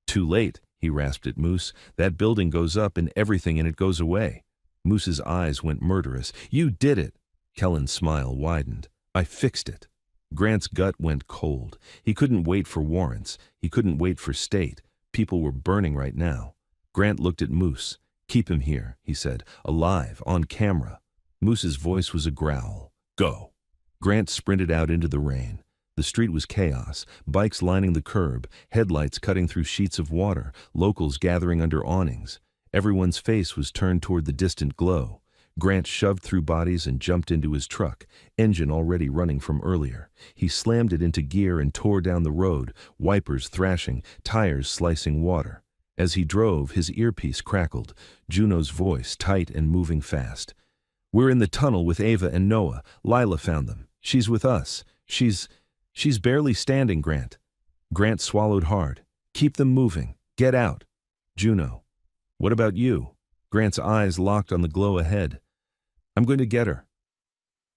"Too late," he rasped at Moose. "That building goes up and everything in it goes away." Moose's eyes went murderous. "You did it!" Kellen's smile widened. "I fixed it." Grant's gut went cold. He couldn't wait for warrants. He couldn't wait for state. People were burning right now. Grant looked at Moose. "Keep him here," he said, "alive, on camera." Moose's voice was a growl. "Go." Grant sprinted out into the rain. The street was chaos, bikes lining the curb, headlights cutting through sheets of water, locals gathering under awnings. Everyone's face was turned toward the distant glow. Grant shoved through bodies and jumped into his truck, engine already running from earlier. He slammed it into gear and tore down the road, wipers thrashing, tires slicing water. As he drove, his earpiece crackled, Juno's voice tight and moving fast. "We're in the tunnel with Ava and Noah. Lila found them. She's with us. She's barely standing, Grant." Grant swallowed hard. "Keep them moving. Get out." "Juno, what about you?" Grant's eyes locked on the glow ahead. "I'm going to get her."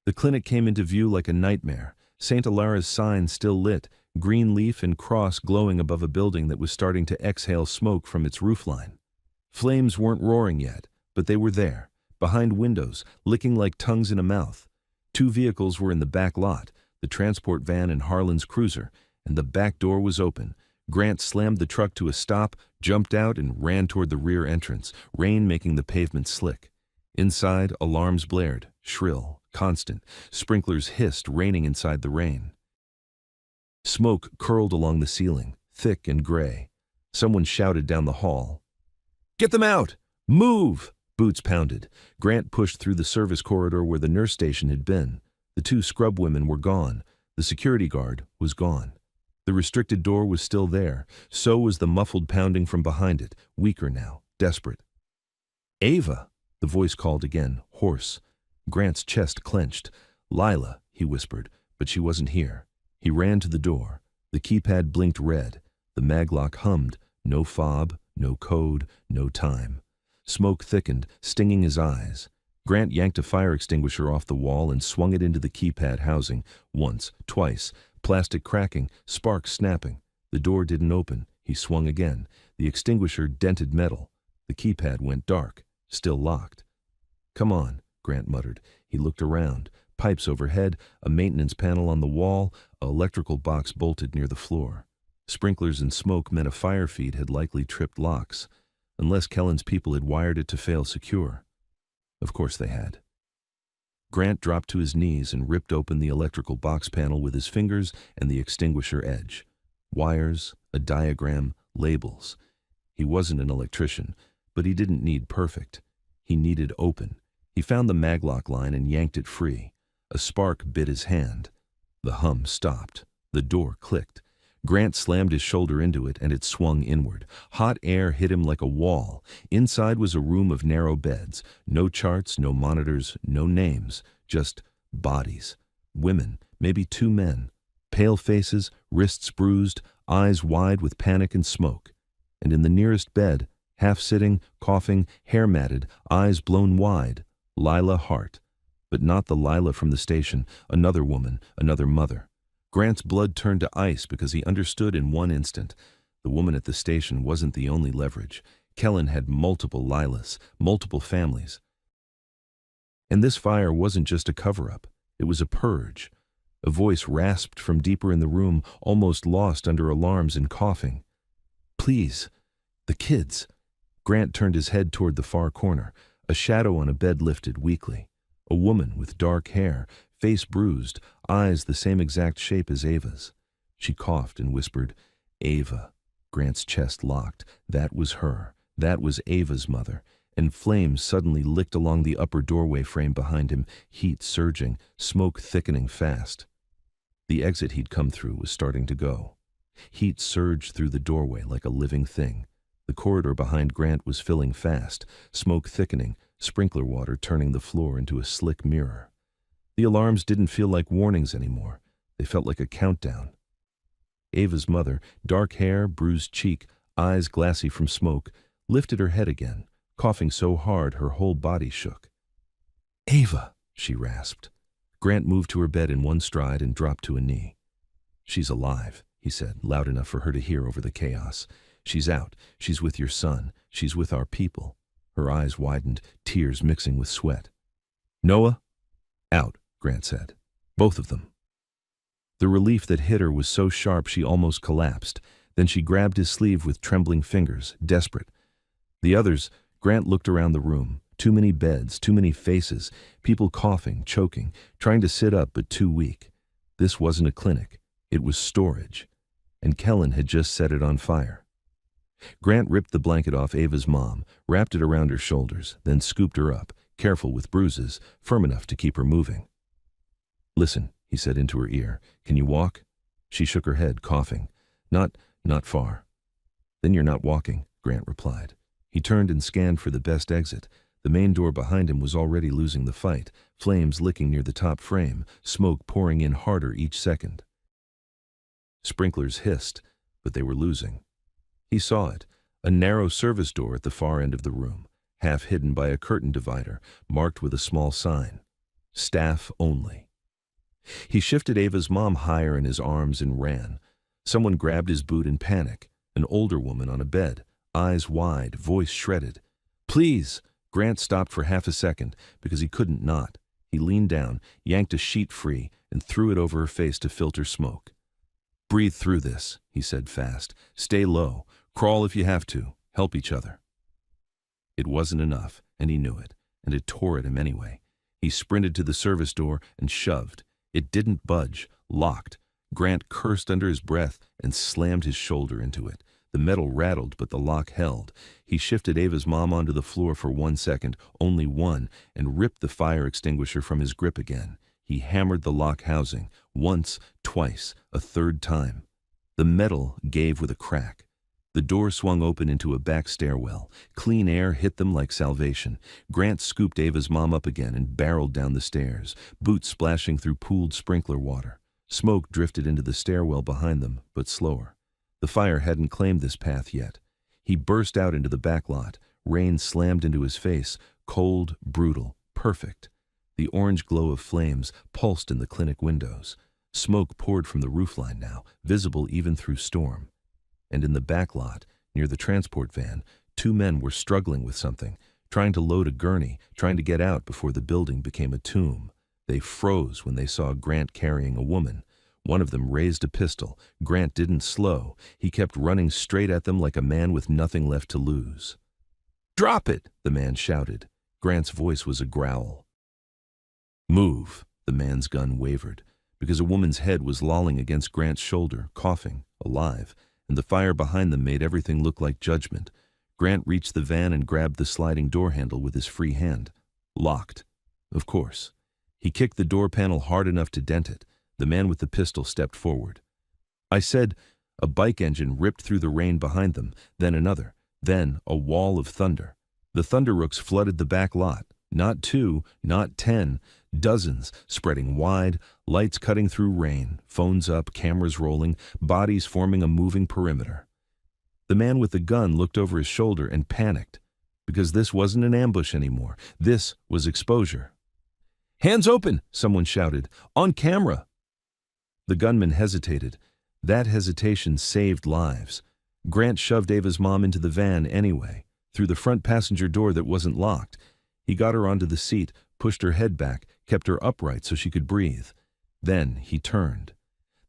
The clinic came into view like a nightmare. St. Alara's sign still lit, green leaf and cross glowing above a building that was starting to exhale smoke from its roofline. Flames weren't roaring yet, but they were there, behind windows, licking like tongues in a mouth. 2 vehicles were in the back lot, the transport van and Harlan's cruiser, and the back door was open. Grant slammed the truck to a stop, jumped out, and ran toward the rear entrance, rain making the pavement slick. Inside, alarms blared, shrill, constant. Sprinklers hissed, raining inside the rain. Smoke curled along the ceiling, thick and gray. Someone shouted down the hall. "Get them out! Move!" Boots pounded. Grant pushed through the service corridor where the nurse station had been. The 2 scrub women were gone. The security guard was gone. The restricted door was still there. So was the muffled pounding from behind it, weaker now, desperate. "Ava!" The voice called again, hoarse. Grant's chest clenched. "Lila," he whispered, but she wasn't here. He ran to the door. The keypad blinked red. The maglock hummed. No fob, no code, no time. Smoke thickened, stinging his eyes. Grant yanked a fire extinguisher off the wall and swung it into the keypad housing. Once, twice, plastic cracking, sparks snapping. The door didn't open. He swung again. The extinguisher dented metal. The keypad went dark, still locked. "Come on," Grant muttered. He looked around. Pipes overhead, a maintenance panel on the wall, an electrical box bolted near the floor. Sprinklers and smoke meant a fire feed had likely tripped locks, unless Kellen's people had wired it to fail secure. Of course they had. Grant dropped to his knees and ripped open the electrical box panel with his fingers and the extinguisher edge. Wires, a diagram, labels. He wasn't an electrician, but he didn't need perfect. He needed open. He found the maglock line and yanked it free. A spark bit his hand. The hum stopped. The door clicked. Grant slammed his shoulder into it and it swung inward. Hot air hit him like a wall. Inside was a room of narrow beds. No charts, no monitors, no names. Just bodies. Women, maybe 2 men. Pale faces, wrists bruised, eyes wide with panic and smoke. And in the nearest bed, half-sitting, coughing, hair matted, eyes blown wide, Lila Hart. But not the Lila from the station, another woman, another mother. Grant's blood turned to ice because he understood in one instant. The woman at the station wasn't the only leverage. Kellen had multiple Lilas, multiple families. And this fire wasn't just a cover-up. It was a purge. A voice rasped from deeper in the room, almost lost under alarms and coughing. "Please, the kids." Grant turned his head toward the far corner. A shadow on a bed lifted weakly. A woman with dark hair, face bruised, eyes the same exact shape as Ava's. She coughed and whispered, "Ava." Grant's chest locked. That was her. That was Ava's mother. And flames suddenly licked along the upper doorway frame behind him, heat surging, smoke thickening fast. The exit he'd come through was starting to go. Heat surged through the doorway like a living thing. The corridor behind Grant was filling fast, smoke thickening, sprinkler water turning the floor into a slick mirror. The alarms didn't feel like warnings anymore. They felt like a countdown. Ava's mother, dark hair, bruised cheek, eyes glassy from smoke, lifted her head again, coughing so hard her whole body shook. "Ava," she rasped. Grant moved to her bed in one stride and dropped to a knee. "She's alive," he said, loud enough for her to hear over the chaos. "She's out. She's with your son. She's with our people." Her eyes widened, tears mixing with sweat. "Noah?" "Out," Grant said. "Both of them." The relief that hit her was so sharp she almost collapsed. Then she grabbed his sleeve with trembling fingers, desperate. The others, Grant looked around the room. Too many beds, too many faces, people coughing, choking, trying to sit up but too weak. This wasn't a clinic. It was storage. And Kellen had just set it on fire. Grant ripped the blanket off Ava's mom, wrapped it around her shoulders, then scooped her up, careful with bruises, firm enough to keep her moving. "Listen," he said into her ear. "Can you walk?" She shook her head, coughing. Not far." "Then you're not walking," Grant replied. He turned and scanned for the best exit. The main door behind him was already losing the fight, flames licking near the top frame, smoke pouring in harder each second. Sprinklers hissed, but they were losing. He saw it, a narrow service door at the far end of the room, half hidden by a curtain divider, marked with a small sign, "Staff only." He shifted Ava's mom higher in his arms and ran. Someone grabbed his boot in panic, an older woman on a bed, eyes wide, voice shredded. "Please!" Grant stopped for half a second, because he couldn't not. He leaned down, yanked a sheet free, and threw it over her face to filter smoke. "Breathe through this," he said fast. "Stay low. Crawl if you have to. Help each other." It wasn't enough, and he knew it, and it tore at him anyway. He sprinted to the service door and shoved. It didn't budge, locked. Grant cursed under his breath and slammed his shoulder into it. The metal rattled, but the lock held. He shifted Ava's mom onto the floor for 1 second, only one, and ripped the fire extinguisher from his grip again. He hammered the lock housing, once, twice, a third time. The metal gave with a crack. The door swung open into a back stairwell. Clean air hit them like salvation. Grant scooped Ava's mom up again and barreled down the stairs, boots splashing through pooled sprinkler water. Smoke drifted into the stairwell behind them, but slower. The fire hadn't claimed this path yet. He burst out into the back lot. Rain slammed into his face, cold, brutal, perfect. The orange glow of flames pulsed in the clinic windows. Smoke poured from the roofline now, visible even through storm. And in the back lot, near the transport van, two men were struggling with something, trying to load a gurney, trying to get out before the building became a tomb. They froze when they saw Grant carrying a woman. One of them raised a pistol. Grant didn't slow. He kept running straight at them like a man with nothing left to lose. "Drop it!" the man shouted. Grant's voice was a growl. "Move!" The man's gun wavered, because a woman's head was lolling against Grant's shoulder, coughing, alive, and the fire behind them made everything look like judgment. Grant reached the van and grabbed the sliding door handle with his free hand. Locked. Of course. He kicked the door panel hard enough to dent it. The man with the pistol stepped forward. I said, a bike engine ripped through the rain behind them, then another, then a wall of thunder. The thunderrooks flooded the back lot. Not 2, not 10, dozens, spreading wide, lights cutting through rain, phones up, cameras rolling, bodies forming a moving perimeter. The man with the gun looked over his shoulder and panicked, because this wasn't an ambush anymore. This was exposure. "Hands open!" someone shouted. "On camera!" The gunman hesitated. That hesitation saved lives. Grant shoved Ava's mom into the van anyway, through the front passenger door that wasn't locked. He got her onto the seat, pushed her head back, kept her upright so she could breathe. Then he turned.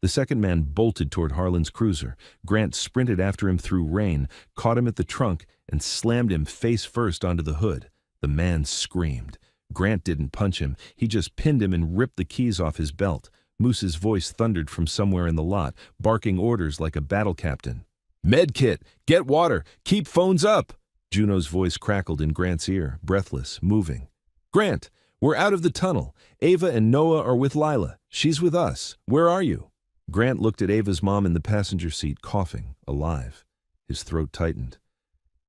The second man bolted toward Harlan's cruiser. Grant sprinted after him through rain, caught him at the trunk, and slammed him face first onto the hood. The man screamed. Grant didn't punch him. He just pinned him and ripped the keys off his belt. Moose's voice thundered from somewhere in the lot, barking orders like a battle captain. "Med kit! Get water! Keep phones up!" Juno's voice crackled in Grant's ear, breathless, moving. "Grant, we're out of the tunnel. Ava and Noah are with Lila. She's with us. Where are you?" Grant looked at Ava's mom in the passenger seat, coughing, alive. His throat tightened.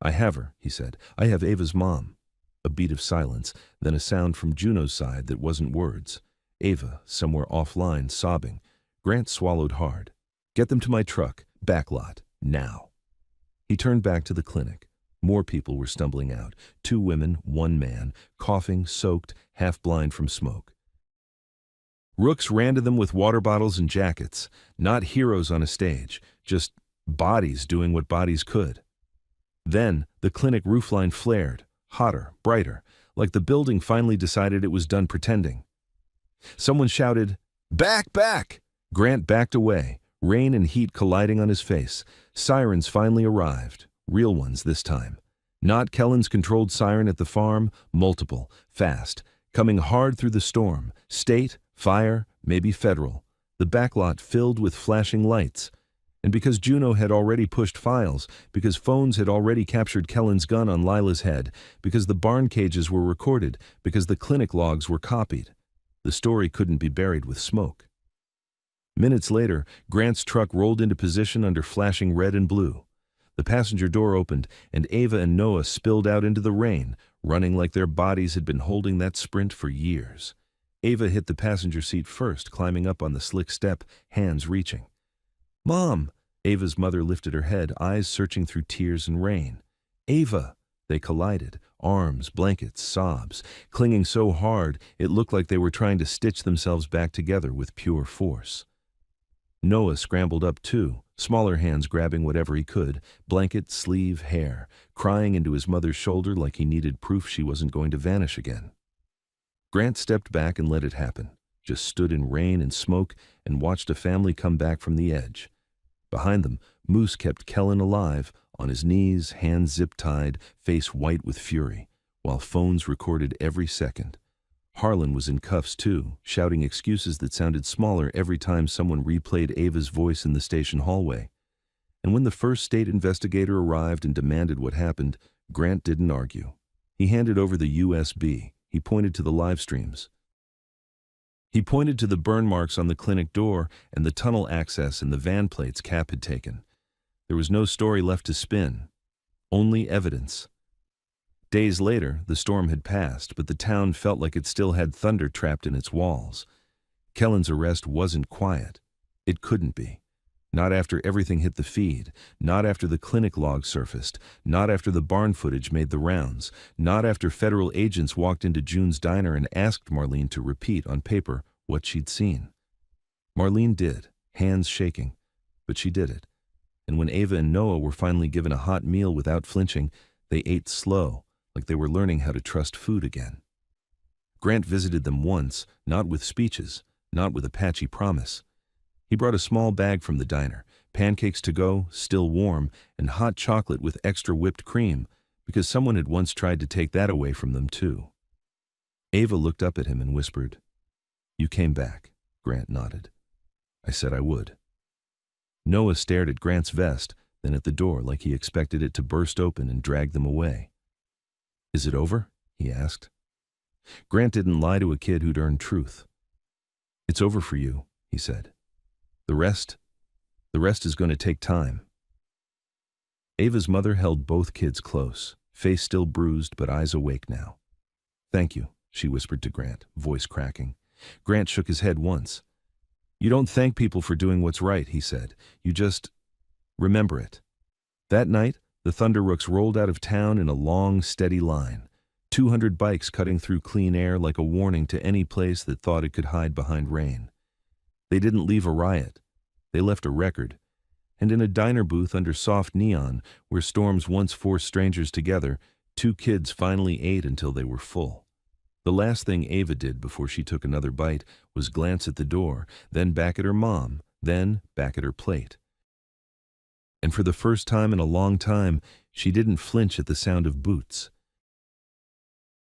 "I have her," he said. "I have Ava's mom." A beat of silence, then a sound from Juno's side that wasn't words. Ava, somewhere offline, sobbing. Grant swallowed hard. "Get them to my truck, back lot, now." He turned back to the clinic. More people were stumbling out. 2 women, 1 man, coughing, soaked, half-blind from smoke. Rooks ran to them with water bottles and jackets. Not heroes on a stage, just bodies doing what bodies could. Then the clinic roofline flared, hotter, brighter, like the building finally decided it was done pretending. Someone shouted, "Back, back!" Grant backed away, rain and heat colliding on his face. Sirens finally arrived, real ones this time. Not Kellen's controlled siren at the farm, multiple, fast, coming hard through the storm, state, fire, maybe federal. The backlot filled with flashing lights. And because Juno had already pushed files, because phones had already captured Kellen's gun on Lila's head, because the barn cages were recorded, because the clinic logs were copied, the story couldn't be buried with smoke. Minutes later, Grant's truck rolled into position under flashing red and blue. The passenger door opened, and Ava and Noah spilled out into the rain, running like their bodies had been holding that sprint for years. Ava hit the passenger seat first, climbing up on the slick step, hands reaching. "Mom!" Ava's mother lifted her head, eyes searching through tears and rain. "Ava!" They collided, arms, blankets, sobs, clinging so hard it looked like they were trying to stitch themselves back together with pure force. Noah scrambled up too, smaller hands grabbing whatever he could, blanket, sleeve, hair, crying into his mother's shoulder like he needed proof she wasn't going to vanish again. Grant stepped back and let it happen, just stood in rain and smoke and watched a family come back from the edge. Behind them, Moose kept Kellen alive, on his knees, hands zip-tied, face white with fury, while phones recorded every second. Harlan was in cuffs too, shouting excuses that sounded smaller every time someone replayed Ava's voice in the station hallway. And when the first state investigator arrived and demanded what happened, Grant didn't argue. He handed over the USB. He pointed to the live streams. He pointed to the burn marks on the clinic door and the tunnel access and the van plates Cap had taken. There was no story left to spin. Only evidence. Days later, the storm had passed, but the town felt like it still had thunder trapped in its walls. Kellen's arrest wasn't quiet. It couldn't be. Not after everything hit the feed, not after the clinic log surfaced, not after the barn footage made the rounds, not after federal agents walked into June's diner and asked Marlene to repeat on paper what she'd seen. Marlene did, hands shaking, but she did it. And when Ava and Noah were finally given a hot meal without flinching, they ate slow, like they were learning how to trust food again. Grant visited them once, not with speeches, not with a patchy promise. He brought a small bag from the diner, pancakes to go, still warm, and hot chocolate with extra whipped cream, because someone had once tried to take that away from them too. Ava looked up at him and whispered, "You came back," Grant nodded. "I said I would." Noah stared at Grant's vest, then at the door like he expected it to burst open and drag them away. "Is it over?" he asked. Grant didn't lie to a kid who'd earned truth. "It's over for you," he said. The rest is going to take time." Ava's mother held both kids close, face still bruised but eyes awake now. "Thank you," she whispered to Grant, voice cracking. Grant shook his head once. "You don't thank people for doing what's right," he said. "You just remember it." That night, the Thunderrooks rolled out of town in a long, steady line, 200 bikes cutting through clean air like a warning to any place that thought it could hide behind rain. They didn't leave a riot. They left a record. And in a diner booth under soft neon, where storms once forced strangers together, 2 kids finally ate until they were full. The last thing Ava did before she took another bite was glance at the door, then back at her mom, then back at her plate. And for the first time in a long time, she didn't flinch at the sound of boots.